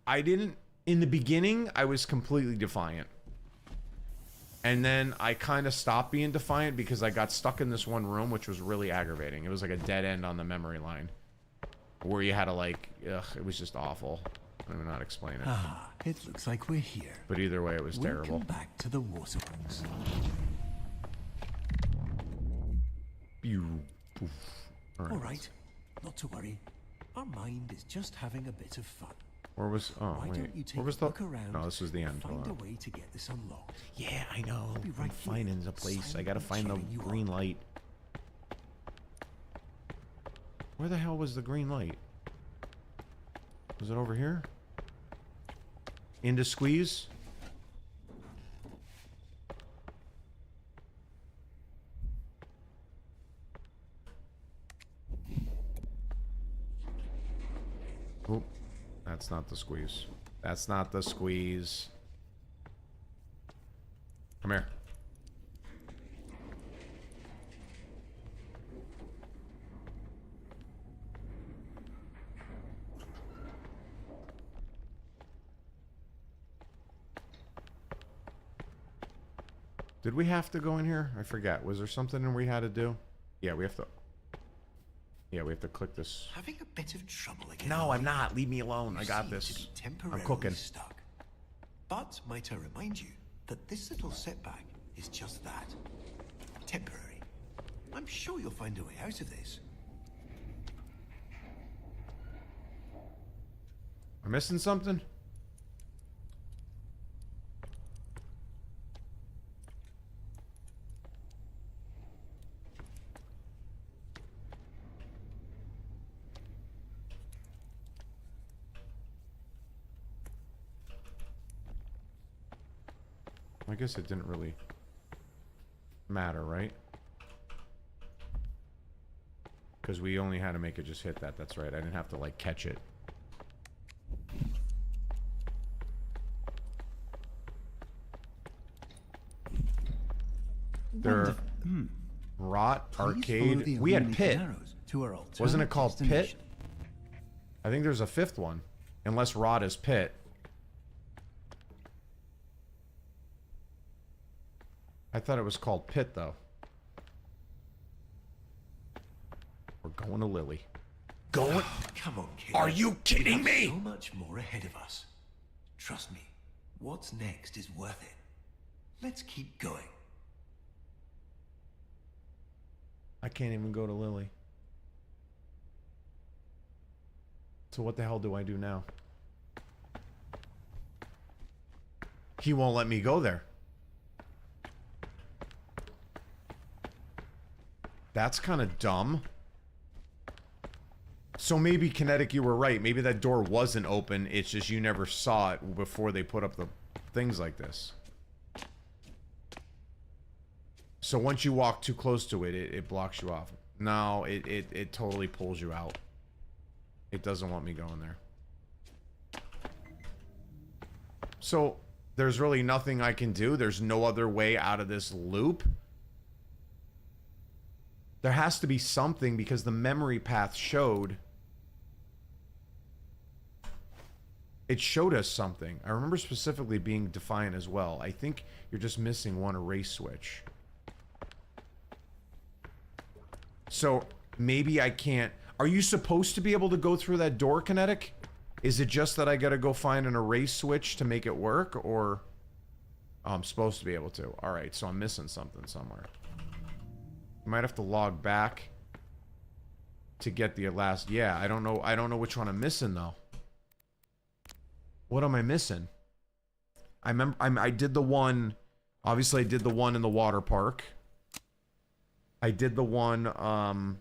I didn't... In the beginning, I was completely defiant. And then I kind of stopped being defiant because I got stuck in this one room, which was really aggravating. It was like a dead end on the memory line. Where you had to like... Ugh, it was just awful. I don't know how to explain it. Ah, it looks like we're here. But either way, it was terrible. Welcome back to the waterworks. Pew. Poof. All All right, not to worry. Our mind is just having a bit of fun. Where was... Oh, Why wait. don't you take Where was a the... look around? No, this was the end. and Hold find on. a way to get this unlocked. Yeah, I know. be I'm right finding here, the place. I gotta silently find the cheering you green on. light. Where the hell was the green light? Was it over here? Into squeeze? Oh, that's not the squeeze. That's not the squeeze. Come here. Did we have to go in here? I forget. Was there something we had to do? Yeah, we have to... Yeah, we have to click this. Having a bit of trouble again. No, are I'm you? not. Leave me alone. I You got seem to this. be I'm temporarily cooking. stuck. But might I remind you that this little setback is just that. Temporary. I'm sure you'll find a way out of this. Am I missing something? I guess it didn't really matter, right? Because we only had to make it just hit that. That's right. I didn't have to, like, catch it. There, Rot Please follow Arcade. the We had illuminated Pit. arrows to our Wasn't it alternate called Pit? destination. I think there's a fifth one. Unless Rot is Pit. I thought it was called Pit, though. We're going to Lily. Going? Come on, kid. Are you kidding We have me? So much more ahead of us. Trust me. What's next is worth it. Let's keep going. I can't even go to Lily. So what the hell do I do now? He won't let me go there. That's kind of dumb. So maybe, Kinetic, you were right. Maybe that door wasn't open. It's just you never saw it before they put up the things like this. So once you walk too close to it, it blocks you off. No, it totally pulls you out. It doesn't want me going there. So there's really nothing I can do. There's no other way out of this loop. There has to be something because the memory path showed. It showed us something. I remember specifically being defiant as well. I think you're just missing one erase switch. So maybe I can't. Are you supposed to be able to go through that door, Kinetic? Is it just that I gotta go find an erase switch to make it work, or oh, I'm supposed to be able to? All right, so I'm missing something somewhere. You might have to log back to get the last. Yeah, I don't know. I don't know which one I'm missing though. What am I missing? I remember I did the one. Obviously, I did the one in the water park. I did the one.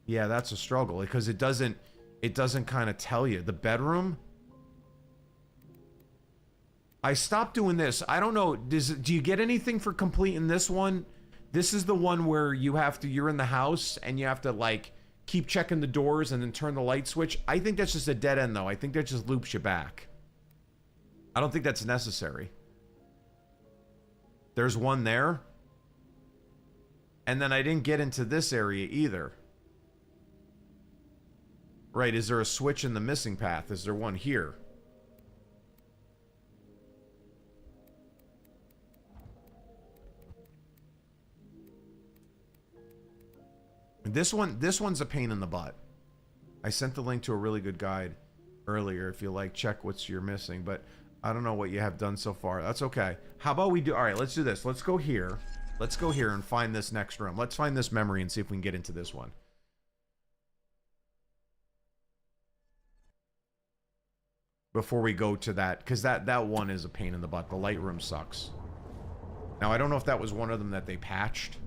Yeah, that's a struggle because it doesn't kind of tell you the bedroom. I stopped doing this. I don't know. Do you get anything for completing this one? This is the one where you have to. You're in the house and you have to like keep checking the doors and then turn the light switch. I think that's just a dead end though. I think that just loops you back. I don't think that's necessary. There's one there. And then I didn't get into this area either. Right, is there a switch in the missing path? Is there one here? This one's a pain in the butt. I sent the link to a really good guide earlier if you like check what you're missing, but I don't know what you have done so far. That's okay. How about we do, all right, let's do this. Let's go here. Let's go here and find this next room. Let's find this memory and see if we can get into this one. Before we go to that, because that one is a pain in the butt. The light room sucks. Now, I don't know if that was one of them that they patched,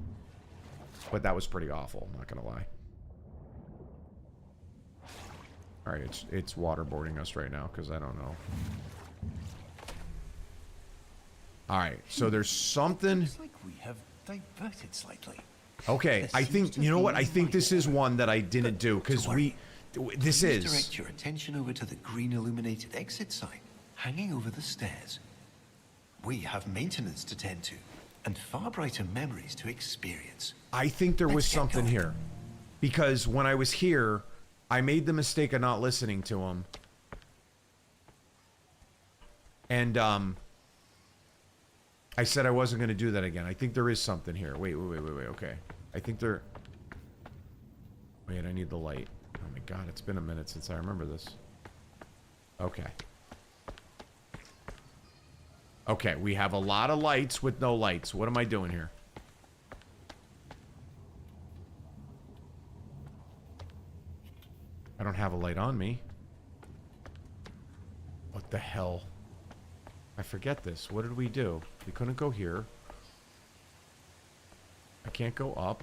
but that was pretty awful, not gonna lie. All right, it's waterboarding us right now, because I don't know. All right, so there's something... Looks like we have diverted slightly. Okay, I think, you know what? I think this is one that I didn't do, because this is... Direct your attention over to the green illuminated exit sign hanging over the stairs. We have maintenance to tend to and far brighter memories to experience. I think there was something here. Because when I was here, I made the mistake of not listening to him. And, I said I wasn't going to do that again. I think there is something here. Wait, okay. I think there... Wait, I need the light. Oh my god, it's been a minute since I remember this. Okay. Okay, we have a lot of lights with no lights. What am I doing here? I don't have a light on me. What the hell? I forget this. What did we do? We couldn't go here. I can't go up.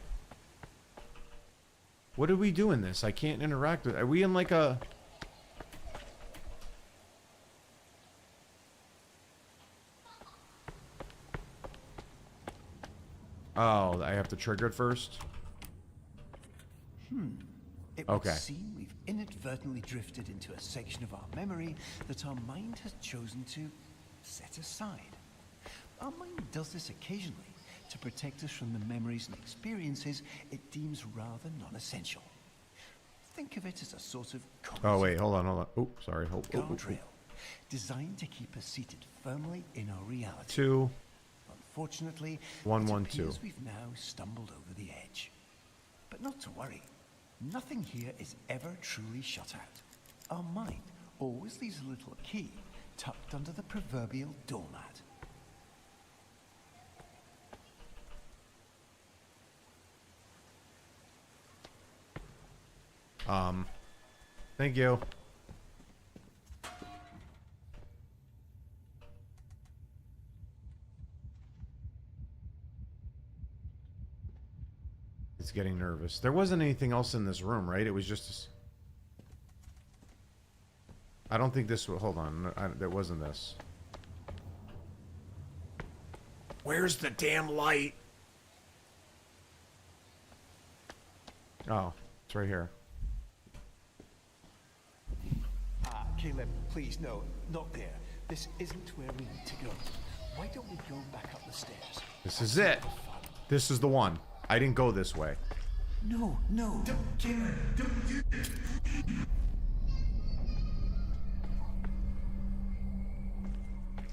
What did we do in this? I can't interact with... Are we in like a... Oh, I have to trigger it first? It would seem we've inadvertently drifted into a section of our memory that our mind has chosen to set aside. Our mind does this occasionally to protect us from the memories and experiences it deems rather non-essential. Think of it as a sort of oh wait, hold on. Oh, sorry. Guardrail, designed to keep us seated firmly in our reality. 2. Unfortunately, 1 it 1 appears 2. we've now stumbled over the edge. But not to worry. Nothing here is ever truly shut out. Our mind always leaves a little key tucked under the proverbial doormat. Thank you. It's getting nervous. There wasn't anything else in this room, right? It was just... I don't think this... Hold on. There wasn't this. Where's the damn light? Oh, it's right here. Caleb, please, no, not there. This isn't where we need to go. Why don't we go back up the stairs? This is it. This is the one. I didn't go this way. No, no. Don't, Caleb, don't do this.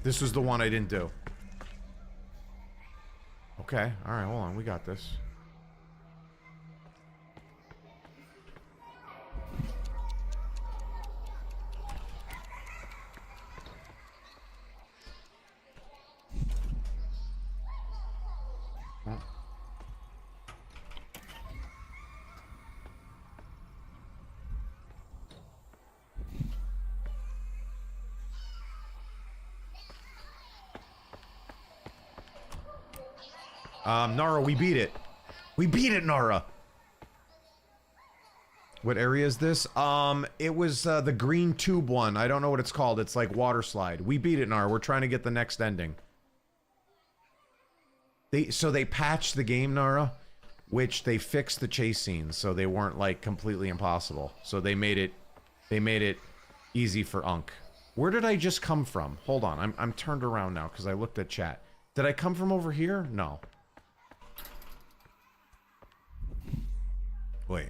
This was the one I didn't do. Okay, alright, hold on. We got this. Nara, we beat it. We beat it, Nara. What area is this? It was the green tube one. I don't know what it's called. It's like water slide. We beat it, Nara. We're trying to get the next ending. So they patched the game, Nara, which they fixed the chase scenes so they weren't like completely impossible. So they made it easy for Unk. Where did I just come from? Hold on. I'm turned around now because I looked at chat. Did I come from over here? No. Wait.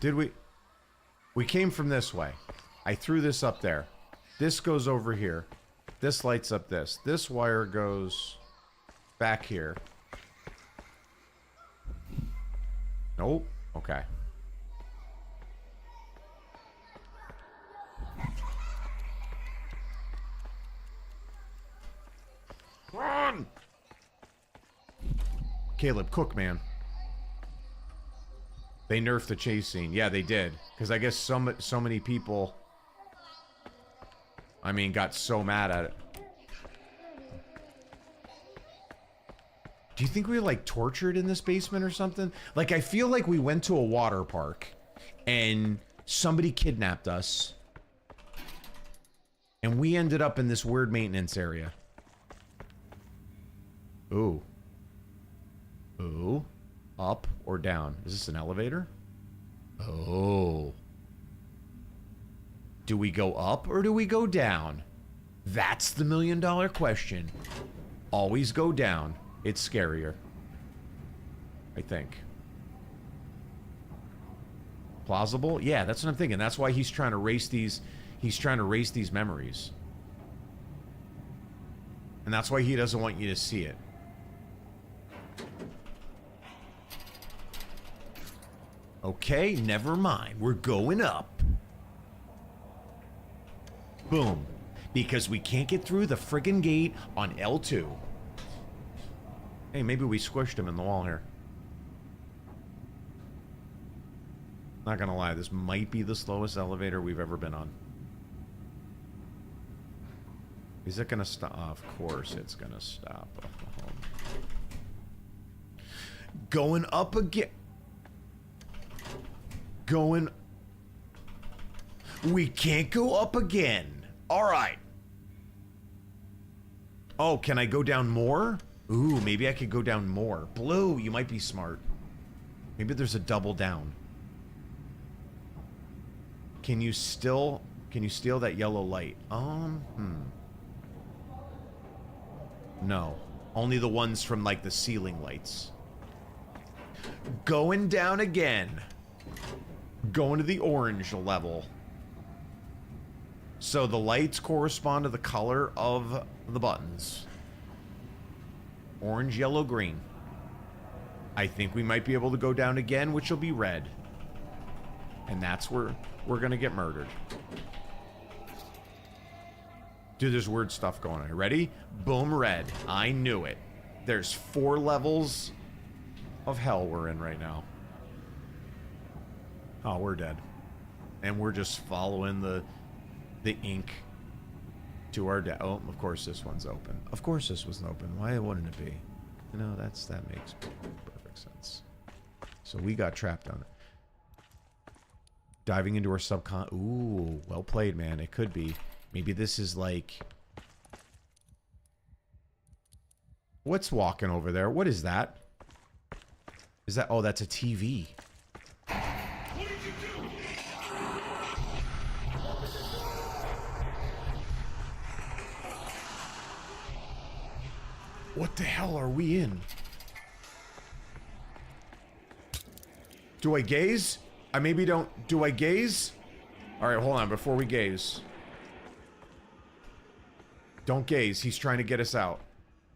Did we? We came from this way. I threw this up there. This goes over here. This lights up this. This wire goes back here. Nope. Okay. Run! Caleb, cook, man. They nerfed the chase scene. Yeah, they did. Because I guess so many people, I mean, got so mad at it. Do you think we were, like, tortured in this basement or something? Like, I feel like we went to a water park and somebody kidnapped us. And we ended up in this weird maintenance area. Ooh. Ooh. Up or down? Is this an elevator? Oh. Do we go up or do we go down? That's the million-dollar question. Always go down. It's scarier. I think. Plausible? Yeah, that's what I'm thinking. That's why he's trying to erase these. He's trying to erase these memories. And that's why he doesn't want you to see it. Okay, never mind. We're going up. Boom. Because we can't get through the friggin' gate on L2. Hey, maybe we squished him in the wall here. Not gonna lie, this might be the slowest elevator we've ever been on. Is it gonna stop? Of course it's gonna stop. Going up again. Going... We can't go up again. Alright. Oh, can I go down more? Ooh, maybe I could go down more. Blue, you might be smart. Maybe there's a double down. Can you steal that yellow light? No. Only the ones from, like, the ceiling lights. Going down again. Going to the orange level. So the lights correspond to the color of the buttons. Orange, yellow, green. I think we might be able to go down again, which will be red. And that's where we're gonna get murdered. Dude, there's weird stuff going on here. Ready? Boom, red. I knew it. There's 4 levels of hell we're in right now. Oh, we're dead. And we're just following the ink to our death. Oh, of course this one's open. Of course this was open. Why wouldn't it be? You know, that makes perfect sense. So we got trapped on it. Diving into our subcon... Ooh, well played, man. It could be. Maybe this is like... What's walking over there? What is that? Is that... Oh, that's a TV. What did you do? What the hell are we in? Do I gaze? I maybe don't... Do I gaze? Alright, hold on. Before we gaze. Don't gaze. He's trying to get us out.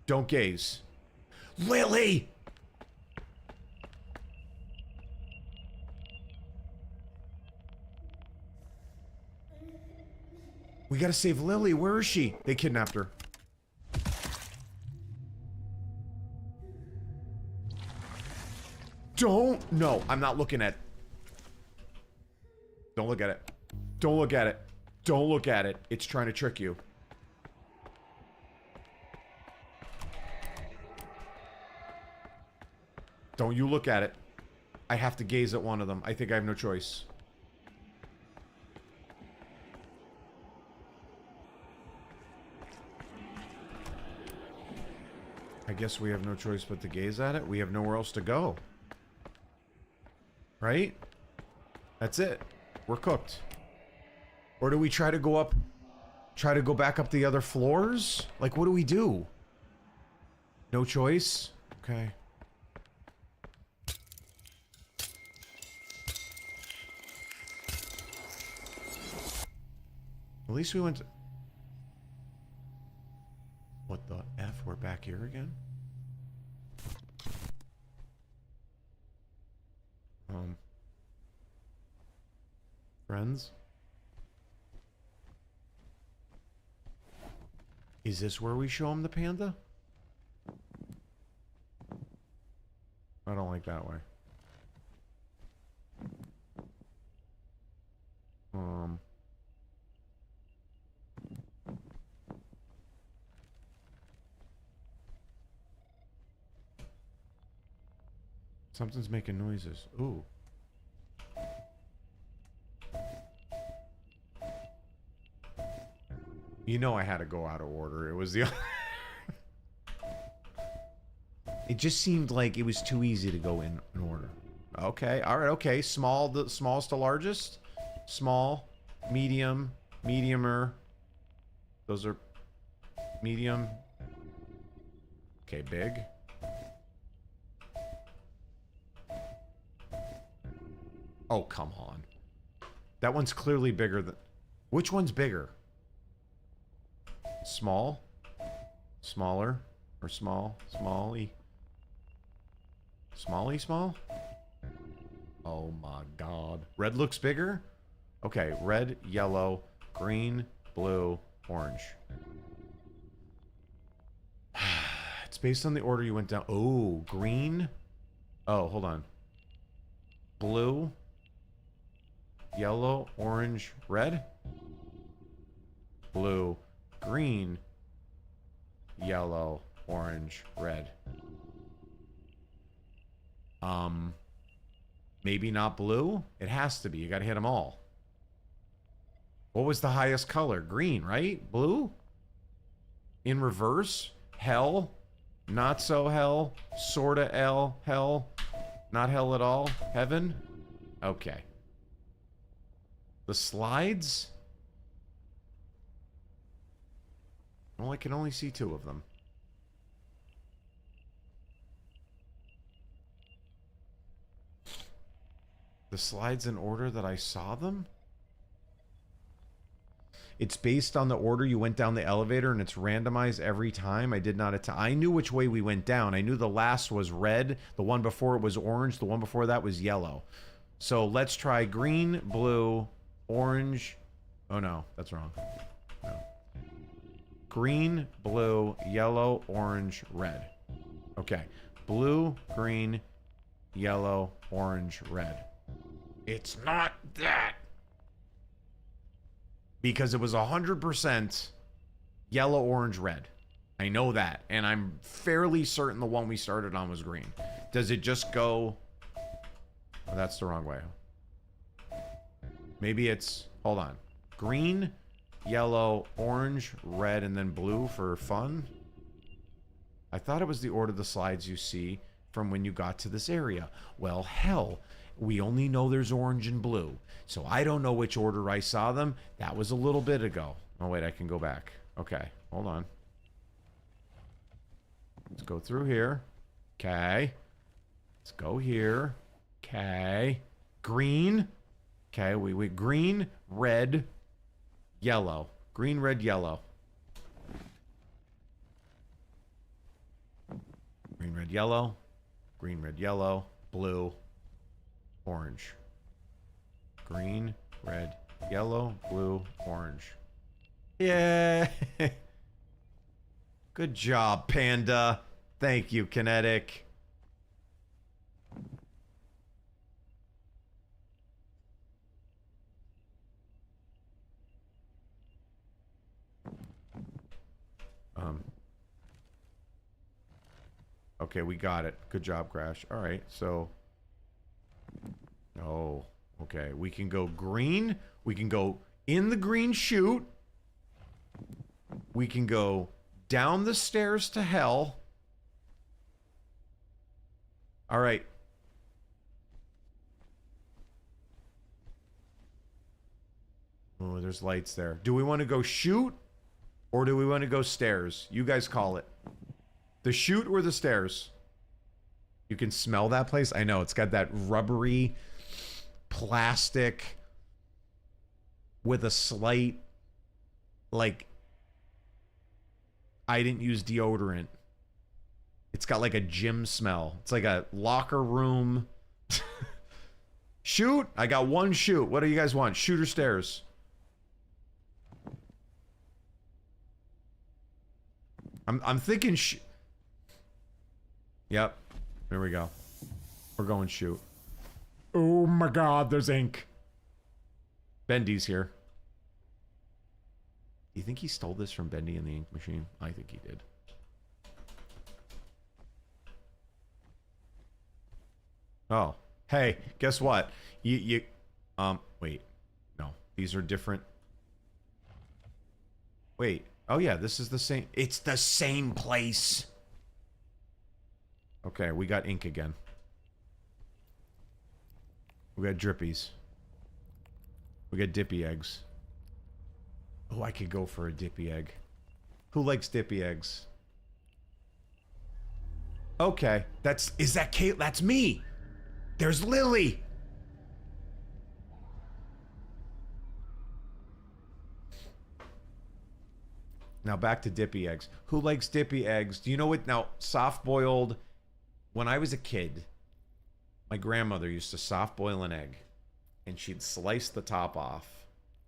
Don't gaze. Lily! We gotta save Lily. Where is she? They kidnapped her. Don't. No, I'm not looking at. Don't look at it. Don't look at it. Don't look at it. It's trying to trick you. Don't you look at it. I have to gaze at one of them. I think I have no choice. I guess we have no choice but to gaze at it. We have nowhere else to go. Right? That's it. We're cooked. Or do we try to go up... Try to go back up the other floors? Like, what do we do? No choice? Okay. At least we went to... What the F? We're back here again? Friends? Is this where we show him the panda? I don't like that way. Something's making noises. Ooh. You know I had to go out of order. It was the... It just seemed like it was too easy to go in order. Okay, alright, okay. Small, the smallest to largest? Small, medium, mediumer. Those are medium. Okay, big. Oh, come on. That one's clearly bigger than... Which one's bigger? Small? Smaller? Or small? Small-y? Small-y small? Oh my god. Red looks bigger? Okay, red, yellow, green, blue, orange. It's based on the order you went down. Oh, green? Oh, hold on. Blue? Yellow, orange, red? Blue, green, yellow, orange, red. Maybe not blue? It has to be. You gotta hit them all. What was the highest color? Green, right? Blue? In reverse? Hell? Not so hell? Sorta hell? Not hell at all? Heaven? Okay. The slides? Well, I can only see two of them. The slides in order that I saw them? It's based on the order you went down the elevator and it's randomized every time. I did not I knew which way we went down. I knew the last was red. The one before it was orange. The one before that was yellow. So let's try green, blue, orange. Oh no, that's wrong. No. Green, blue, yellow, orange, red. Okay. Blue, green, yellow, orange, red. It's not that. Because it was 100% yellow, orange, red. I know that. And I'm fairly certain the one we started on was green. Does it just go... Oh, that's the wrong way. Maybe it's... Hold on. Green, yellow, orange, red, and then blue for fun? I thought it was the order of the slides you see from when you got to this area. Well, hell, we only know there's orange and blue. So I don't know which order I saw them. That was a little bit ago. Oh, wait, I can go back. Okay, hold on. Let's go through here. Okay. Let's go here. Okay. Green. Okay, wait. Green, red, yellow. Green, red, yellow. Green, red, yellow. Green, red, yellow. Blue. Orange. Green, red, yellow, blue, orange. Yeah. Good job, Panda. Thank you, Kinetic. Okay, we got it. Good job, Crash. All right, so... Oh, okay. We can go green. We can go in the green chute. We can go down the stairs to hell. All right. Oh, there's lights there. Do we want to go chute or do we want to go stairs? You guys call it. The chute or the stairs? You can smell that place? I know, it's got that rubbery plastic with a slight, like, I didn't use deodorant. It's got like a gym smell. It's like a locker room. Chute? I got one chute. What do you guys want? Chute or stairs? I'm thinking Yep. There we go. We're going chute. Oh my god, there's ink. Bendy's here. Do you think he stole this from Bendy in the ink machine? I think he did. Oh. Hey, guess what? Wait. No. These are different. Wait. Oh yeah, this is the same. It's the same place. Okay, we got ink again. We got drippies. We got dippy eggs. Oh, I could go for a dippy egg. Who likes dippy eggs? Okay, is that Kate? That's me. There's Lily. Now back to dippy eggs. Who likes dippy eggs? Do you know what? Now, soft boiled. When I was a kid, my grandmother used to soft boil an egg, and she'd slice the top off,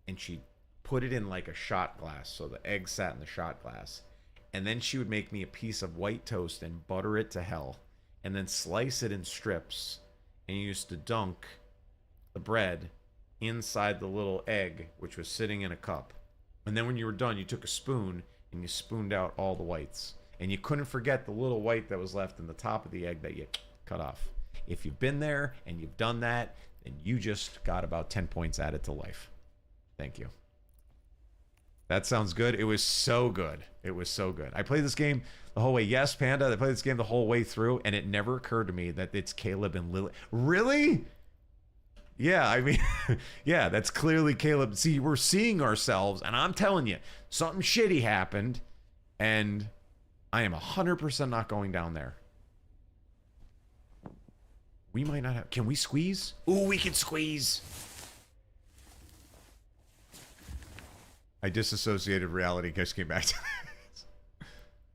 and she'd put it in like a shot glass, so the egg sat in the shot glass, and then she would make me a piece of white toast and butter it to hell, and then slice it in strips, and you used to dunk the bread inside the little egg, which was sitting in a cup, and then when you were done, you took a spoon and you spooned out all the whites. And you couldn't forget the little white that was left in the top of the egg that you cut off. If you've been there and you've done that, then you just got about 10 points added to life. Thank you. That sounds good. It was so good. It was so good. I played this game the whole way. Yes, Panda, I played this game the whole way through, and it never occurred to me that it's Caleb and Lily. Really? Yeah, I mean, yeah, that's clearly Caleb. See, we're seeing ourselves, and I'm telling you, something shitty happened, and... I am 100% not going down there. We might not have... Can we squeeze? Ooh, we can squeeze. I disassociated reality. Guys came back to this.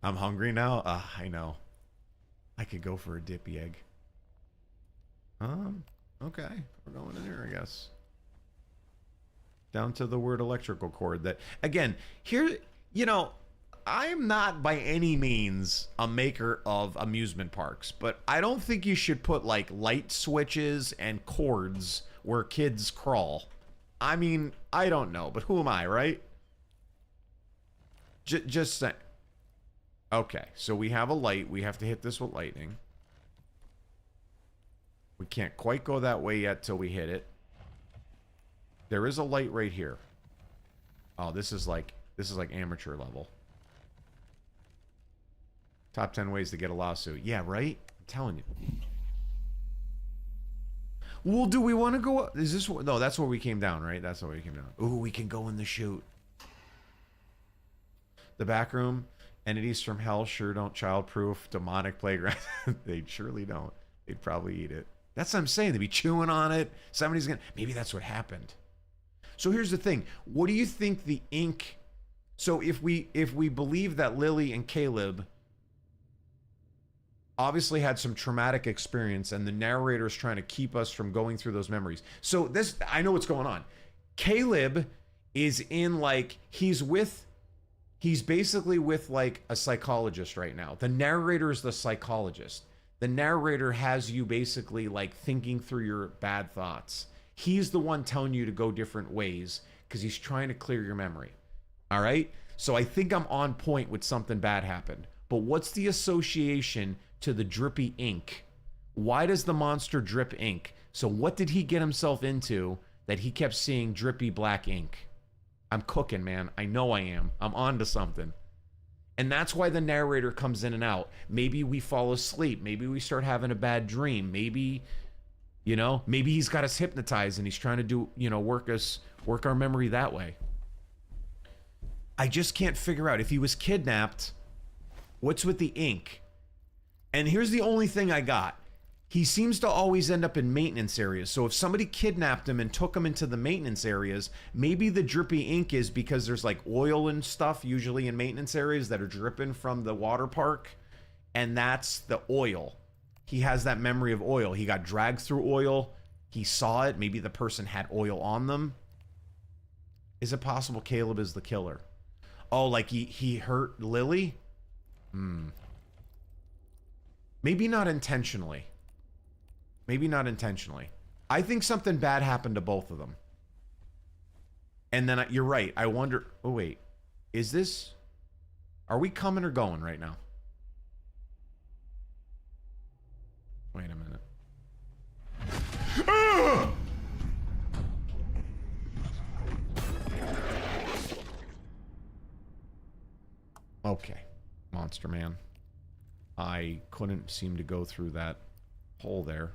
I'm hungry now? I know. I could go for a dippy egg. Okay. We're going in here, I guess. Down to the word electrical cord. That, again, here, you know... I am not by any means a maker of amusement parks, but I don't think you should put like light switches and cords where kids crawl. I mean, I don't know, but who am I, right? Just saying. Okay, so we have a light. We have to hit this with lightning. We can't quite go that way yet till we hit it. There is a light right here. Oh, this is like amateur level. Top 10 ways to get a lawsuit. Yeah, right? I'm telling you. Well, do we want to go up? Is this... No, that's where we came down, right? That's where we came down. Ooh, we can go in the chute. The back room. Entities from hell sure don't child-proof demonic playground. They surely don't. They'd probably eat it. That's what I'm saying. They'd be chewing on it. Somebody's gonna... Maybe that's what happened. So here's the thing. What do you think the ink... So if we believe that Lily and Caleb obviously had some traumatic experience and the narrator is trying to keep us from going through those memories. So this... I know what's going on. Caleb is in like... He's basically with like a psychologist right now. The narrator is the psychologist. The narrator has you basically like thinking through your bad thoughts. He's the one telling you to go different ways because he's trying to clear your memory. All right? So I think I'm on point with something bad happened. But what's the association to the drippy ink? Why does the monster drip ink? So what did he get himself into that he kept seeing drippy black ink? I'm cooking, man. I know I am. I'm on to something. And that's why the narrator comes in and out. Maybe we fall asleep. Maybe we start having a bad dream. Maybe, you know, maybe he's got us hypnotized and he's trying to do, you know, work our memory that way. I just can't figure out if he was kidnapped, what's with the ink? And here's the only thing I got. He seems to always end up in maintenance areas. So if somebody kidnapped him and took him into the maintenance areas, maybe the drippy ink is because there's like oil and stuff usually in maintenance areas that are dripping from the water park. And that's the oil. He has that memory of oil. He got dragged through oil. He saw it. Maybe the person had oil on them. Is it possible Caleb is the killer? Oh, like he hurt Lily? Maybe not intentionally. Maybe not intentionally. I think something bad happened to both of them. And then you're right. I wonder... Oh, wait. Is this... Are we coming or going right now? Wait a minute. Ah! Okay. Monster Man. I couldn't seem to go through that hole there.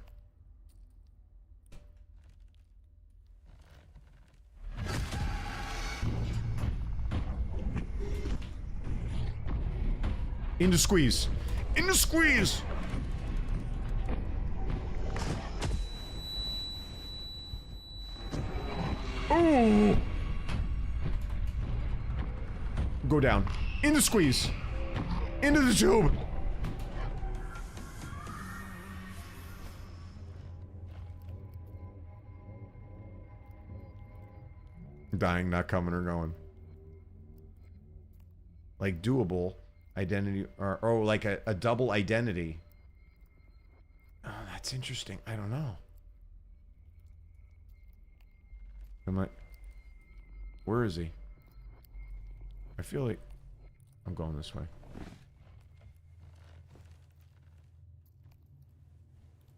Into squeeze. Into squeeze. Oh. Go down. Into squeeze. Into the tube. Dying, not coming or going. Like doable identity or like a double identity. Oh, that's interesting. I don't know. Where is he? I feel like I'm going this way.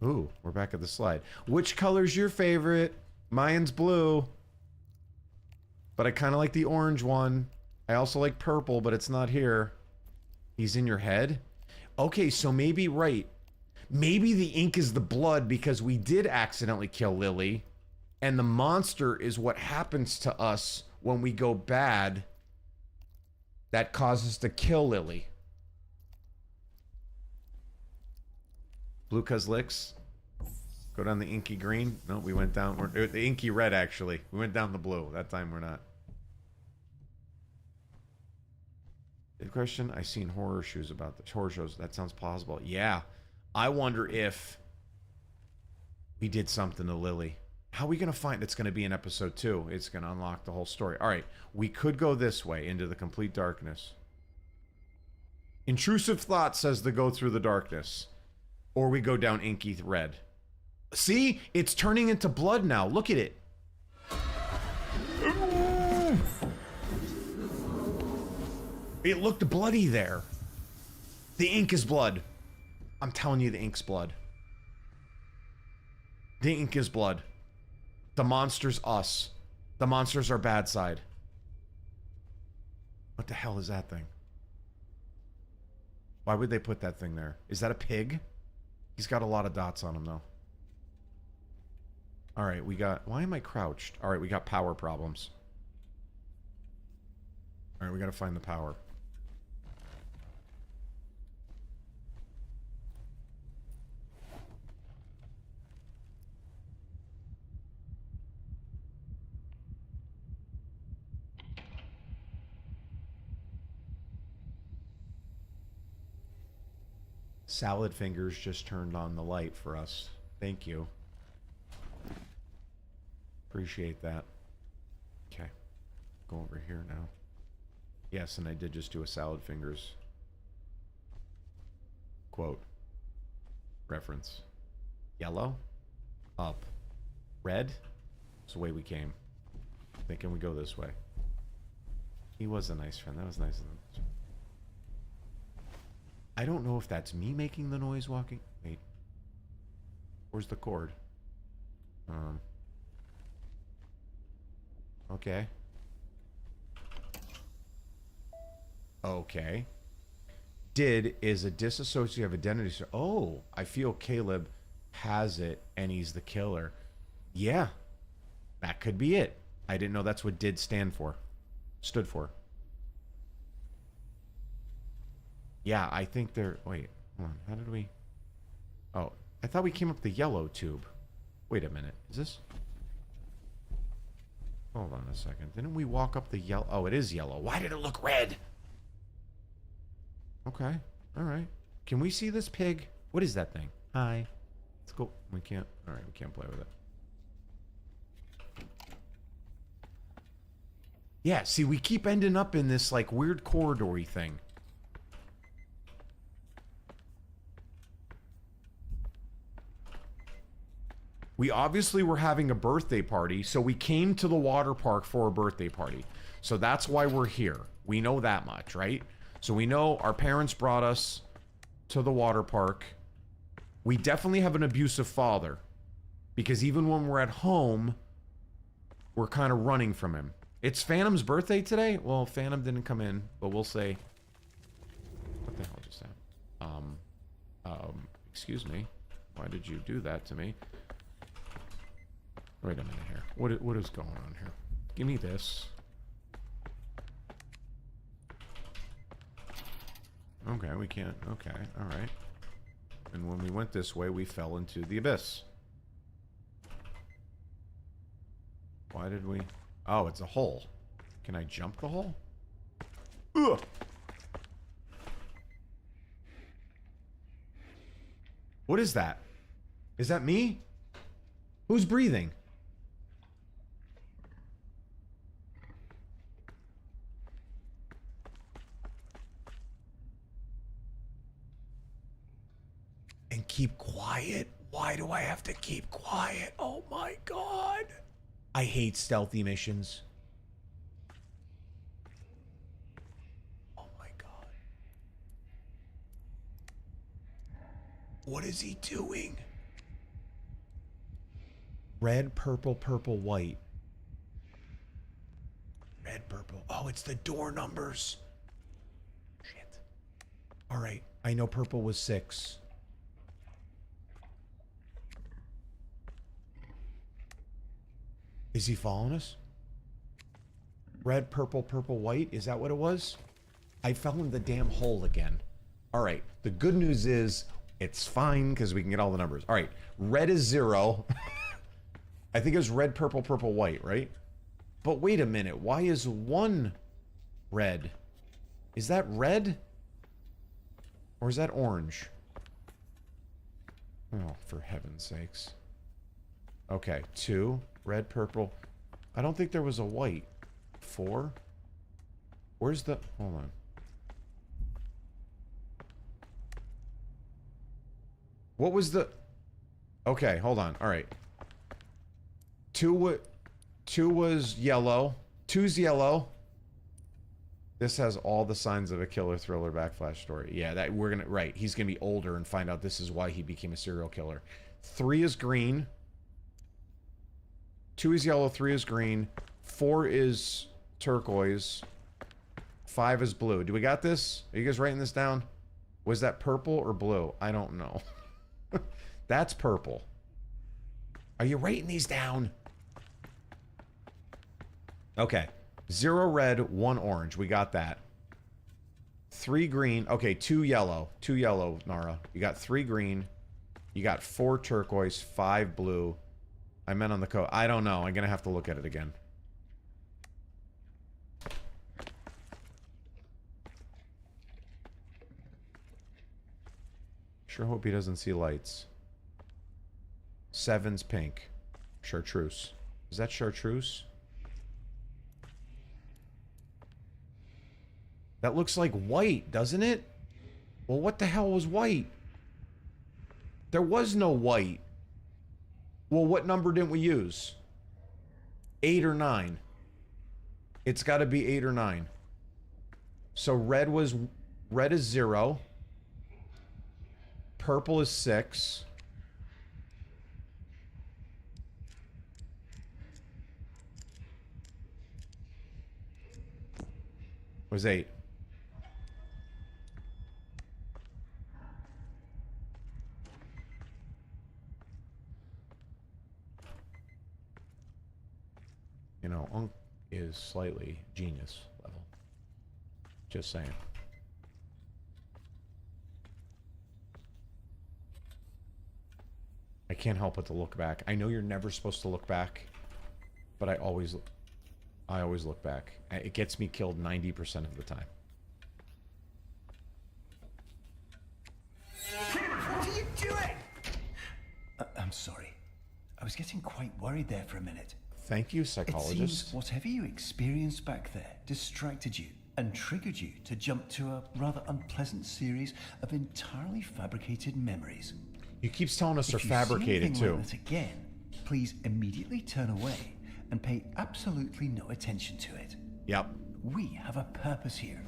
Ooh, we're back at the slide. Which color's your favorite? Mine's blue. But I kind of like the orange one. I also like purple, but it's not here. He's in your head? Okay, so maybe, right. Maybe the ink is the blood because we did accidentally kill Lily. And the monster is what happens to us when we go bad that causes us to kill Lily. Blue cuz licks. Go down the inky green. No, we went down. The inky red, actually. We went down the blue. That time we're not. Good question. I've seen horror shows about the horror shows. That sounds plausible. Yeah. I wonder if we did something to Lily. How are we going to find it's going to be in episode 2? It's going to unlock the whole story. All right. We could go this way into the complete darkness. Intrusive thought says to go through the darkness. Or we go down inky red. See? It's turning into blood now. Look at it. It looked bloody there. The ink is blood. I'm telling you, the ink's blood. The ink is blood. The monster's us. The monster's our bad side. What the hell is that thing? Why would they put that thing there? Is that a pig? He's got a lot of dots on him, though. Alright, we got... Why am I crouched? Alright, we got power problems. Alright, we gotta find the power. Salad Fingers just turned on the light for us. Thank you. Appreciate that. Okay. Go over here now. Yes, and I did just do a Salad Fingers quote. Reference. Yellow. Up. Red. It's the way we came. Thinking we go this way. He was a nice friend. That was nice of him. I don't know if that's me making the noise walking. Wait. Where's the cord? Okay. Okay. Did is a dissociative identity. Oh, I feel Caleb has it and he's the killer. Yeah. That could be it. I didn't know that's what did stand for. Stood for. Yeah, I think they're... Wait, hold on. How did we... Oh, I thought we came up the yellow tube. Wait a minute. Is this... Hold on a second. Didn't we walk up the yellow... Oh, it is yellow. Why did it look red? Okay. All right. Can we see this pig? What is that thing? Hi. Let's go. We can't... All right, we can't play with it. Yeah, see, we keep ending up in this, like, weird corridory thing. We obviously were having a birthday party, so we came to the water park for a birthday party. So that's why we're here. We know that much, right? So we know our parents brought us to the water park. We definitely have an abusive father. Because even when we're at home, we're kind of running from him. It's Phantom's birthday today? Well, Phantom didn't come in, but we'll say... What the hell just happened? Excuse me. Why did you do that to me? Wait a minute here. What is going on here? Give me this. Okay, we can't. Okay, alright. And when we went this way, we fell into the abyss. Why did we... Oh, it's a hole. Can I jump the hole? Ugh! What is that? Is that me? Who's breathing? And keep quiet? Why do I have to keep quiet? Oh my god. I hate stealthy missions. Oh my god. What is he doing? Red, purple, purple, white. Red, purple. Oh, it's the door numbers. Shit. All right. I know purple was 6. Is he following us? Red, purple, purple, white. Is that what it was? I fell in the damn hole again. All right. The good news is it's fine because we can get all the numbers. All right. Red is 0. I think it was red, purple, purple, white, right? But wait a minute. Why is 1 red? Is that red? Or is that orange? Oh, for heaven's sakes. Okay. 2. Red, purple. I don't think there was a white. 4? Where's the... Hold on. What was the... Okay, hold on. All right. Two was yellow. 2's yellow. This has all the signs of a killer thriller backflash story. Yeah, that we're gonna... Right, he's gonna be older and find out this is why he became a serial killer. 3 is green. 2 is yellow, 3 is green. 4 is turquoise. 5 is blue. Do we got this? Are you guys writing this down? Was that purple or blue? I don't know. That's purple. Are you writing these down? Okay. 0 red, 1 orange. We got that. 3 green. Okay, 2 yellow. 2 yellow, Nara. You got 3 green. You got 4 turquoise, 5 blue. I meant on the code. I don't know. I'm going to have to look at it again. Sure hope he doesn't see lights. 7's pink. Chartreuse. Is that chartreuse? That looks like white, doesn't it? Well, what the hell was white? There was no white. Well, what number didn't we use? 8 or 9. It's got to be 8 or 9. So red is 0. Purple is 6. Was 8. You know, Unk is slightly genius level. Just saying. I can't help but to look back. I know you're never supposed to look back, but I always look back. It gets me killed 90% of the time. What are you doing? I'm sorry. I was getting quite worried there for a minute. Thank you, It psychologist. seems whatever you experienced back there distracted you and triggered you to jump to a rather unpleasant series of entirely fabricated memories. You keep telling us they're If you see fabricated anything too. like that again, please immediately turn away and pay absolutely no attention to it. Yep. We have a purpose here,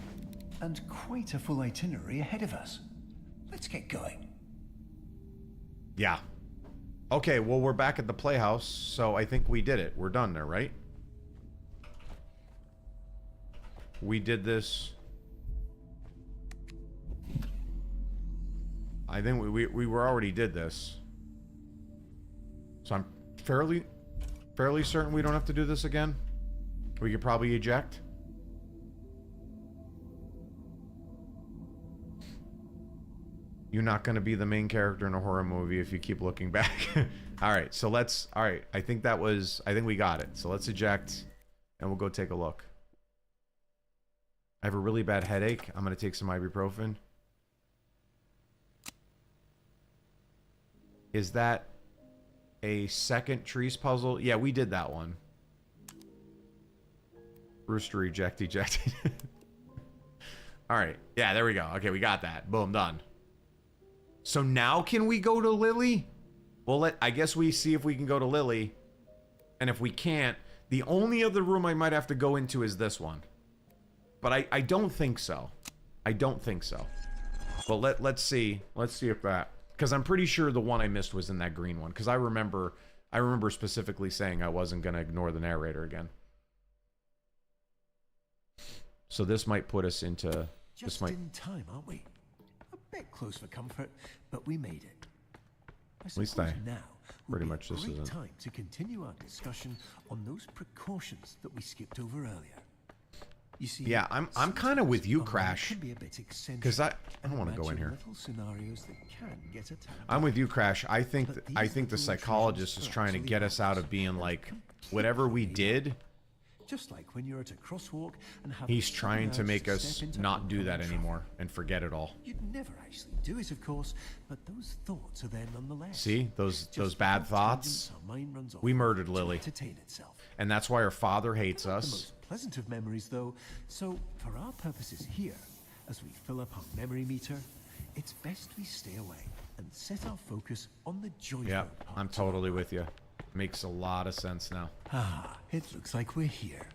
and quite a full itinerary ahead of us. Let's get going. Yeah. Okay, well, we're back at the playhouse, so I think we did it. We're done there, right? We did this. I think we were already did this. So I'm fairly certain we don't have to do this again. We could probably eject. You're not going to be the main character in a horror movie if you keep looking back. All right, so let's... All right, I think we got it. So let's eject, and we'll go take a look. I have a really bad headache. I'm going to take some ibuprofen. Is that a second trees puzzle? Yeah, we did that one. Rooster ejected. All right. Yeah, there we go. Okay, we got that. Boom, done. So now can we go to Lily? Well, I guess we see if we can go to Lily. And if we can't, the only other room I might have to go into is this one. But I don't think so. I don't think so. But let's see. Let's see if that... Because I'm pretty sure the one I missed was in that green one. Because I remember specifically saying I wasn't going to ignore the narrator again. So this might put us into... Just in time, aren't we? A bit close for comfort, but we made it. At least now pretty much this isn't... time to continue our discussion on those precautions that we skipped over earlier. You see, yeah, I'm kind of with you, Crash. Because I don't want to go in here. I'm with you, Crash. I think the psychologist is trying to get us out of being like, whatever we did, just like when you're at a crosswalk and have he's trying to make us not do that anymore and forget it all. You'd never actually do it, of course, but those thoughts are there nonetheless. See, those bad thoughts. We murdered Lily, and that's why her father hates us. The most pleasant of memories, though. So, for our purposes here, as we fill up our memory meter, it's best we stay away. and set our focus on the joyful Yeah, parts. I'm totally with you. Makes a lot of sense now. Ah, it looks like we're here.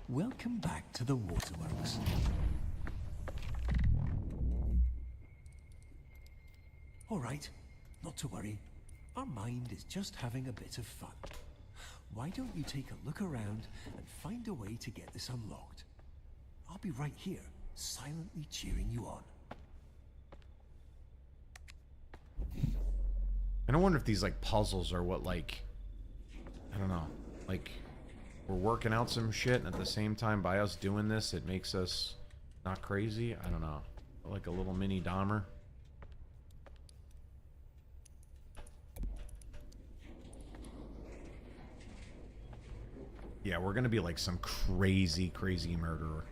Welcome back to the waterworks. All right, not to worry. Our mind is just having a bit of fun. Why don't you take a look around and find a way to get this unlocked? I'll be right here, silently cheering you on. I don't wonder if these like puzzles are what like, I don't know, like we're working out some shit and at the same time by us doing this it makes us not crazy. I don't know, like a little mini Dahmer. Yeah, we're gonna be like some crazy murderer.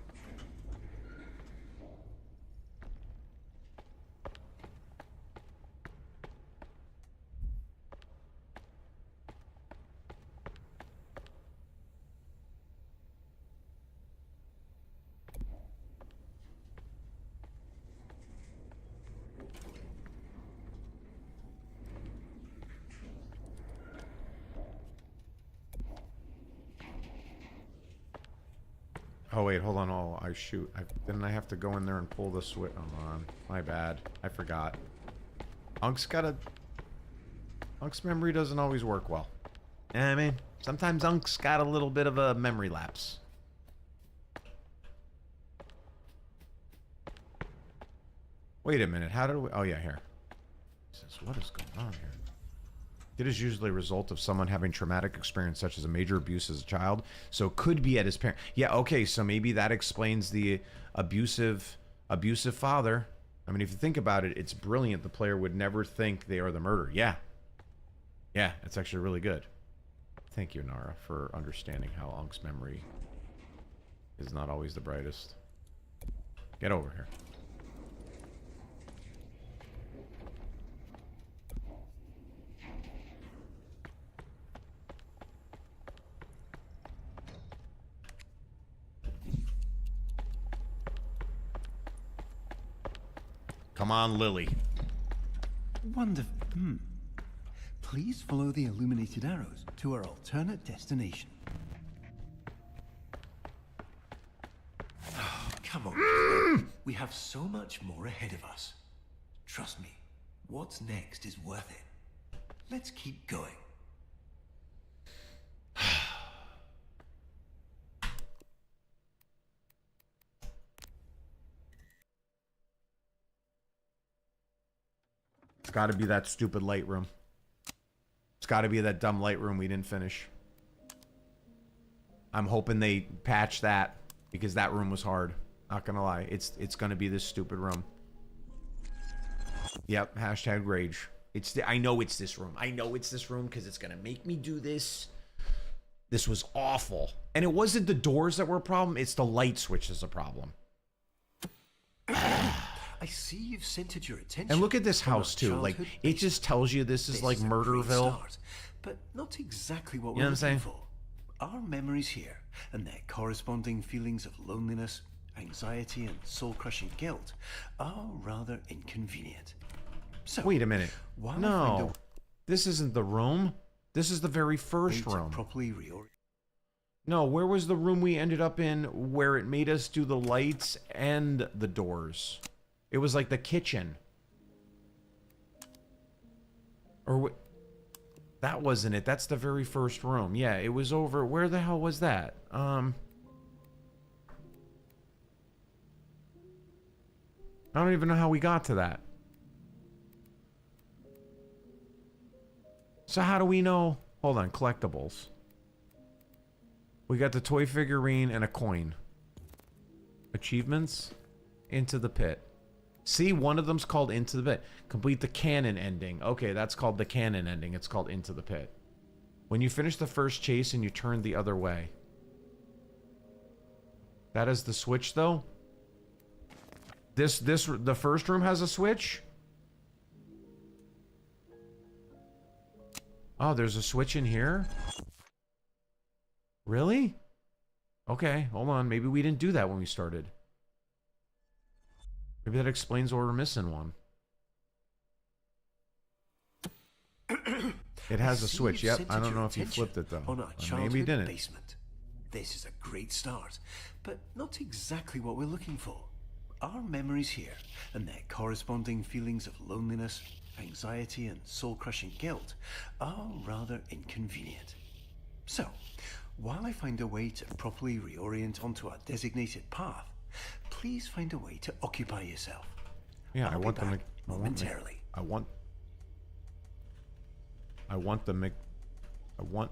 Oh wait, hold on. Oh, I shoot. Didn't I have to go in there and pull the switch? Hold on. My bad. I forgot. Unk's memory doesn't always work well. You know what I mean? Sometimes Unk's got a little bit of a memory lapse. Wait a minute. How did we... Oh, yeah, here. Jesus, what is going on here? It is usually a result of someone having traumatic experience such as a major abuse as a child. So it could be at his parent. Yeah, okay, so maybe that explains the abusive father. I mean, if you think about it, it's brilliant. The player would never think they are the murderer. Yeah. Yeah, it's actually really good. Thank you, Nara, for understanding how Unk's memory is not always the brightest. Get over here. Come on, Lily. Wonderful. Please follow the illuminated arrows to our alternate destination. Oh, come on. We have so much more ahead of us. Trust me, what's next is worth it. Let's keep going. It's got to be that stupid light room. It's got to be that dumb light room we didn't finish. I'm hoping they patch that because that room was hard. Not gonna lie, it's gonna be this stupid room. Yep, hashtag rage. I know it's this room. I know it's this room because it's gonna make me do this. This was awful, and it wasn't the doors that were a problem. It's the light switch that's a problem. I see you've centered your attention. And look at this house too. Like it just tells you this is like Murderville. Start, but not exactly what You know we're what I'm saying? looking for. Our memories here and their corresponding feelings of loneliness, anxiety, and soul-crushing guilt are rather inconvenient. So Wait a minute. while I find No, this isn't the room. This is the very a way first to room. properly reorient. No, where was the room we ended up in where it made us do the lights and the doors? It was like the kitchen. Or that wasn't it. That's the very first room. Yeah, it was over. Where the hell was that? I don't even know how we got to that. So how do we know? Hold on, collectibles. We got the toy figurine and a coin. Achievements? Into the pit. See, one of them's called Into the Pit. Complete the canon ending. Okay, that's called the canon ending. It's called Into the Pit. When you finish the first chase and you turn the other way. That is the switch, though. The first room has a switch. Oh, there's a switch in here? Really? Okay, hold on. Maybe we didn't do that when we started. Maybe that explains why we're missing one. It has a see switch. you've Yep. I centered don't your know if you attention flipped it though. on our Or childhood maybe didn't. basement. This is a great start, but not exactly what we're looking for. Our memories here, and their corresponding feelings of loneliness, anxiety, and soul-crushing guilt, are rather inconvenient. So, while I find a way to properly reorient onto our designated path, please find a way to occupy yourself. Yeah, I'll I be want them back to. momentarily. I want the Mc. I want.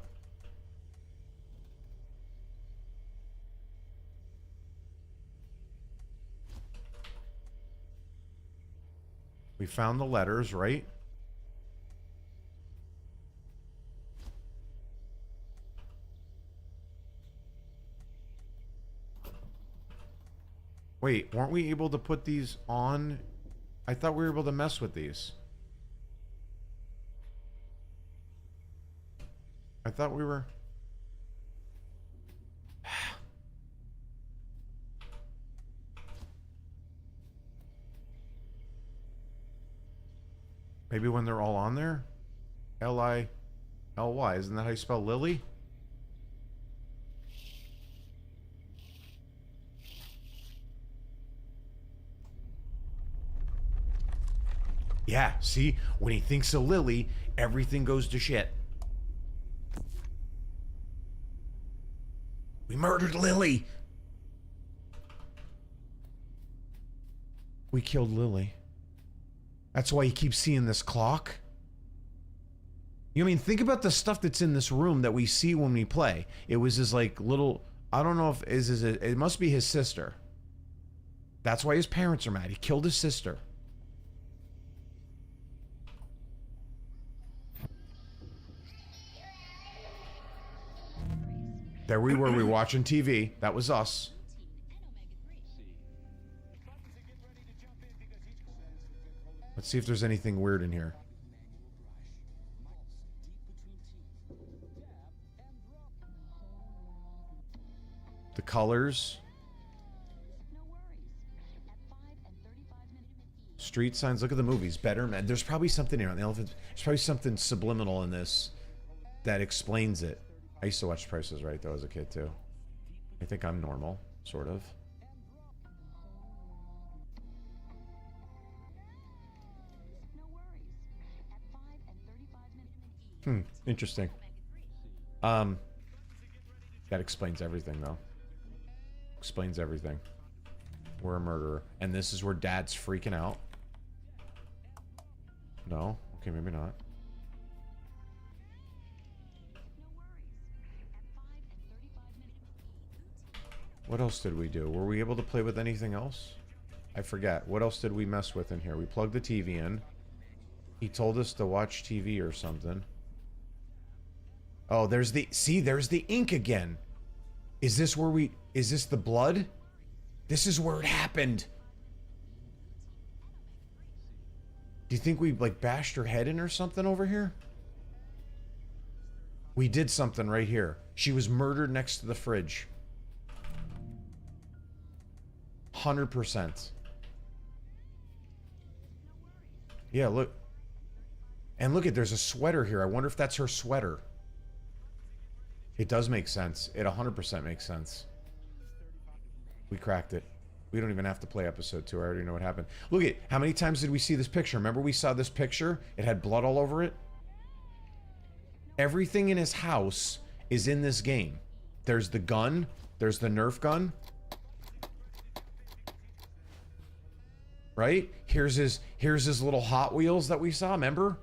We found the letters, right? Wait, weren't we able to put these on? I thought we were able to mess with these. I thought we were... Maybe when they're all on there? L-I-L-Y. Isn't that how you spell Lily? Yeah, see? When he thinks of Lily, everything goes to shit. We murdered Lily! We killed Lily. That's why he keeps seeing this clock. You know, I mean, think about the stuff that's in this room that we see when we play. It was his, like, little... I don't know if it must be his sister. That's why his parents are mad. He killed his sister. There we were watching TV. That was us. Let's see if there's anything weird in here. The colors. Street signs. Look at the movies. Better Man. There's probably something here on the elephant. There's probably something subliminal in this that explains it. I used to watch Price is Right though as a kid too. I think I'm normal, sort of. Interesting. That explains everything though. Explains everything. We're a murderer. And this is where Dad's freaking out. No? Okay, maybe not. What else did we do? Were we able to play with anything else? I forget. What else did we mess with in here? We plugged the TV in. He told us to watch TV or something. Oh, there's the... See, there's the ink again. Is this where we... Is this the blood? This is where it happened. Do you think we, like, bashed her head in or something over here? We did something right here. She was murdered next to the fridge. 100%. Yeah, look. And look, there's a sweater here. I wonder if that's her sweater. It does make sense. It 100% makes sense. We cracked it. We don't even have to play episode 2. I already know what happened. Look at how many times did we see this picture? Remember we saw this picture? It had blood all over it. Everything in his house is in this game. There's the gun. There's the Nerf gun. Right? Here's his little Hot Wheels that we saw, remember?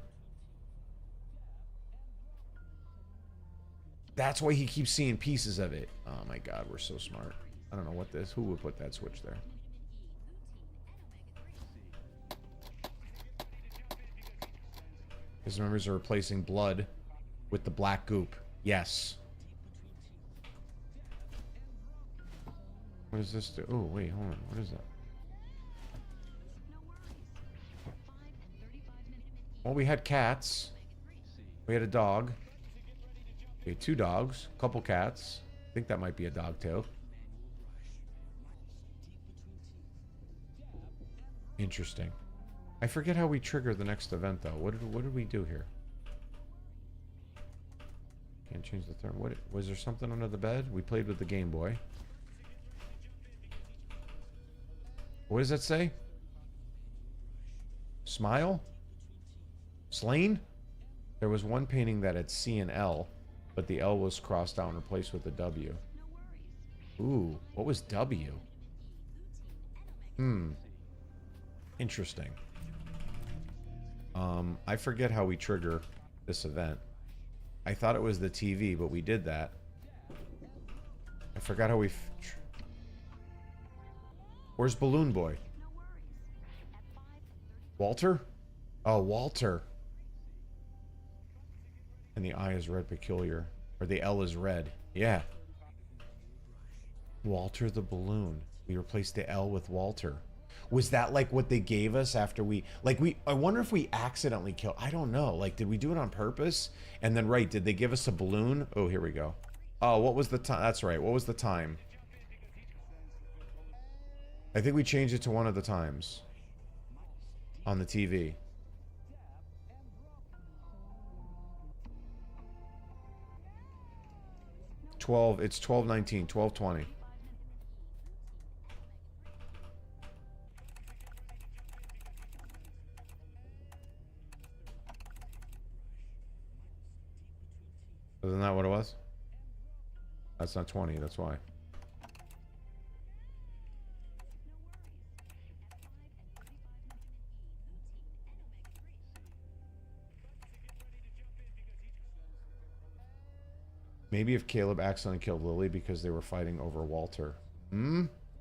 That's why he keeps seeing pieces of it. Oh my god, we're so smart. I don't know what this... Who would put that switch there? His memories are replacing blood with the black goop. Yes. What does this do? Oh, wait, hold on. What is that? Well, we had cats. We had a dog. We had 2 dogs. A couple cats. I think that might be a dog, too. Interesting. I forget how we trigger the next event, though. What did we do here? Can't change the third. What was there something under the bed? We played with the Game Boy. What does that say? Smile? Laine? There was one painting that had C and L, but the L was crossed out and replaced with a W. Ooh, what was W? Interesting. I forget how we trigger this event. I thought it was the TV, but we did that. I forgot how we... Where's Balloon Boy? Walter? Oh, Walter. And the I is red peculiar. Or the L is red. Yeah. Walter the balloon. We replaced the L with Walter. Was that like what they gave us after we... Like I wonder if we accidentally killed... I don't know. Like, did we do it on purpose? And then, right, did they give us a balloon? Oh, here we go. Oh, what was the time? That's right. What was the time? I think we changed it to one of the times. On the TV. It's 12:19, 12:20. Isn't that what it was? That's not 20, that's why. Maybe if Caleb accidentally killed Lily because they were fighting over Walter.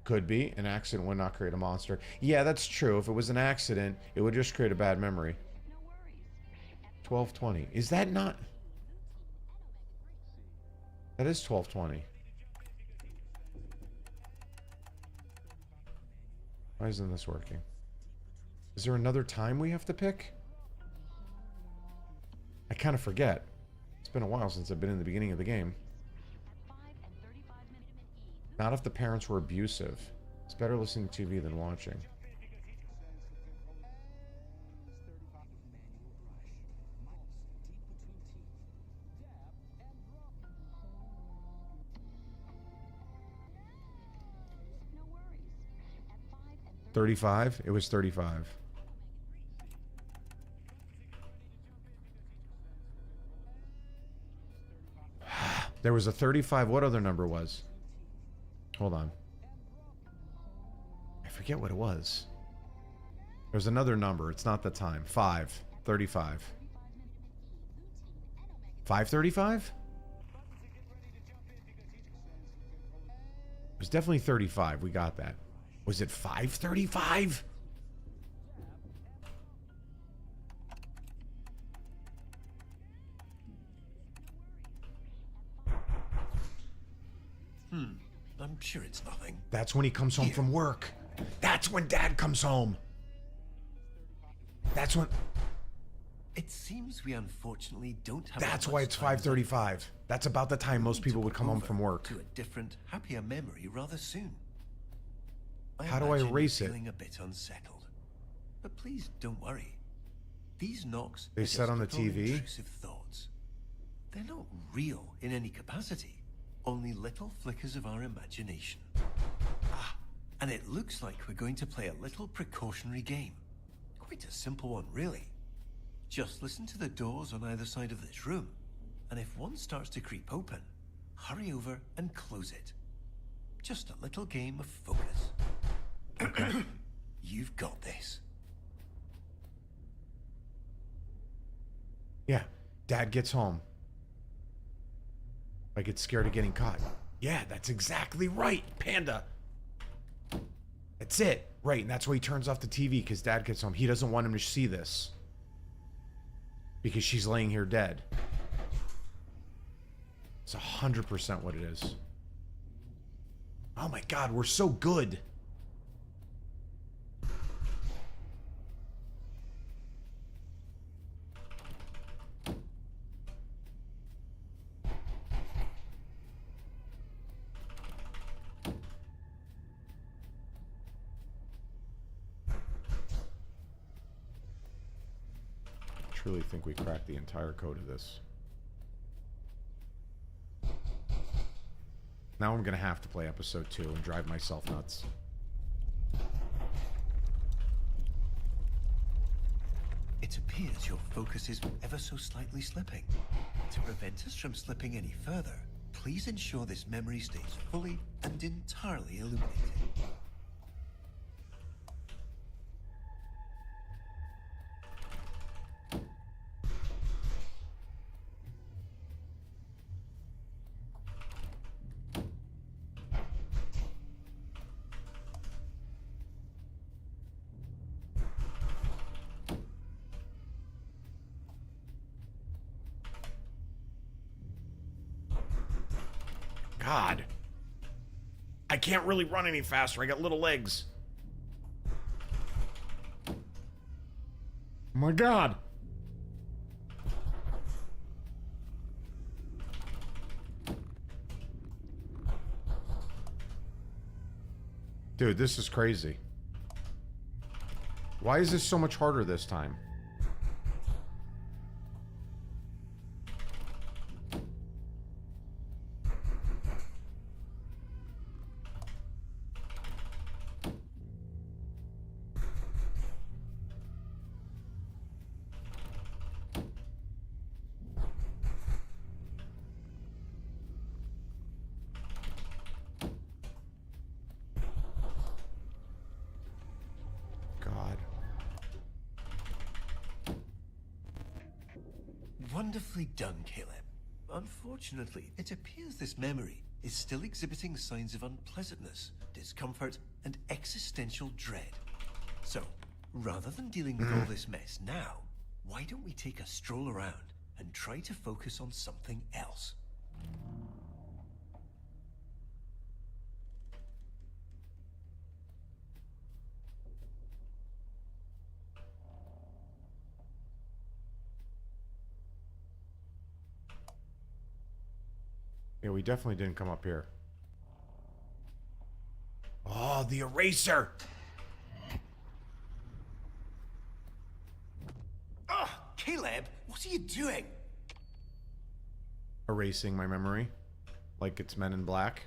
Could be. An accident would not create a monster. Yeah, that's true. If it was an accident, it would just create a bad memory. 12:20. Is that not... That is 12:20. Why isn't this working? Is there another time we have to pick? I kind of forget. It's been a while since I've been in the beginning of the game. Not if the parents were abusive. It's better listening to TV than watching. $35? It was 35. There was a 35. What other number was? Hold on. I forget what it was. There's another number. It's not the time. 5. 35. 5:35? It was definitely 35. We got that. Was it 5:35? I'm sure it's nothing. That's when he comes home from work. That's when Dad comes home. That's when... It seems we unfortunately don't have... That's why it's 5:35. That's about the time most people would come home from work. To a different, happier memory rather soon. How do I erase it? Feeling a bit unsettled, but please don't worry. These knocks They said on the TV. Intrusive thoughts. They're not real in any capacity. Only little flickers of our imagination. And it looks like we're going to play a little precautionary game. Quite a simple one, really. Just listen to the doors on either side of this room, and if one starts to creep open, hurry over and close it. Just a little game of focus. Okay. You've got this. Yeah. Dad gets home. I get scared of getting caught. Yeah, that's exactly right, Panda. That's it. Right, and that's why he turns off the TV, because Dad gets home. He doesn't want him to see this. Because she's laying here dead. It's 100% what it is. Oh my God, we're so good. I truly think we cracked the entire code of this. Now I'm gonna have to play episode 2 and drive myself nuts. It appears your focus is ever so slightly slipping. To prevent us from slipping any further, please ensure this memory stays fully and entirely illuminated. God. I can't really run any faster. I got little legs. Oh my God. Dude, this is crazy. Why is this so much harder this time? Wonderfully done, Caleb. Unfortunately, it appears this memory is still exhibiting signs of unpleasantness, discomfort, and existential dread. So, rather than dealing with all this mess now, why don't we take a stroll around and try to focus on something else? Yeah, we definitely didn't come up here. Oh, the eraser! Ugh, Caleb, what are you doing? Erasing my memory. Like it's Men in Black.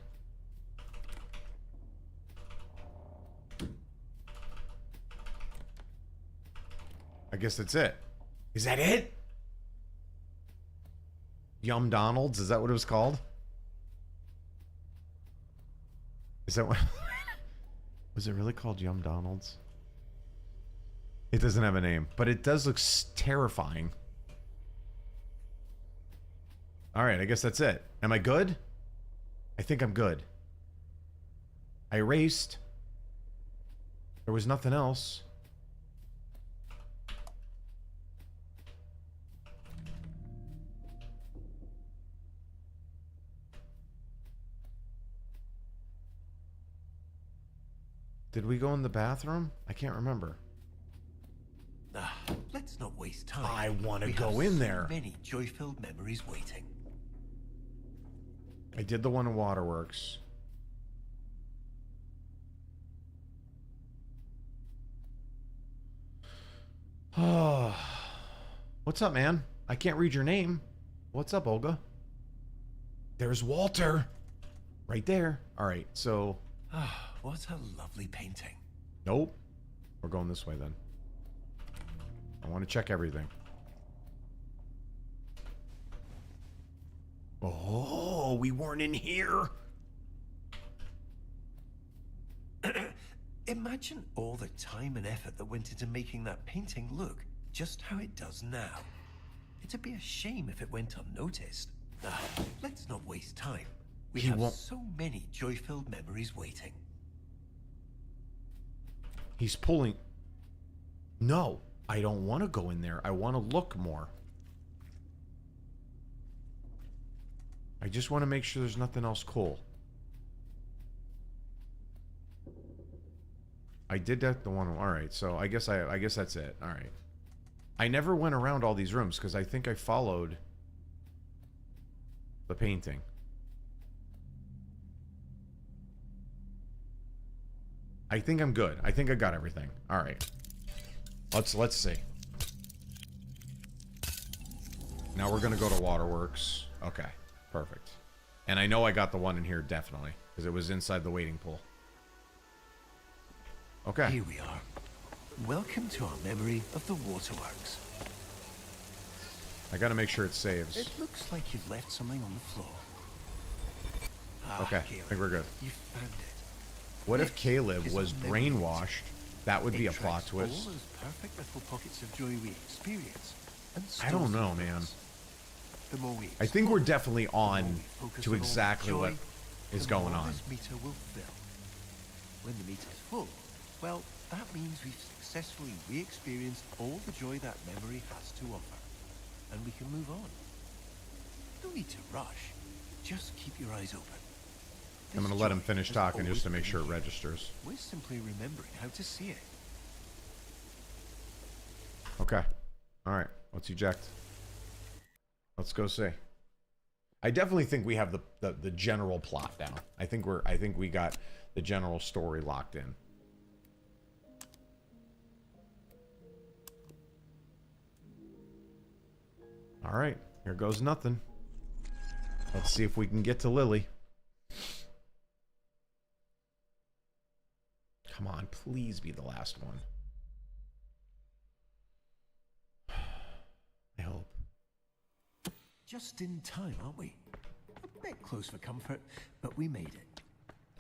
I guess that's it. Is that it? Yum Donald's? Is that what it was called? Is that what... Was it really called Yum Donald's? It doesn't have a name, but it does look terrifying. Alright, I guess that's it. Am I good? I think I'm good. I erased. There was nothing else. Did we go in the bathroom? I can't remember. Let's not waste time. I want to We go have in so there. Many joy-filled memories waiting. I did the one in Waterworks. Oh. What's up, man? I can't read your name. What's up, Olga? There's Walter. Right there. All right, so... What a lovely painting. Nope. We're going this way, then. I want to check everything. Oh, we weren't in here. Imagine all the time and effort that went into making that painting look just how it does now. It'd be a shame if it went unnoticed. Let's not waste time. We have so many joy-filled memories waiting. He's pulling... No, I don't want to go in there. I want to look more. I just want to make sure there's nothing else cool. I did that the one... Alright, so I guess that's it. Alright. I never went around all these rooms because I think I followed the painting. I think I'm good. I think I got everything. All right. Let's see. Now we're gonna go to Waterworks. Okay, perfect. And I know I got the one in here definitely, because it was inside the waiting pool. Okay. Here we are. Welcome to our memory of the waterworks. I gotta make sure it saves. It looks like you've left something on the floor. Okay, I Caleb, think we're good. You found it. What if This Caleb is was a memory brainwashed? That would be It a plot tracks twist. all those perfect little pockets of joy we experience and I don't stores know, them for man. us. The more we I think we're explore, definitely the more on we focus to on all the exactly joy, what is the going more on. This meter will fill. When the meter's full, well, that means we've successfully re-experienced all the joy that memory has to offer, and we can move on. No need to rush. Just keep your eyes open. I'm This gonna let him joy finish has talking just always to make been sure it here. registers. We're simply remembering how to see it. Okay. Alright, let's eject. Let's go see. I definitely think we have the general plot down. I think we got the general story locked in. Alright, here goes nothing. Let's see if we can get to Lily. Come on, please be the last one. I hope. Just in time, aren't we? A bit close for comfort, but we made it.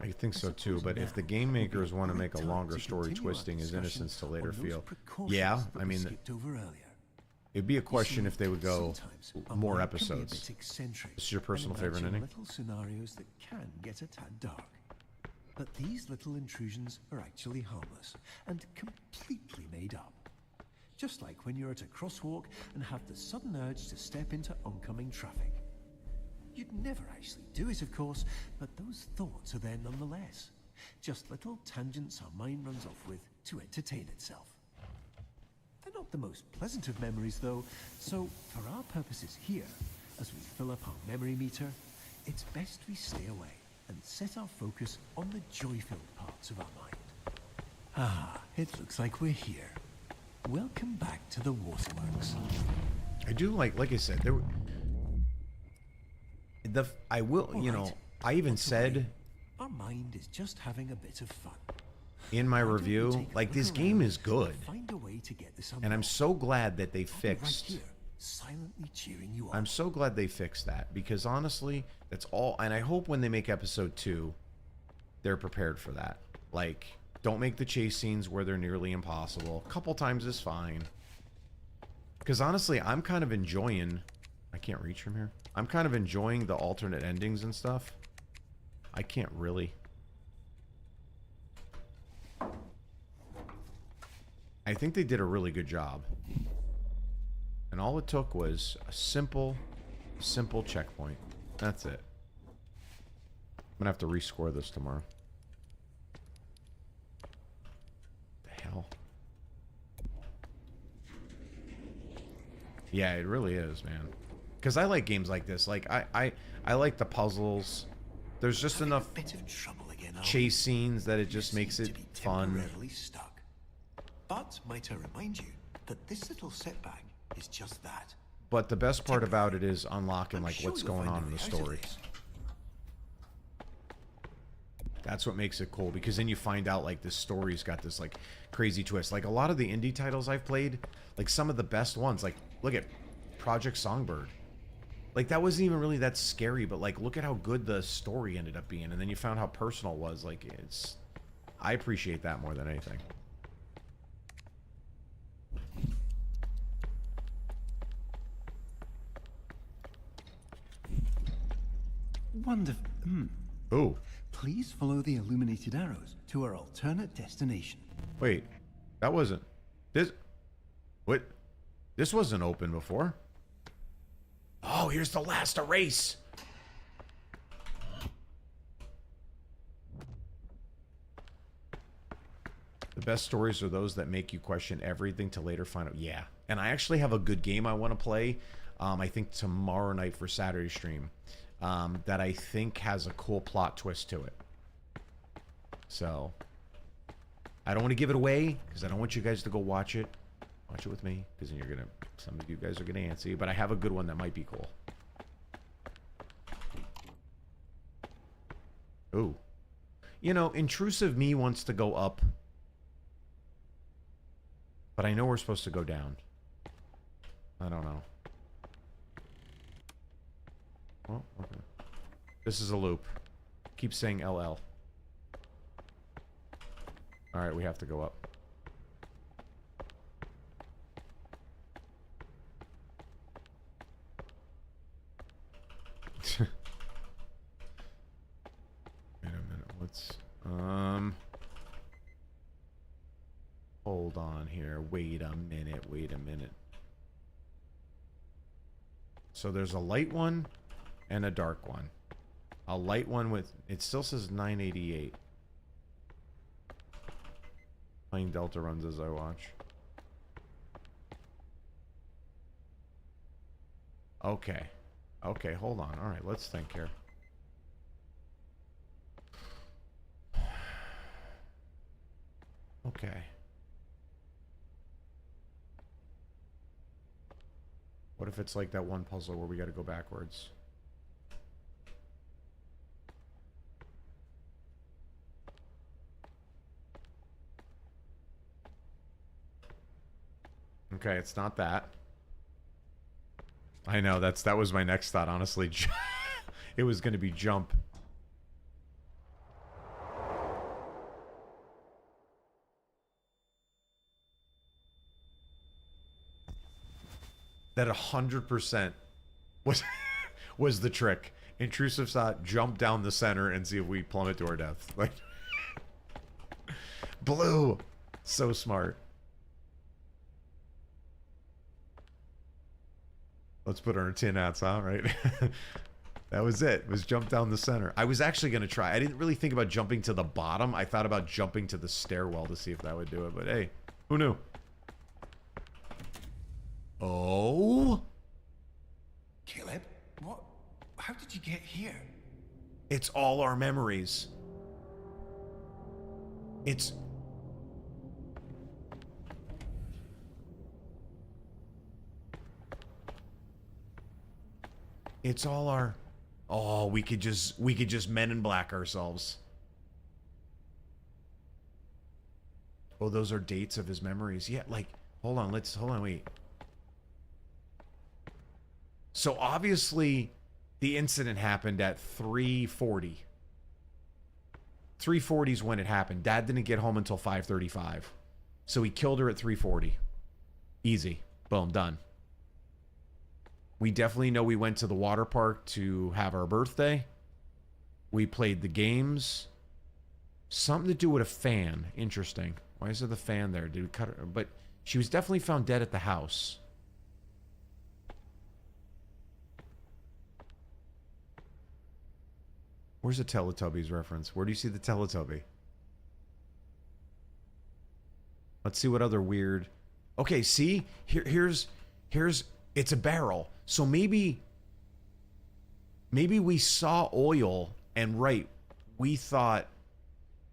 I think so too, suppose but if now the game would be makers a want to great make a time longer to story continue our twisting his discussion innocence to later on those feel. precautions Yeah, that I we mean, skipped over earlier. it'd be a You question see, if they would go sometimes our more mind can be a episodes. bit eccentric This is your and personal favorite imagine ending? little scenarios that can get a tad dark. But these little intrusions are actually harmless and completely made up. Just like when you're at a crosswalk and have the sudden urge to step into oncoming traffic. You'd never actually do it, of course, but those thoughts are there nonetheless. Just little tangents our mind runs off with to entertain itself. They're not the most pleasant of memories, though, so for our purposes here, as we fill up our memory meter, it's best we stay away and set our focus on the joy-filled parts of our mind. Ah, it looks like we're here. Welcome back to the waterworks. I do like I said, there were I will, you know, Alright, I even not to said worry. Our mind is just having a bit of fun. in my Why don't we review, take a like look this around game is and good. Find a way to get this And I'm unlocked. so glad that they I'll be right fixed here, silently cheering you on. I'm so glad they fixed that because honestly, that's all. And I hope when they make episode 2, they're prepared for that. Like, don't make the chase scenes where they're nearly impossible. A couple times is fine. Because honestly, I'm kind of enjoying... I can't reach from here. I'm kind of enjoying the alternate endings and stuff. I can't really... I think they did a really good job. And all it took was a simple checkpoint. That's it. I'm gonna have to rescore this tomorrow. The hell? Yeah, it really is, man. Because I like games like this. Like I like the puzzles. There's just Having enough a bit of trouble again, are we? chase scenes that it You just makes seem it to be fun. temporarily stuck. But might I remind you that this little setback is just that. But the best part about it is unlocking I'm like sure what's you'll going find on a in the way out of story. this. That's what makes it cool, because then you find out like this story's got this like crazy twist. Like a lot of the indie titles I've played, like some of the best ones, like look at Project Songbird. Like that wasn't even really that scary, but like look at how good the story ended up being, and then you found how personal it was. Like it's, I appreciate that more than anything. Wonderful. Ooh, Please follow the illuminated arrows to our alternate destination. wait, that wasn't this. What? This wasn't open before. Oh, here's the last erase. The best stories are those that make you question everything to later find out. Yeah, and I actually have a good game I want to play. I think tomorrow night for Saturday stream. That I think has a cool plot twist to it. So I don't want to give it away because I don't want you guys to go watch it. Watch it with me, because then you're gonna. Some of you guys are gonna antsy, but I have a good one that might be cool. Ooh. You know, intrusive me wants to go up. But I know we're supposed to go down. I don't know. Oh, okay. This is a loop. Keep saying LL. Alright, we have to go up. Wait a minute, what's... Hold on here. Wait a minute, wait a minute. So there's a light one and a dark one. A light one with... It still says 988. Playing Delta runs as I watch. Okay. Okay, hold on. Alright, let's think here. Okay. What if it's like that one puzzle where we gotta go backwards? Okay, it's not that. I know, that was my next thought, honestly. It was gonna be jump. That 100% was the trick. Intrusive thought, jump down the center and see if we plummet to our death. Like, blue, so smart. Let's put our tin hats on, right? That was it. Was jump down the center. I was actually gonna try. I didn't really think about jumping to the bottom. I thought about jumping to the stairwell to see if that would do it. But hey, who knew? Oh? Caleb, what? How did you get here? It's all our memories. It's... It's all our... Oh, we could just Men in Black ourselves. Oh, those are dates of his memories. Yeah, like, hold on, wait. So obviously, the incident happened at 3:40. 3:40 is when it happened. Dad didn't get home until 5:35. So he killed her at 3:40. Easy. Boom, done. We definitely know we went to the water park to have our birthday. We played the games. Something to do with a fan. Interesting. Why is there the fan there? Did we cut her? But she was definitely found dead at the house. Where's the Teletubbies reference? Where do you see the Teletubby? Let's see what other weird... Okay, see? Here's... It's a barrel. So maybe we saw oil and right, we thought...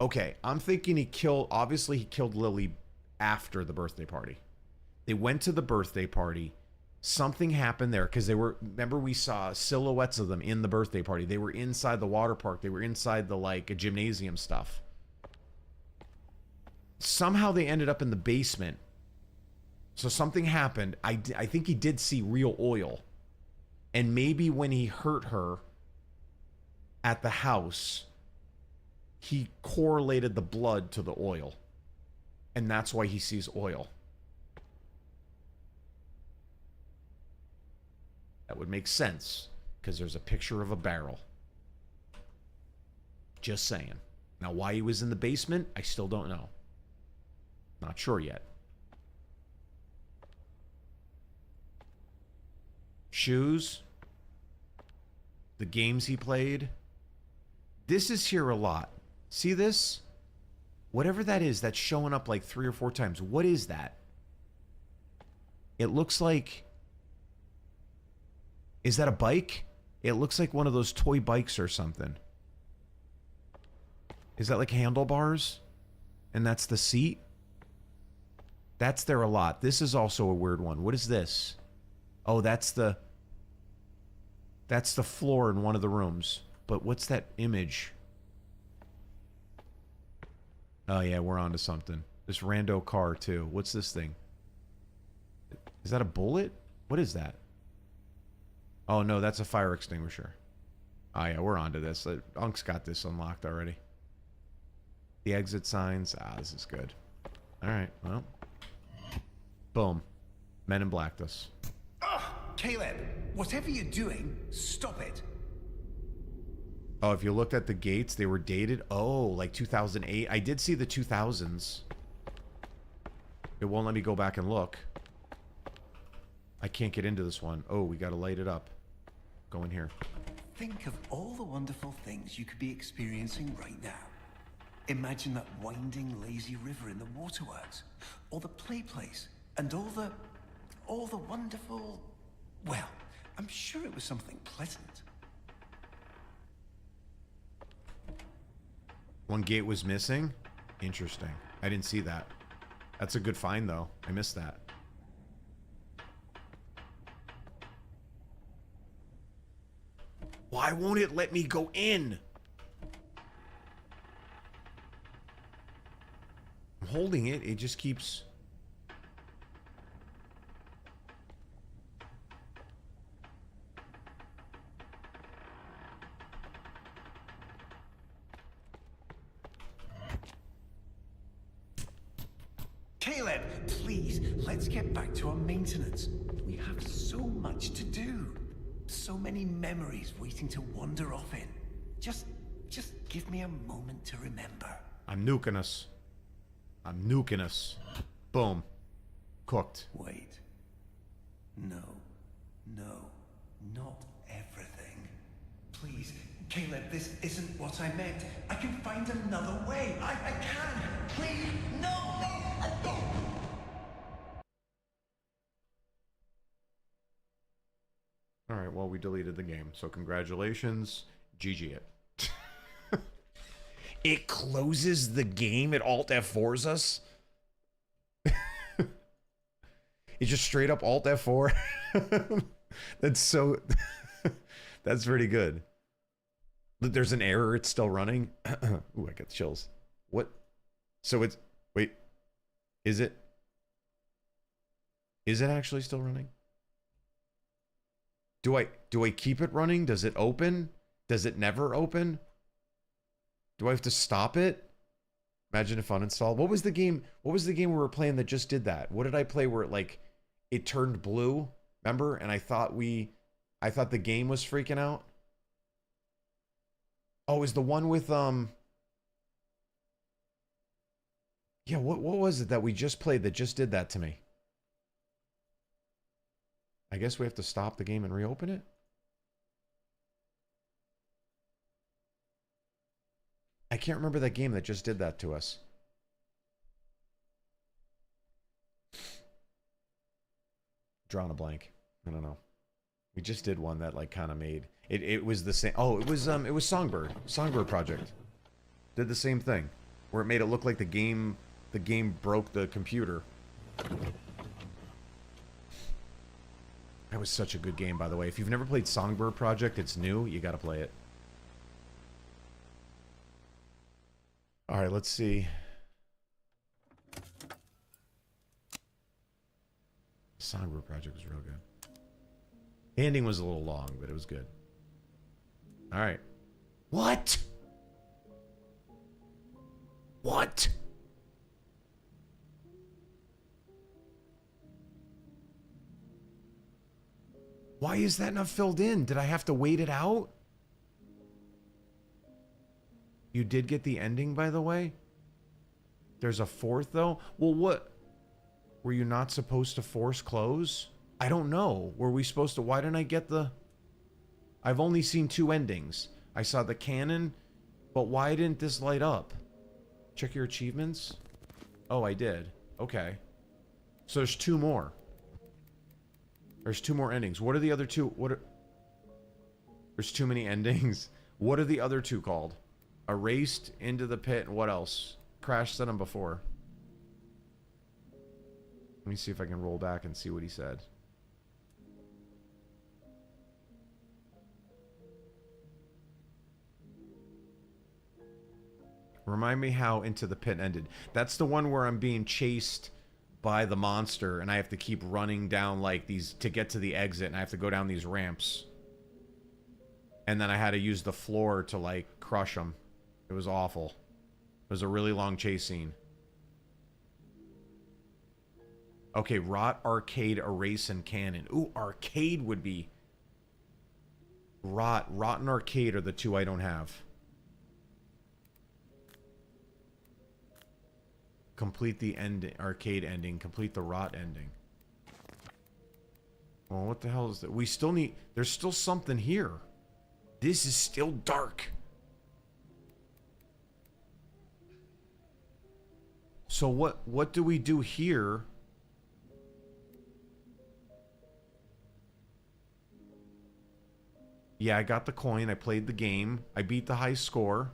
Okay, I'm thinking obviously he killed Lily after the birthday party. They went to the birthday party. Something happened there because remember we saw silhouettes of them in the birthday party. They were inside the water park. They were inside the gymnasium stuff. Somehow they ended up in the basement. So something happened. I think he did see real oil. And maybe when he hurt her at the house, he correlated the blood to the oil. And that's why he sees oil. That would make sense, because there's a picture of a barrel. Just saying. Now, why he was in the basement, I still don't know. Not sure yet. Shoes. The games he played. This is here a lot. See this? Whatever that is, that's showing up like 3 or 4 times. What is that? It looks like... Is that a bike? It looks like one of those toy bikes or something. Is that like handlebars? And that's the seat? That's there a lot. This is also a weird one. What is this? Oh, that's the floor in one of the rooms. But what's that image? Oh yeah, we're on to something. This rando car too. What's this thing? Is that a bullet? What is that? Oh no, that's a fire extinguisher. Oh yeah, we're on to this. Unk's got this unlocked already. The exit signs. Ah, this is good. Alright, well. Boom. Men in Blacked us. Ugh, Caleb, whatever you're doing, stop it. Oh, if you looked at the gates, they were dated. Oh, like 2008. I did see the 2000s. It won't let me go back and look. I can't get into this one. Oh, we gotta light it up. Go in here. Think of all the wonderful things you could be experiencing right now. Imagine that winding, lazy river in the waterworks, or the play place, and all the wonderful... Well, I'm sure it was something pleasant. One gate was missing? Interesting. I didn't see that. That's a good find, though. I missed that. Why won't it let me go in? I'm holding it. It just keeps... Caleb, please, let's get back to our maintenance. We have so much to do. So many memories waiting to wander off in. Just give me a moment to remember. I'm nuking us. I'm nuking us. Boom. Cooked. Wait. No, not everything. Please, Caleb, this isn't what I meant. I can find another way. I can. Please, no. Alright, well, we deleted the game. So congratulations. GG it. It closes the game. It Alt F4s us. It just straight up Alt F4. That's so... That's pretty good. There's an error. It's still running. Ooh, I got chills. What? So it's... Wait. Is it? Is it actually still running? Do I keep it running? Does it open? Does it never open? Do I have to stop it? Imagine if uninstalled. What was the game? What was the game we were playing that just did that? What did I play where it like it turned blue? Remember? And I thought the game was freaking out. Oh, it was the one with yeah, what was it that we just played that just did that to me? I guess we have to stop the game and reopen it? I can't remember that game that just did that to us. Drawing a blank. I don't know. We just did one that like kind of made it was the same. Oh, it was Songbird. Songbird Project. Did the same thing where it made it look like the game broke the computer. That was such a good game, by the way. If you've never played Songbird Project, it's new. You got to play it. All right, let's see. Songbird Project was real good. The ending was a little long, but it was good. All right. What? What? Why is that not filled in? Did I have to wait it out? You did get the ending, by the way? There's a fourth, though? Well, what? Were you not supposed to force close? I don't know. Were we supposed to... Why didn't I get the... I've only seen 2 endings. I saw the canon, but why didn't this light up? Check your achievements. Oh, I did. Okay. So there's 2 more. There's 2 more endings. What are the other 2? What are... There's too many endings. What are the other 2 called? Erased, Into the Pit, and what else? Crash said them before. Let me see if I can roll back and see what he said. Remind me how Into the Pit ended. That's the one where I'm being chased by the monster and I have to keep running down like these to get to the exit, and I have to go down these ramps. And then I had to use the floor to like crush them. It was awful. It was a really long chase scene. Okay, Rot, Arcade, Erase, and Cannon. Ooh, Arcade would be... Rot and Arcade are the two I don't have. Complete the arcade ending. Complete the Rot ending. Well, what the hell is that? We still need... There's still something here. This is still dark. So what do we do here? Yeah, I got the coin. I played the game. I beat the high score.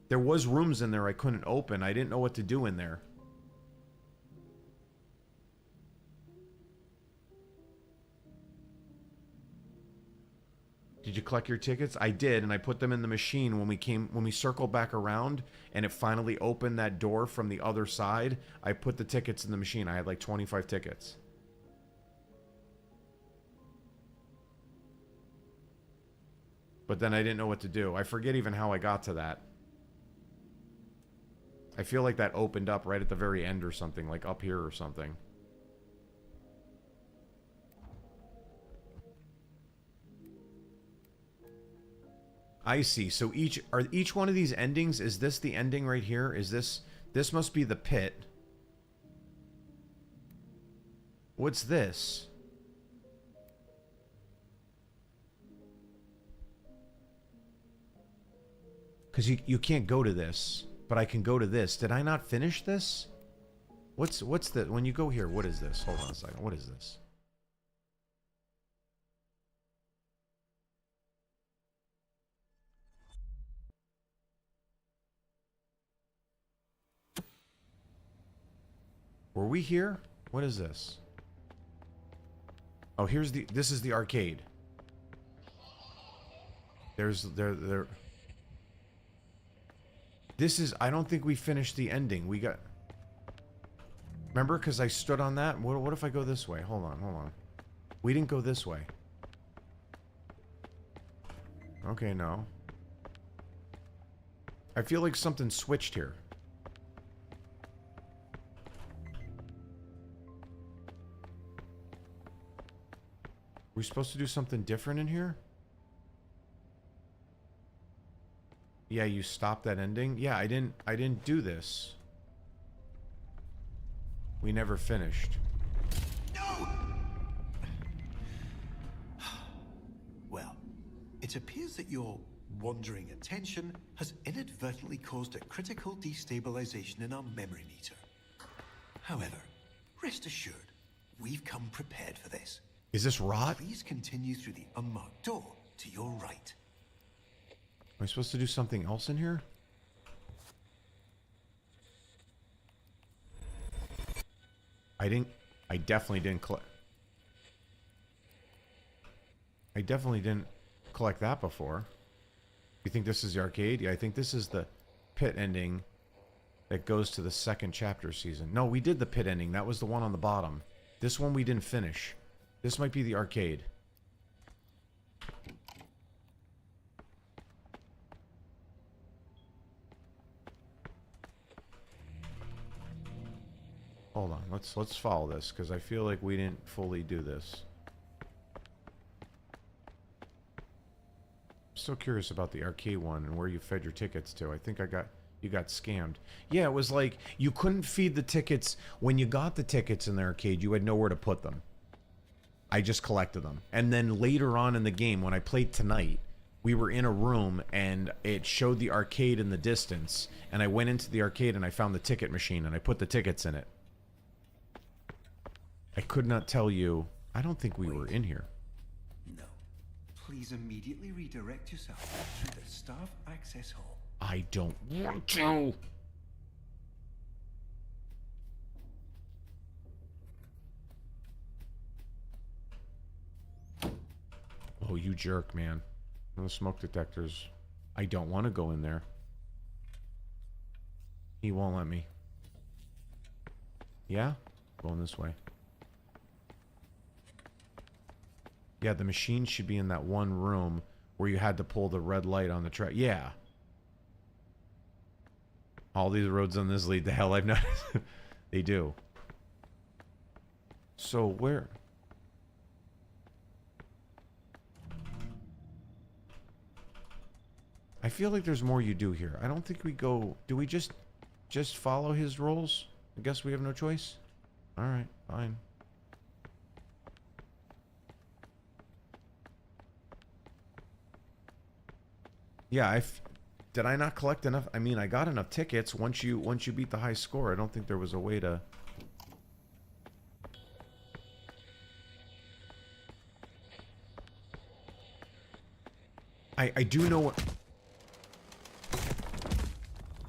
There was rooms in there I couldn't open. I didn't know what to do in there. Did you collect your tickets? I did, and I put them in the machine when we circled back around and it finally opened that door from the other side. I put the tickets in the machine. I had like 25 tickets. But then I didn't know what to do. I forget even how I got to that. I feel like that opened up right at the very end or something, like up here or something. I see. So each one of these endings, is this the ending right here? Is this must be the pit. What's this? Because you can't go to this, but I can go to this. Did I not finish this? What's the... When you go here, what is this? Hold on a second. What is this? Were we here? What is this? Oh, here's the... This is the arcade. There... This is... I don't think we finished the ending. We got... Remember? Because I stood on that? What if I go this way? Hold on. We didn't go this way. Okay, no. I feel like something switched here. We're supposed to do something different in here? Yeah, you stopped that ending? Yeah, I didn't do this. We never finished. No! Well, it appears that your wandering attention has inadvertently caused a critical destabilization in our memory meter. However, rest assured, we've come prepared for this. Is this Rot? Please continue through the unmarked door to your right. Am I supposed to do something else in here? I definitely didn't collect that before. You think this is the arcade? Yeah, I think this is the pit ending that goes to the second chapter season. No, we did the pit ending. That was the one on the bottom. This one we didn't finish. This might be the arcade. Hold on, let's follow this, because I feel like we didn't fully do this. I'm so curious about the arcade one and where you fed your tickets to. I think you got scammed. Yeah, it was like you couldn't feed the tickets. When you got the tickets in the arcade, you had nowhere to put them. I just collected them. And then later on in the game, when I played tonight, we were in a room and it showed the arcade in the distance. And I went into the arcade and I found the ticket machine and I put the tickets in it. I could not tell you. I don't think we were in here. No. Please immediately redirect yourself through the staff access hall. I don't want to. Oh, you jerk, man. No smoke detectors. I don't want to go in there. He won't let me. Yeah? Going this way. Yeah, the machine should be in that one room where you had to pull the red light on the track. Yeah. All these roads on this lead to hell, I've noticed. They do. So where? I feel like there's more you do here. I don't think we go... Do we just follow his rules? I guess we have no choice? Alright, fine. Yeah, did I not collect enough? I mean, I got enough tickets. Once you beat the high score, I don't think there was a way to... I do know what...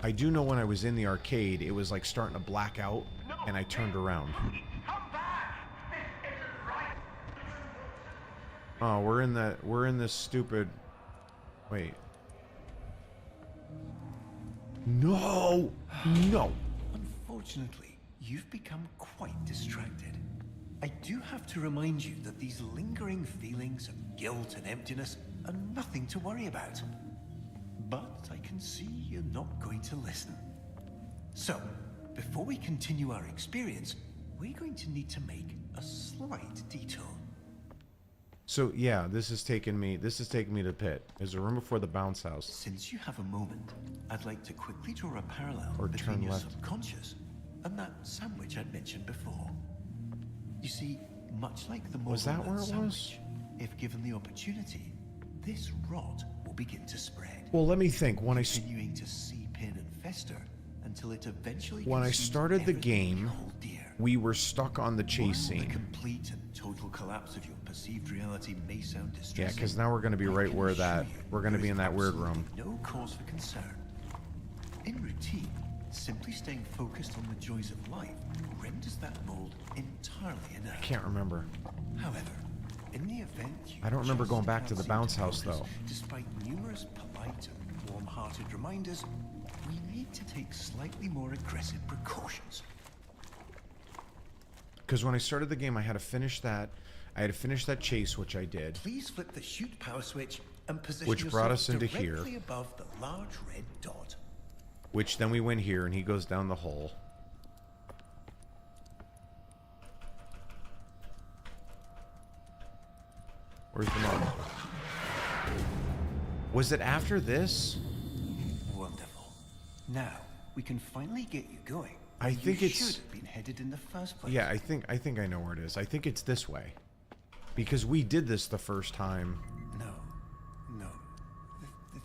I do know when I was in the arcade, it was like starting to black out, and I turned around. Come back! This isn't right! Oh, we're in this stupid... Wait. No! No! Unfortunately, you've become quite distracted. I do have to remind you that these lingering feelings of guilt and emptiness are nothing to worry about. But I can see you're not going to listen. So, before we continue our experience, we're going to need to make a slight detour. So yeah, this is taking me to the pit. There's a room before the bounce house. Since you have a moment, I'd like to quickly draw a parallel Or between turn your left. subconscious and that sandwich I'd mentioned before. You see, much like the Was mold that on where it was? sandwich, if given the opportunity, this rot will begin to spread. Well, let me think. Continuing to seep in and fester until it eventually When I consumes started the everything you game, hold dear. we were stuck on the chase While the scene. complete and total collapse of your perceived reality may sound Yeah, distressing. because now we're going to be I right can where assure that... you We're going to there be is in that weird room. absolutely no cause for concern. In routine, simply staying focused on the joys of life renders that mold entirely inert. I can't remember. However, in the event you I don't remember just going back can't to the seem bounce house, focus, though. Despite numerous polite and warm-hearted reminders, we need to take slightly more aggressive precautions. Because when I started the game, I had to finish that. I had to finish that chase, which I did. Please flip the shoot power switch and position Which brought us yourself into here. directly above the large red dot. Which then we went here, and he goes down the hole. Where's the mom? Was it after this? Wonderful. Now we can finally get you going. I think you it's... should have been headed in the first place. Yeah, I think I know where it is. I think it's this way. Because we did this the first time. No.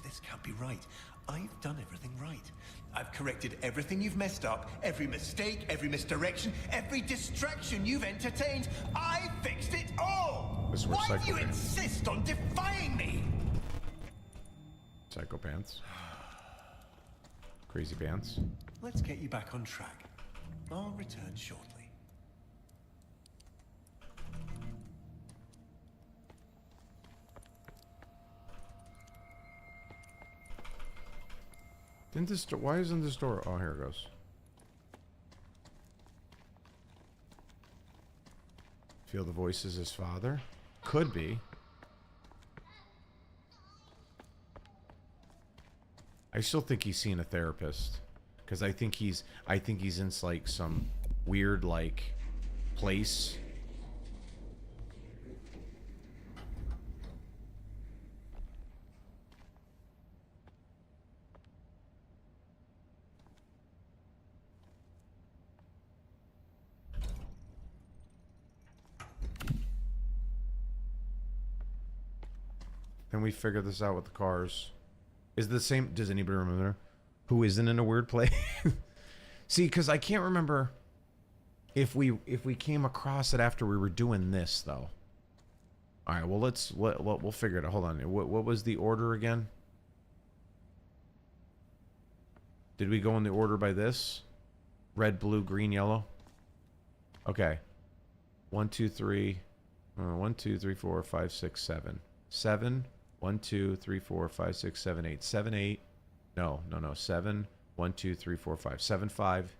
This can't be right. I've done everything right. I've corrected everything you've messed up, every mistake, every misdirection, every distraction you've entertained. I fixed it all! This is where Why do you Psycho insist on defying me? Psycho pants. Crazy pants. Let's get you back on track. I'll return shortly. Didn't this door... Why isn't this door... Oh, here it goes. Feel the voice is his father? Could be. I still think he's seeing a therapist. Because I think he's in like some weird like place. Then we figure this out with the cars. Is it the same? Does anybody remember who isn't in a weird place? See, because I can't remember if we came across it after we were doing this though. All right, well we'll figure it out. Hold on. What was the order again? Did we go in the order by this? Red, blue, green, yellow. Okay. 1, 2, 3. 1, 2, 3, 4, 5, 6, 7. 7. 1, 2, 3, 4, 5, 6, 7, 8. 7, 8. No. 7, 1, 2, 3, 4, 5. 7, 5,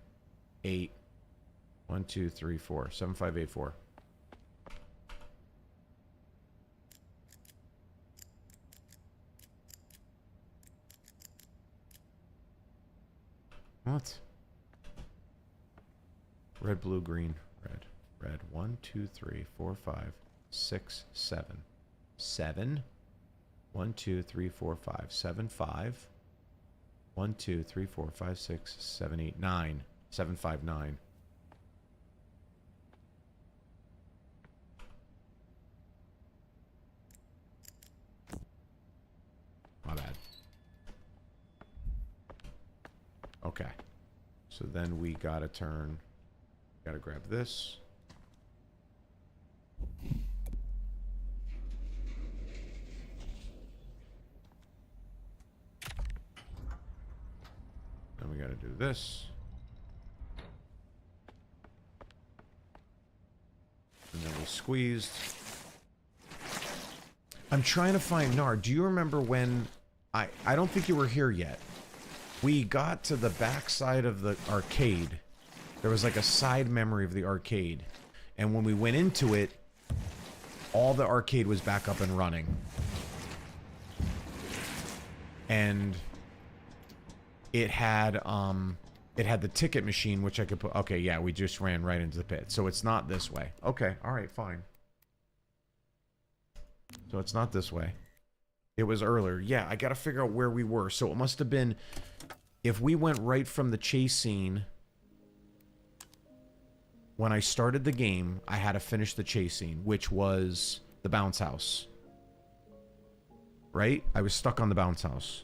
8. 1, 2, 3, 4. 7, 5, 8, 4. What? Red, blue, green, red, red. 1, 2, 3, 4, 5, 6, 7. 7. 1, 2, 3, 4, 5, 7, 5. 1, 2, 3, 4, 5, 6, 7, 8, 9. 7, 5, 9. My bad. Okay. So then we gotta turn. Gotta grab this. Then we gotta do this. And then we squeezed. I'm trying to find Nard. Do you remember when I don't think you were here yet. We got to the back side of the arcade. There was like a side memory of the arcade. And when we went into it, all the arcade was back up and running. And it had the ticket machine, which I could put. Okay, yeah, we just ran right into the pit. So it's not this way. Okay, all right, fine. So it's not this way. It was earlier. Yeah, I gotta figure out where we were. So it must have been, if we went right from the chase scene, when I started the game, I had to finish the chase scene, which was the bounce house. Right? I was stuck on the bounce house.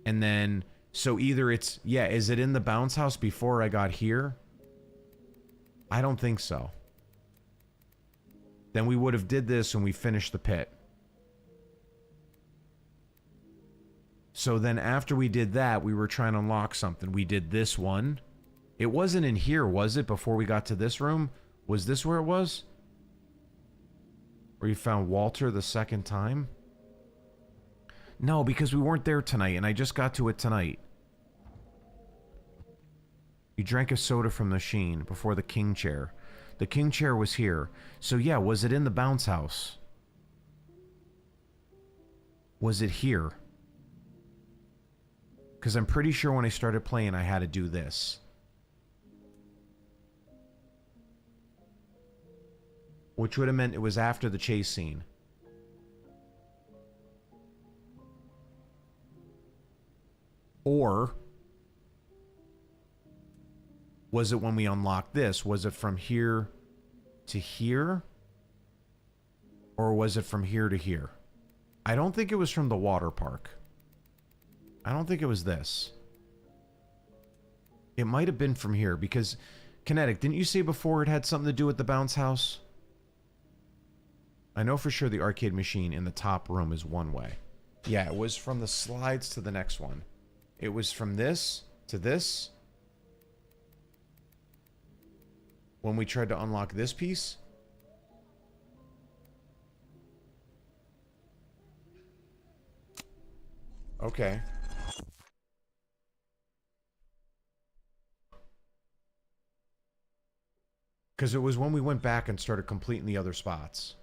And then, so either it's, yeah, is it in the bounce house before I got here? I don't think so. Then we would have did this and we finished the pit. So then after we did that, we were trying to unlock something. We did this one. It wasn't in here, was it, before we got to this room? Was this where it was? Where you found Walter the second time? No, because we weren't there tonight, and I just got to it tonight. You drank a soda from the machine before the king chair. The king chair was here. So yeah, was it in the bounce house? Was it here? Because I'm pretty sure when I started playing, I had to do this. Which would have meant it was after the chase scene. Or was it when we unlocked this? Was it from here to here? Or was it from here to here? I don't think it was from the water park. I don't think it was this. It might have been from here because Kinetic, didn't you say before it had something to do with the bounce house? I know for sure the arcade machine in the top room is one way. Yeah, it was from the slides to the next one. It was from this to this. When we tried to unlock this piece. Okay. Because it was when we went back and started completing the other spots.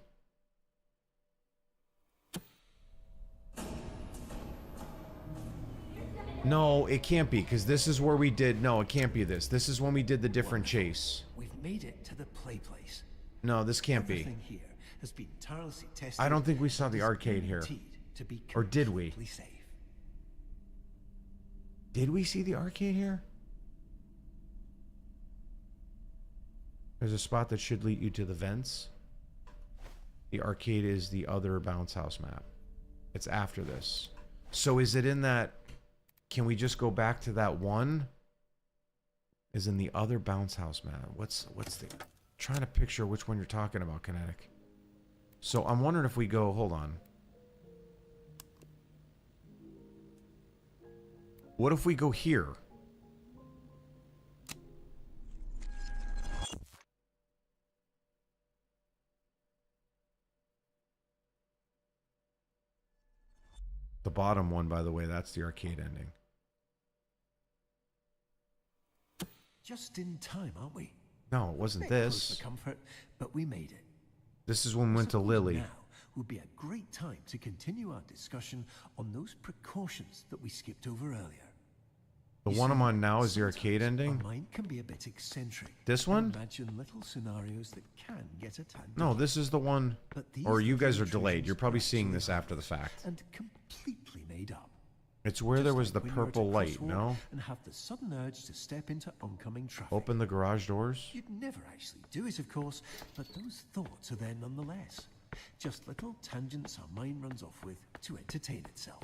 No, it can't be, because this is where we did... No, it can't be this. This is when we did the different chase. We've made it to the play place. No, this can't be. Everything here has been tirelessly tested. I don't think we saw the arcade here. To be or did we? Safe. Did we see the arcade here? There's a spot that should lead you to the vents. The arcade is the other bounce house map. It's after this. So is it in that... Can we just go back to that one? Is in the other bounce house map. What's the... Trying to picture which one you're talking about, Kinetic. So I'm wondering if we go... Hold on. What if we go here? The bottom one, by the way, that's the arcade ending. Just in time, aren't we? No, it wasn't Bit close this. for comfort, but we made it. This is when we went to Lily. Now would be a great time to continue our discussion on those precautions that we skipped over earlier. The You one I'm see, on now is the arcade sometimes ending. Our mind can be a bit eccentric. This and one? Imagine little scenarios that can get a tad No, dark. this is the one. But these Or you little guys are delayed. intrusions You're probably are seeing actually this after the harmless fact. and completely made up. It's where there Just was the like when you're at a purple light, crosswalk no? And have the sudden urge to step into oncoming traffic. Open the garage doors. You'd never actually do it, of course, but those thoughts are there nonetheless. Just little tangents our mind runs off with to entertain itself.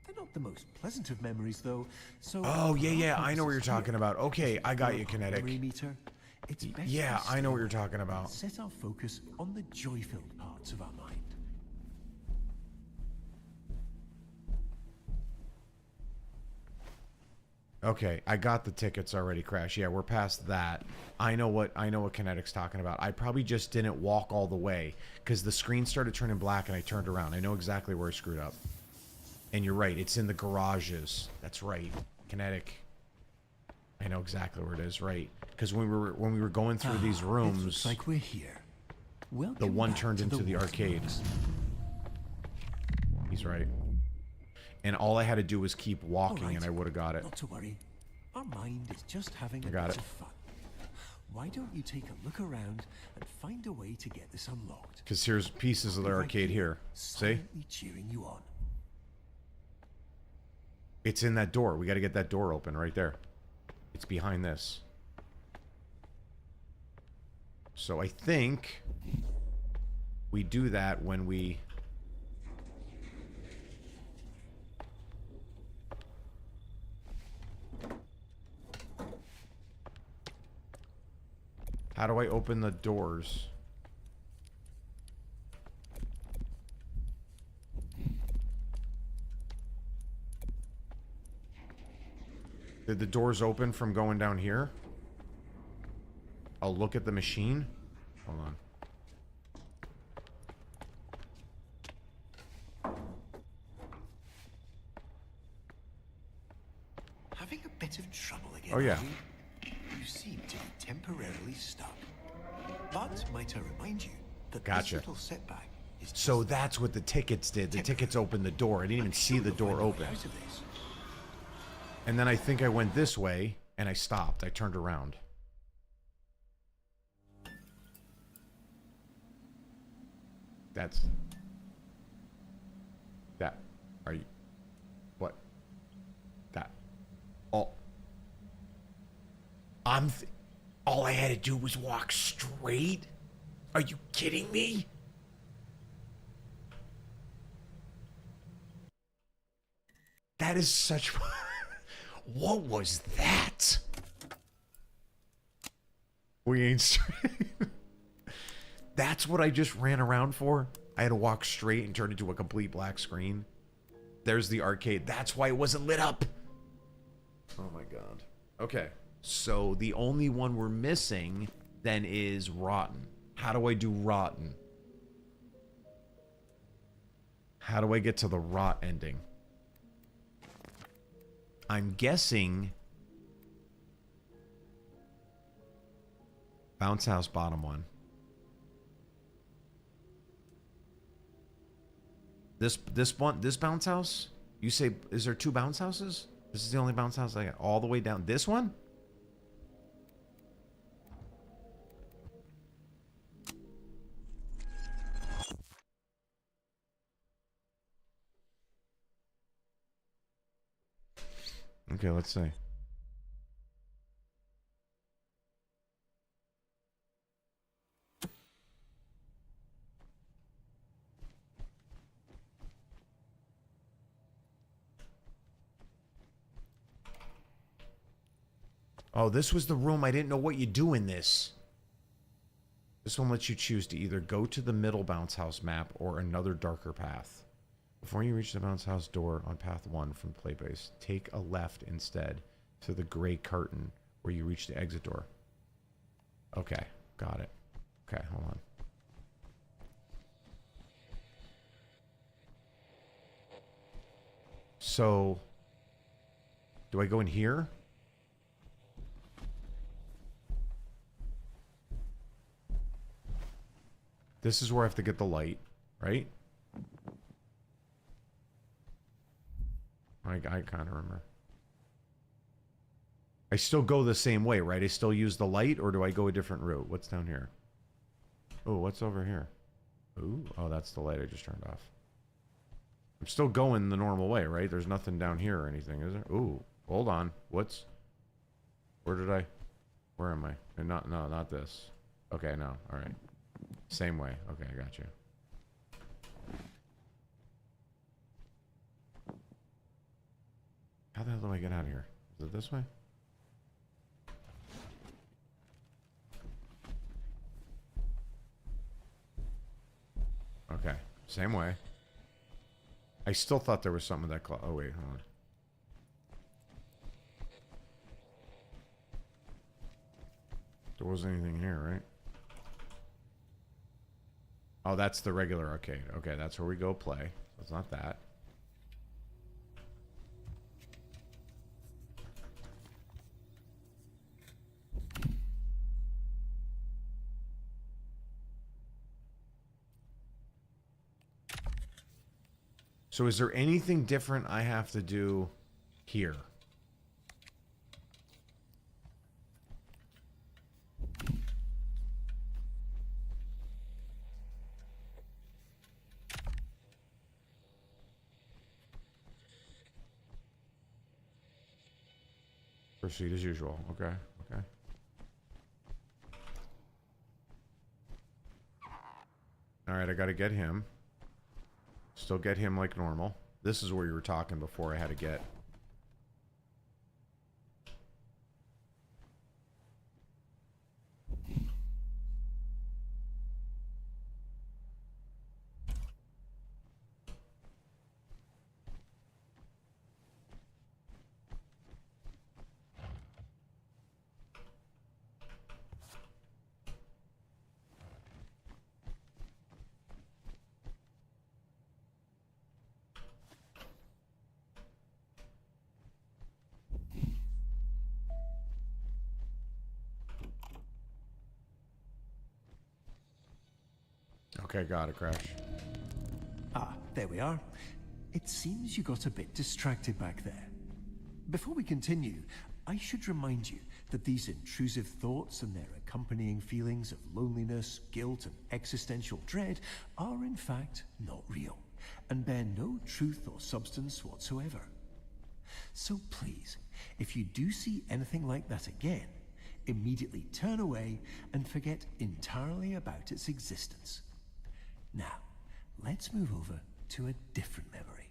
They're not the most pleasant of memories, though, so... Oh, yeah, for our yeah, I know what you're purposes talking here, about. Okay, as I got we you, fill up our Kinetic. memory meter, it's best Yeah, we I know what stay you're talking and about. set our focus on the joy-filled parts of our mind. Okay, I got the tickets already, Crash. Yeah, we're past that. I know what Kinetic's talking about. I probably just didn't walk all the way because the screen started turning black and I turned around. I know exactly where I screwed up. And you're right, it's in the garages. That's right. Kinetic. I know exactly where it is, right? Because when we were going through these It rooms, looks like we're here. Welcome the one back turned to into the arcade. Waterworks. He's right. And all I had to do was keep All walking right, and I would have got it. Not to worry. Our mind is just having a got bit it. of fun. Why don't you take a look around and find a way to get this unlocked? Because here's pieces of the Right arcade here. See? silently cheering you on. It's in that door. We got to get that door open right there. It's behind this. So I think we do that when we... How do I open the doors? Did the doors open from going down here? I'll look at the machine. Hold on. Having a bit of trouble again. Oh, yeah. are you? You seem to be temporarily stuck. But might I remind you that Gotcha. this little setback is So just that's what the tickets did. The tickets opened the door. I didn't even I'm see sure the you'll door find a way open. out of this. And then I think I went this way, and I stopped. I turned around. That's... That. Are you... What? That. Oh. All I had to do was walk straight? Are you kidding me? That is such... What was that? We ain't straight. That's what I just ran around for? I had to walk straight and turn into a complete black screen. There's the arcade. That's why it wasn't lit up. Oh my god. Okay. So the only one we're missing then is Rotten. How do I do Rotten? How do I get to the rot ending? I'm guessing Bounce House bottom one. This bounce house? You say, is there two bounce houses? This is the only bounce house I got all the way down. This one? Okay, let's see. Oh, this was the room. I didn't know what you do in this. This one lets you choose to either go to the middle bounce house map or another darker path. Before you reach the bounce house door on path 1 from Playbase, take a left instead to the gray curtain where you reach the exit door. Okay, got it. Okay, hold on. So, do I go in here? This is where I have to get the light, right? I kind of remember. I still go the same way, right? I still use the light, or do I go a different route? What's down here? Oh, what's over here? Ooh, oh, that's the light I just turned off. I'm still going the normal way, right? There's nothing down here or anything, is there? Ooh, hold on. What's... Where did I... Where am I? No, not this. Okay, no. All right. Same way. Okay, I got you. How the hell do I get out of here? Is it this way? Okay, same way. I still thought there was something with that clock. Oh, wait, hold on. There wasn't anything here, right? Oh, that's the regular arcade. Okay, that's where we go play. So it's not that. So is there anything different I have to do here? Proceed as usual. Okay, okay. Alright, I gotta get him. Still get him like normal. This is where you were talking before I had to get. Okay, got it, Crash. Ah, there we are. It seems you got a bit distracted back there. Before we continue, I should remind you that these intrusive thoughts and their accompanying feelings of loneliness, guilt, and existential dread are in fact not real, and bear no truth or substance whatsoever. So please, if you do see anything like that again, immediately turn away and forget entirely about its existence. Now, let's move over to a different memory.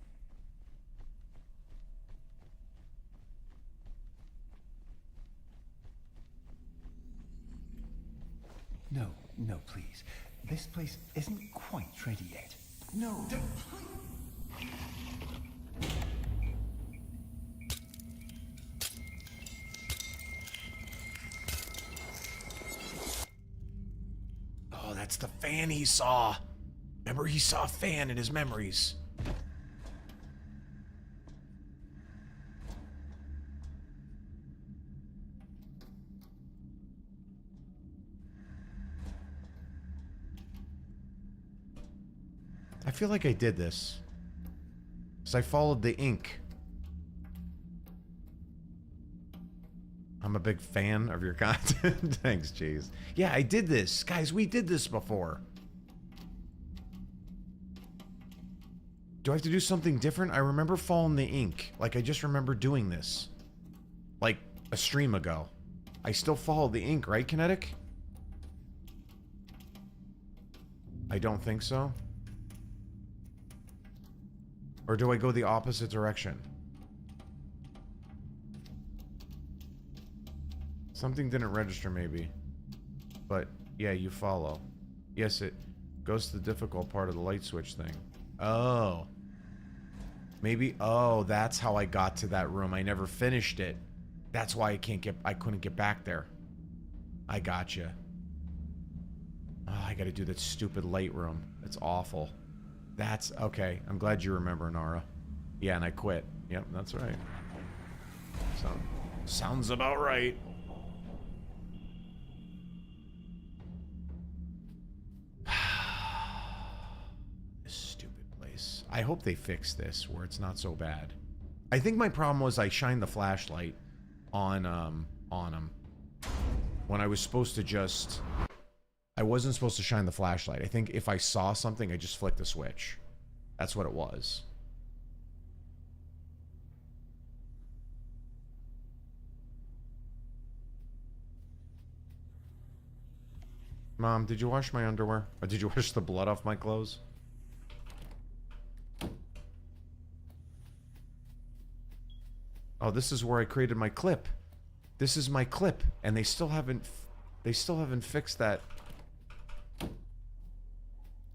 No, please. This place isn't quite ready yet. No. Oh, that's the fan he saw. Remember, he saw a fan in his memories. I feel like I did this. So I followed the ink. I'm a big fan of your content. Thanks, jeez. Yeah, I did this. Guys, we did this before. Do I have to do something different? I remember following the ink. Like, I just remember doing this. Like, a stream ago. I still follow the ink, right, Kinetic? I don't think so. Or do I go the opposite direction? Something didn't register, maybe. But, yeah, you follow. Yes, it goes to the difficult part of the light switch thing. Oh. Maybe, oh, that's how I got to that room. I never finished it. That's why I couldn't get back there. I gotcha. Oh, I gotta do that stupid light room. It's awful. That's, okay. I'm glad you remember, Nara. Yeah, and I quit. Yep, that's right. So, sounds about right. I hope they fix this where it's not so bad. I think my problem was I shined the flashlight on him when I was supposed to just... I wasn't supposed to shine the flashlight. I think if I saw something, I just flicked the switch. That's what it was. Mom, did you wash my underwear? Or did you wash the blood off my clothes? Oh, this is where I created my clip. This is my clip, and they still haven't fixed that.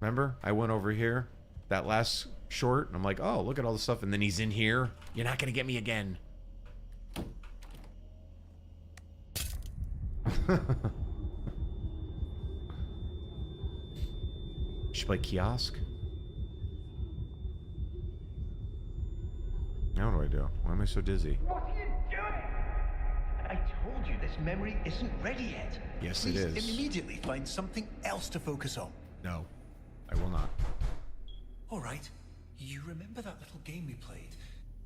Remember? I went over here, that last short, and I'm like, oh, look at all the stuff, and then he's in here. You're not gonna get me again. Should play kiosk. Now what do? Why am I so dizzy? What are you doing? I told you this memory isn't ready yet. Yes, Please it is. Immediately find something else to focus on. No, I will not. All right. You remember that little game we played?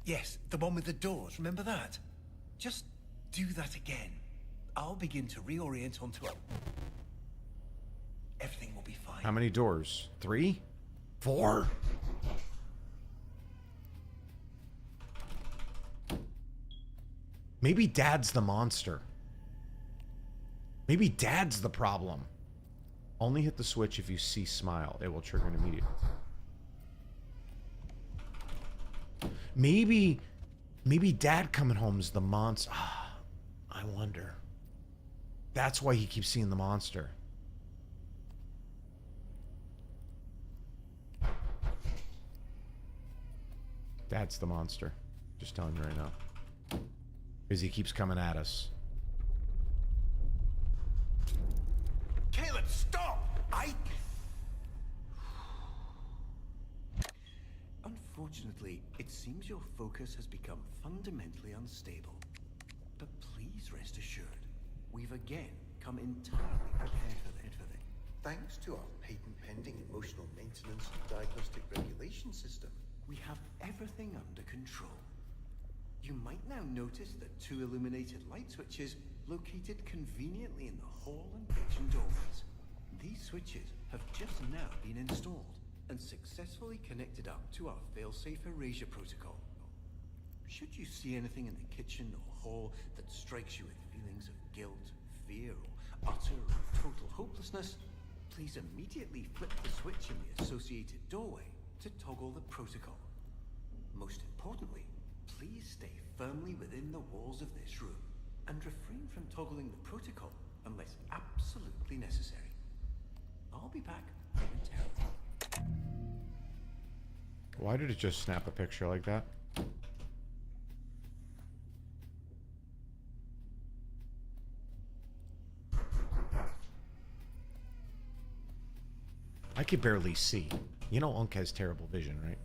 Yes, the one with the doors. Remember that? Just do that again. I'll begin to reorient onto it. Everything will be fine. How many doors? 3? 4? Maybe Dad's the monster. Maybe Dad's the problem. Only hit the switch if you see smile. It will trigger an immediate. Maybe Dad coming home is the monster. I wonder. That's why he keeps seeing the monster. Dad's the monster. Just telling you right now. Because he keeps coming at us. Caleb, stop! Unfortunately, it seems your focus has become fundamentally unstable. But please rest assured, we've again come entirely prepared for this. Thanks to our patent-pending emotional maintenance and diagnostic regulation system, we have everything under control. You might now notice the 2 illuminated light switches located conveniently in the hall and kitchen doorways. These switches have just now been installed and successfully connected up to our fail-safe erasure protocol. Should you see anything in the kitchen or hall that strikes you with feelings of guilt, fear, or utter or total hopelessness, please immediately flip the switch in the associated doorway to toggle the protocol. Most importantly, please stay firmly within the walls of this room and refrain from toggling the protocol unless absolutely necessary. I'll be back momentarily. Why did it just snap a picture like that? I could barely see. You know Unk has terrible vision, right?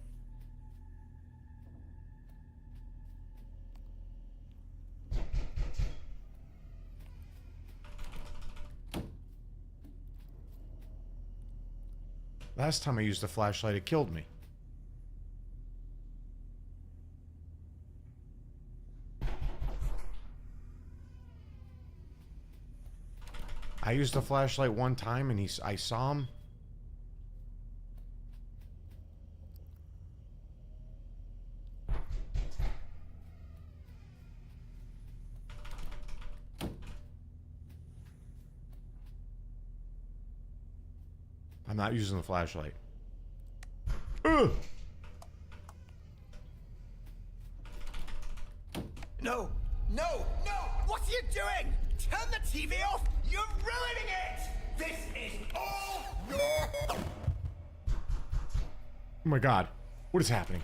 Last time I used a flashlight, it killed me. I used a flashlight one time and I saw him. I'm not using the flashlight. Ugh! No! No! No! What are you doing? Turn the TV off! You're ruining it! This is all your... Oh my god. What is happening?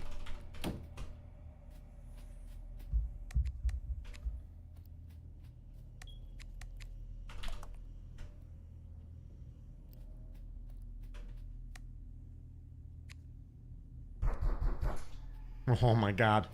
Oh my god.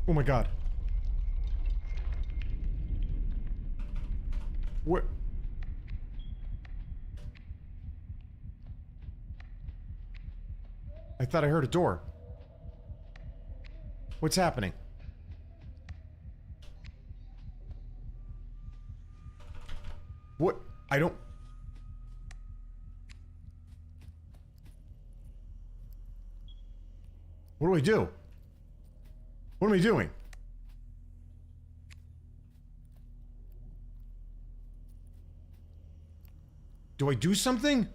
Oh my god. What? I thought I heard a door. What's happening? What? I don't... What do I do? What am I doing? Do I do something?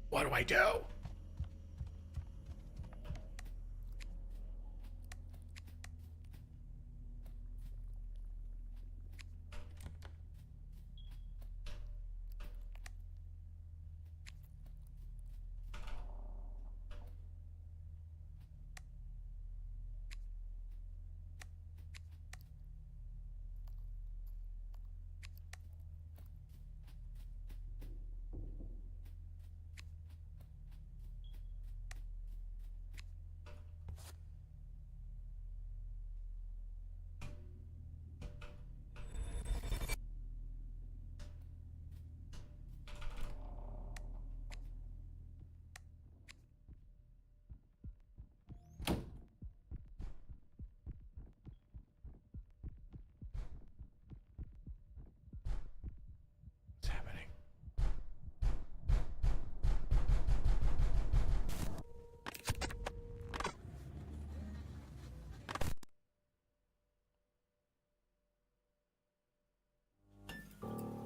What do I do? What's happening?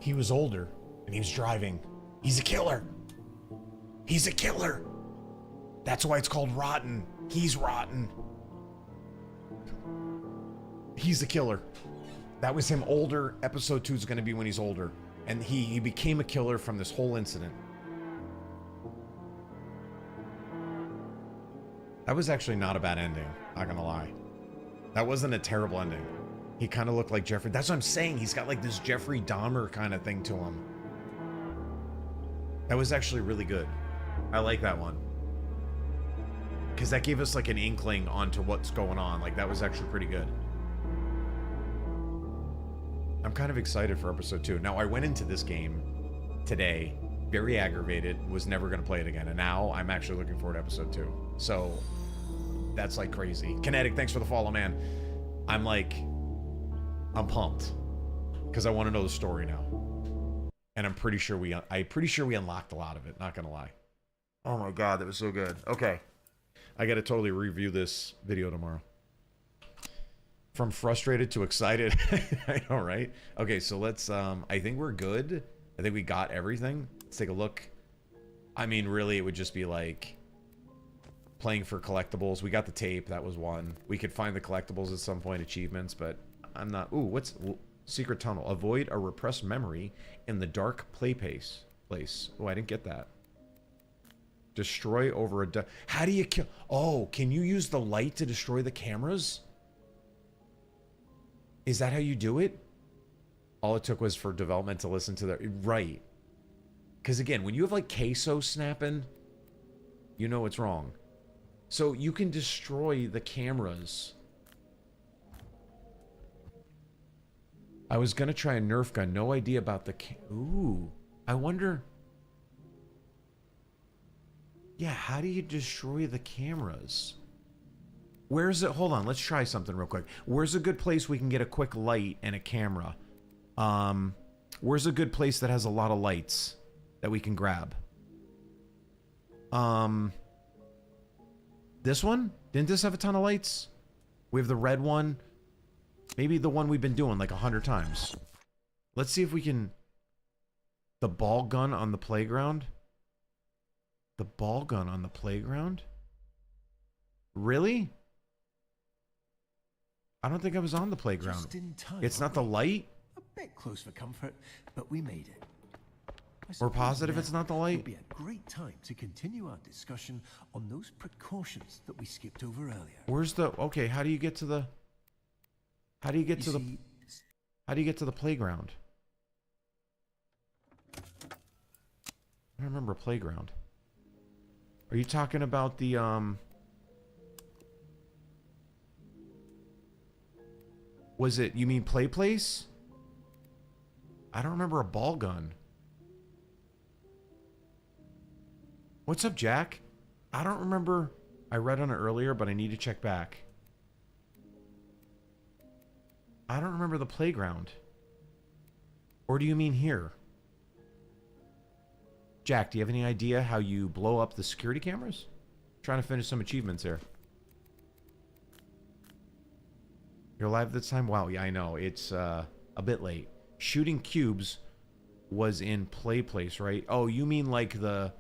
He was older, and he was driving. He's a killer. He's a killer. That's why it's called Rotten. He's rotten. He's a killer. That was him older. Episode 2 is going to be when he's older. And he became a killer from this whole incident. That was actually not a bad ending, not gonna lie. That wasn't a terrible ending. He kind of looked like Jeffrey. That's what I'm saying. He's got like this Jeffrey Dahmer kind of thing to him. That was actually really good. I like that one. Because that gave us like an inkling onto what's going on. Like that was actually pretty good. I'm kind of excited for episode 2. Now I went into this game today very aggravated, was never going to play it again. And now I'm actually looking forward to episode 2. So that's like crazy. Kinetic, thanks for the follow, man. I'm pumped because I want to know the story now. And I'm pretty sure we unlocked a lot of it, not going to lie. Oh my God, that was so good. Okay. I got to totally review this video tomorrow. From frustrated to excited. I know, right? Okay, so let's, I think we're good. I think we got everything. Let's take a look. I mean, really, it would just be like playing for collectibles. We got the tape. That was one. We could find the collectibles at some point, achievements, but I'm not. Ooh, what's secret tunnel? Avoid a repressed memory in the dark place. Oh, I didn't get that. Destroy over a... How do you kill... Oh, can you use the light to destroy the cameras? Is that how you do it? All it took was for development to listen to the... Right. Because again, when you have like queso snapping, you know it's wrong. So you can destroy the cameras. I was going to try a Nerf gun. No idea about the... Ooh. I wonder... Yeah, how do you destroy the cameras? Where's it? Hold on, let's try something real quick. Where's a good place we can get a quick light and a camera? Where's a good place that has a lot of lights that we can grab? This one? Didn't this have a ton of lights? We have the red one. Maybe the one we've been doing like 100 times. Let's see if we can... The ball gun on the playground? The ball gun on the playground? Really? I don't think I was on the playground. Just in time, it's not the light? a bit close for comfort, but we made it. We're positive now it's not the would light? be a great time to continue our discussion on those precautions that we skipped over earlier. Where's the... Okay, how do you get to the... How do you get You to the... see, How do you get to the playground? I don't remember a playground. Are you talking about the, Was it... You mean play place? I don't remember a ball gun. What's up, Jack? I don't remember... I read on it earlier, but I need to check back. I don't remember the playground. Or do you mean here? Jack, do you have any idea how you blow up the security cameras? Trying to finish some achievements here. You're live this time? Wow, yeah, I know. It's a bit late. Shooting cubes was in play place, right? Oh, you mean like the...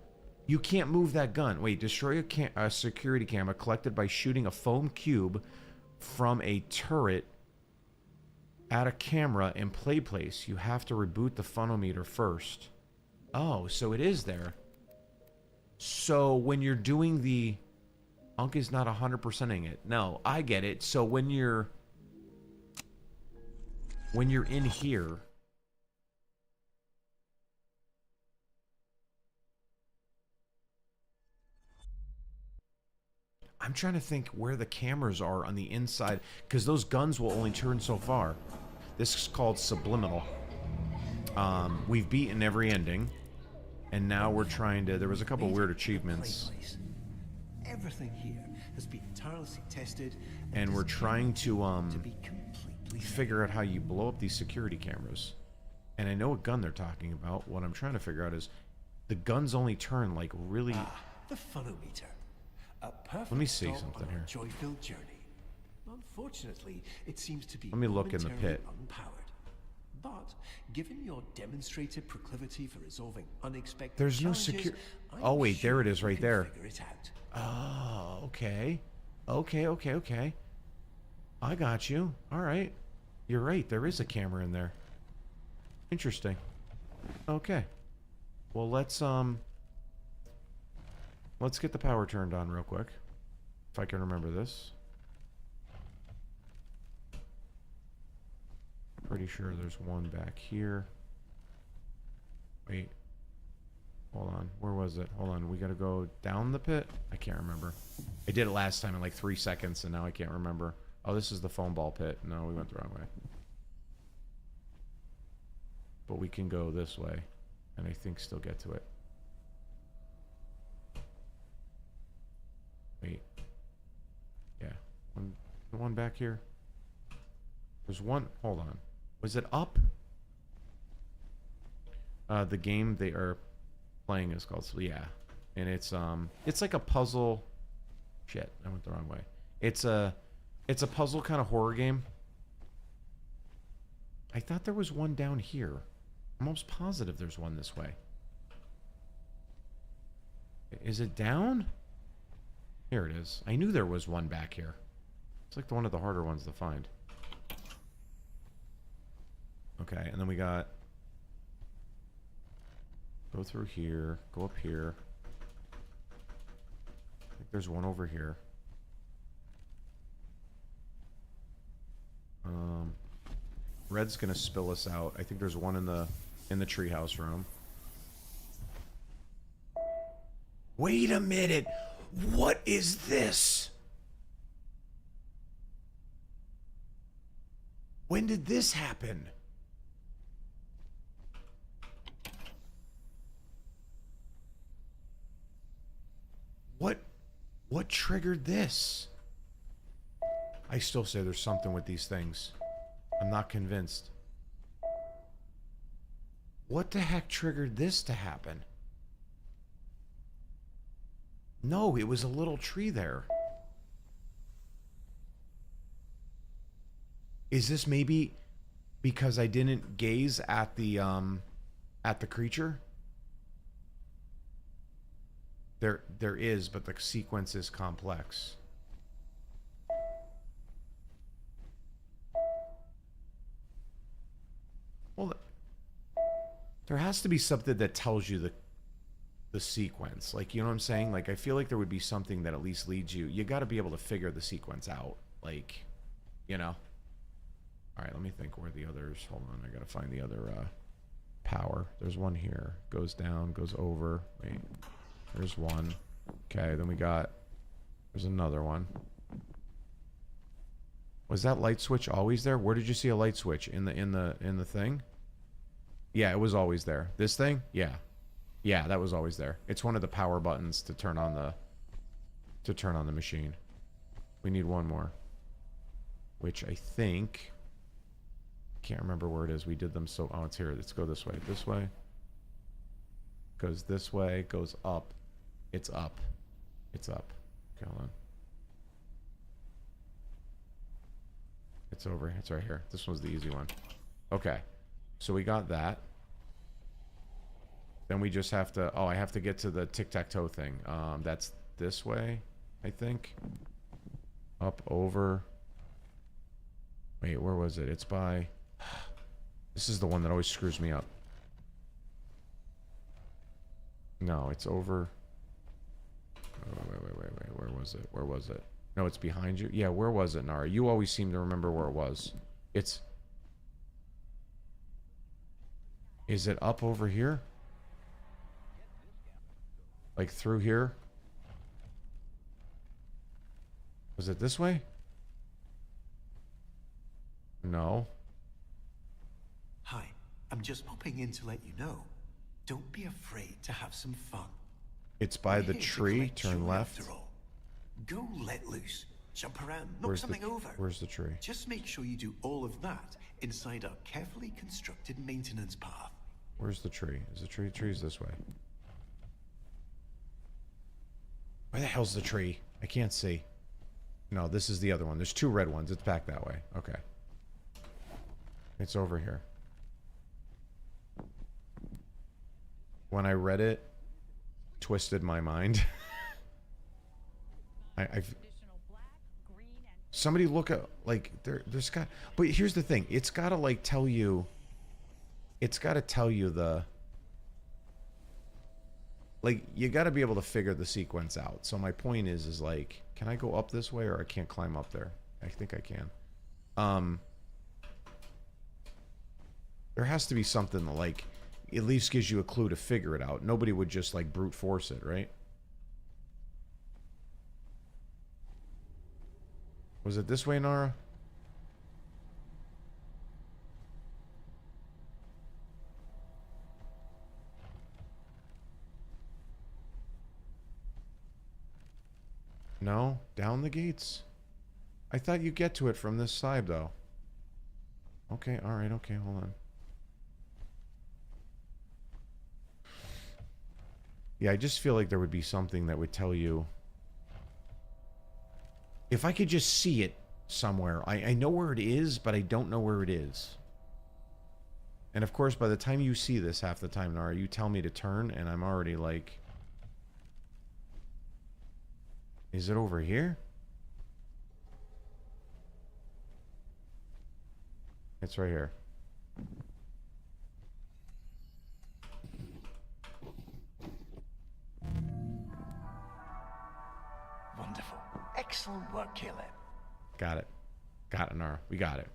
You can't move that gun. Wait, destroy a security camera collected by shooting a foam cube from a turret at a camera in play place. You have to reboot the funnel-meter first. Oh, so it is there. So when you're doing the... Unk is not 100%ing it. No, I get it. So when you're in here... I'm trying to think where the cameras are on the inside, because those guns will only turn so far. This is called Subliminal. We've beaten every ending, and now we're trying to... There was a couple weird achievements. Everything here has been tirelessly tested, And we're trying to be completely figure out how you blow up these security cameras. And I know what gun they're talking about. What I'm trying to figure out is the guns only turn like really... the funnel-meter. A perfect Let me see stop something on our here. joy-filled journey. Unfortunately, it seems to be Let me look in the momentarily pit. unpowered. But given your demonstrated proclivity for resolving unexpected There's no challenges, I'm Oh, wait, sure there it is you right can there. figure it out. Oh, okay. Okay. I got you. All right. You're right. There is a camera in there. Interesting. Okay. Well, let's get the power turned on real quick. If I can remember this. Pretty sure there's one back here. Wait. Hold on. Where was it? Hold on. We gotta go down the pit? I can't remember. I did it last time in like 3 seconds, and now I can't remember. Oh, this is the foam ball pit. No, we went the wrong way. But we can go this way, and I think still get to it. Wait. Yeah. One back here. There's one. Hold on. Was it up? The game they are playing is called... Yeah. And it's like a puzzle... Shit, I went the wrong way. It's a puzzle kind of horror game. I thought there was one down here. I'm almost positive there's one this way. Is it down? Here it is. I knew there was one back here. It's like one of the harder ones to find. Okay, and then we got... Go through here. Go up here. I think there's one over here. Red's gonna spill us out. I think there's one in the treehouse room. Wait a minute! What is this? When did this happen? What triggered this? I still say there's something with these things. I'm not convinced. What the heck triggered this to happen? No, it was a little tree there. Is this maybe because I didn't gaze at the creature? There is, but the sequence is complex. Well, There has to be something that tells you the sequence. Like, you know what I'm saying? Like, I feel like there would be something that at least leads you. You got to be able to figure the sequence out. Like, you know. All right, let me think where the others. Hold on, I got to find the other power. There's one here. Goes down, goes over. Wait, there's one. Okay, then we got. There's another one. Was that light switch always there? Where did you see a light switch in the thing? Yeah, it was always there. This thing? Yeah. Yeah, that was always there. It's one of the power buttons to turn on the machine. We need one more. Which I think can't remember where it is. We did them so oh, it's here. Let's go this way. This way. Goes this way, goes up. It's up. It's up. Okay, hold on. It's over. It's right here. This one's the easy one. Okay. So we got that. Then we just have to... Oh, I have to get to the tic-tac-toe thing. That's this way, I think. Up, over. Wait, where was it? It's by... This is the one that always screws me up. No, it's over... Wait. Where was it? Where was it? No, it's behind you. Yeah, where was it, Nara? You always seem to remember where it was. It's... Is it up over here? Like through here? Was it this way? No. Hi, I'm just popping in to let you know. Don't be afraid to have some fun. It's by We're the here to tree. collect Turn joy left. after all. Go let loose. Jump around. Knock Where's something over. Where's the tree? Just make sure you do all of that inside our carefully constructed maintenance path. Where's the tree? Is the tree? Tree's this way. Where the hell's the tree? I can't see. No, this is the other one. There's two red ones. It's back that way. Okay. It's over here. When I read it, twisted my mind. I've... Somebody look at, like, there's got... But here's the thing. It's got to, like, tell you... It's got to tell you the... Like, you got to be able to figure the sequence out. So my point is like, can I go up this way or I can't climb up there? I think I can. There has to be something that, like, at least gives you a clue to figure it out. Nobody would just, like, brute force it, right? Was it this way, Nara? No? Down the gates? I thought you get to it from this side, though. Okay, alright, okay, hold on. Yeah, I just feel like there would be something that would tell you... If I could just see it somewhere. I know where it is, but I don't know where it is. And of course, by the time you see this half the time, Nara, you tell me to turn, and I'm already like... Is it over here? It's right here. Wonderful. Excellent work, Caleb. Got it. Got it, Nara. We got it.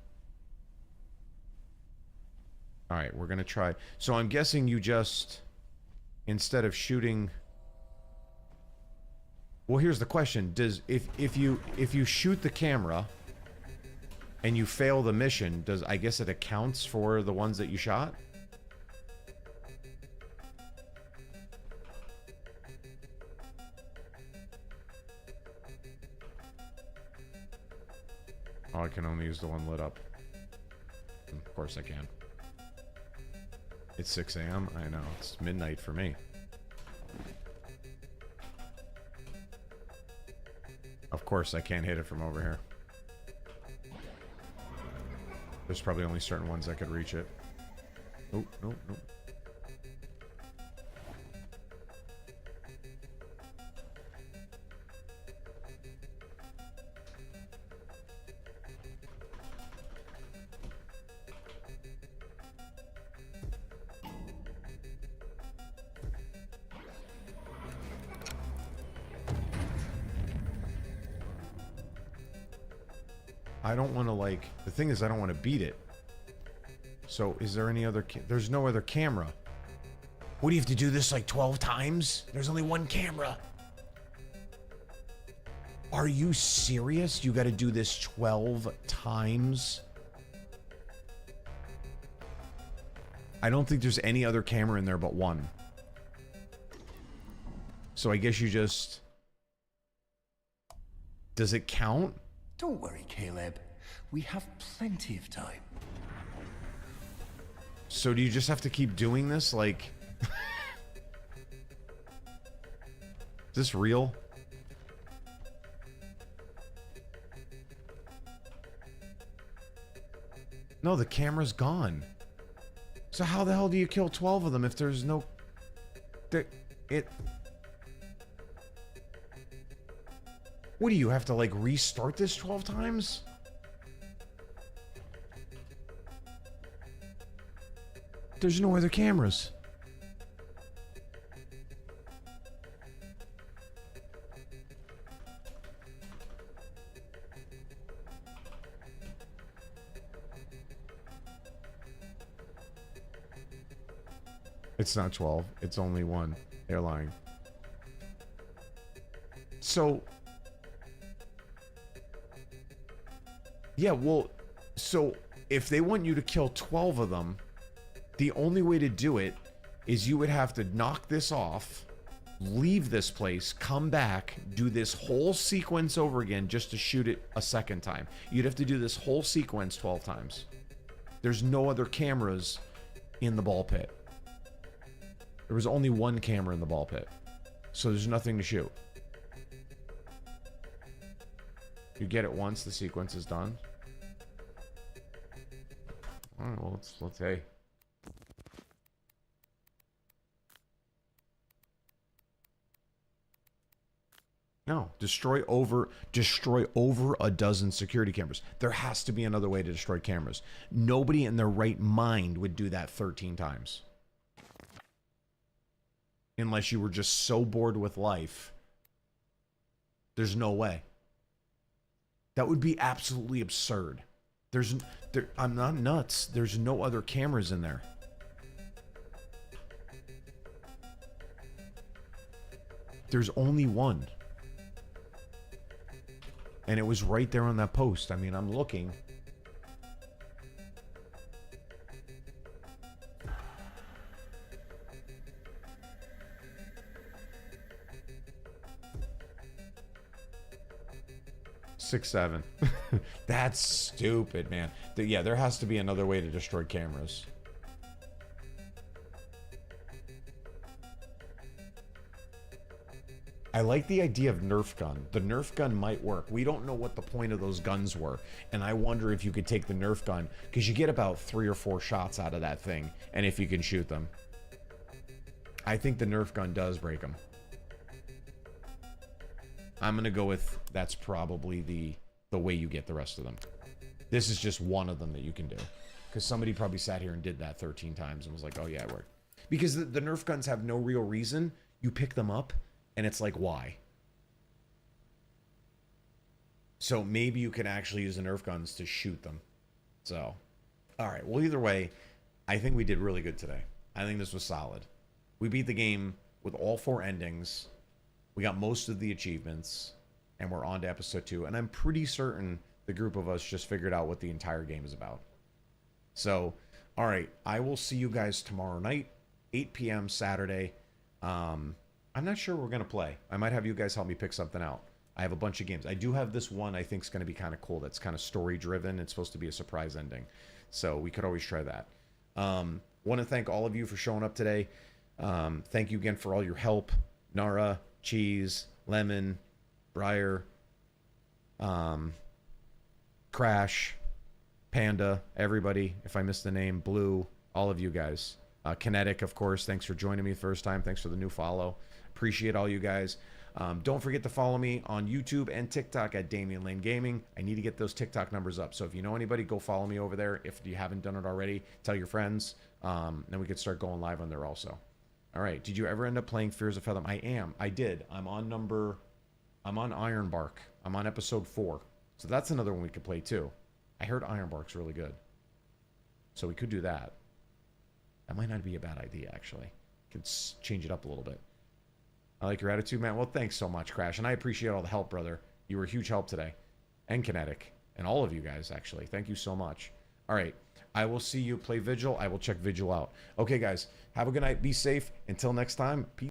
Alright, we're gonna try. So I'm guessing you just... Instead of shooting... Well, here's the question. Does... If you shoot the camera... And you fail the mission, does... I guess it accounts for the ones that you shot? Oh, I can only use the one lit up. Of course I can. It's 6 a.m. I know. It's midnight for me. Of course I can't hit it from over here. There's probably only certain ones that could reach it. Oh, no, no. I don't want to, like, the thing is I don't want to beat it. So is there any other, there's no other camera. What, do you have to do this like 12 times? There's only one camera. Are you serious? You got to do this 12 times? I don't think there's any other camera in there but one. So I guess you just... Does it count? Don't worry, Caleb. We have plenty of time. So do you just have to keep doing this? Like... Is this real? No, the camera's gone. So how the hell do you kill 12 of them if there's no... What do you have to, like, restart this 12 times? There's no other cameras. It's not 12. It's only one. They're lying. So... Yeah, well, so if they want you to kill 12 of them, the only way to do it is you would have to knock this off, leave this place, come back, do this whole sequence over again just to shoot it a second time. You'd have to do this whole sequence 12 times. There's no other cameras in the ball pit. There was only one camera in the ball pit. So there's nothing to shoot. You get it once, the sequence is done. Alright, well, let's hey. No, destroy over a dozen security cameras. There has to be another way to destroy cameras. Nobody in their right mind would do that 13 times. Unless you were just so bored with life. There's no way. That would be absolutely absurd. I'm not nuts. There's no other cameras in there. There's only one. And it was right there on that post. I mean, I'm looking. Six, 7. That's stupid, man. Yeah, there has to be another way to destroy cameras. I like the idea of Nerf gun. The Nerf gun might work. We don't know what the point of those guns were. And I wonder if you could take the Nerf gun, because you get about 3 or 4 shots out of that thing, and if you can shoot them. I think the Nerf gun does break them. I'm going to go with that's probably the way you get the rest of them. This is just one of them that you can do. Because somebody probably sat here and did that 13 times and was like, oh yeah, it worked. Because the Nerf guns have no real reason. You pick them up, and it's like, why? So maybe you can actually use the Nerf guns to shoot them. So, all right. Well, either way, I think we did really good today. I think this was solid. We beat the game with all 4 endings. We got most of the achievements, and we're on to episode 2. And I'm pretty certain the group of us just figured out what the entire game is about. So, all right. I will see you guys tomorrow night, 8 p.m. Saturday. I'm not sure we're going to play. I might have you guys help me pick something out. I have a bunch of games. I do have this one I think is going to be kind of cool. That's kind of story-driven. It's supposed to be a surprise ending. So we could always try that. Want to thank all of you for showing up today. Thank you again for all your help. Nara, Cheese, Lemon, Briar, Crash, Panda, everybody. If I missed the name, Blue, all of you guys. Kinetic, of course. Thanks for joining me the first time. Thanks for the new follow. Appreciate all you guys. Don't forget to follow me on YouTube and TikTok at Damien Laine Gaming. I need to get those TikTok numbers up. So if you know anybody, go follow me over there. If you haven't done it already, tell your friends. Then we could start going live on there also. All right. Did you ever end up playing Fears of Fathom? I did. I'm on Ironbark. I'm on episode 4. So that's another one we could play too. I heard Ironbark's really good. So we could do that. That might not be a bad idea, actually. Could change it up a little bit. I like your attitude, man. Well, thanks so much, Crash. And I appreciate all the help, brother. You were a huge help today. And Kinetic. And all of you guys, actually. Thank you so much. All right. I will see you play Vigil. I will check Vigil out. Okay, guys. Have a good night. Be safe. Until next time. Peace.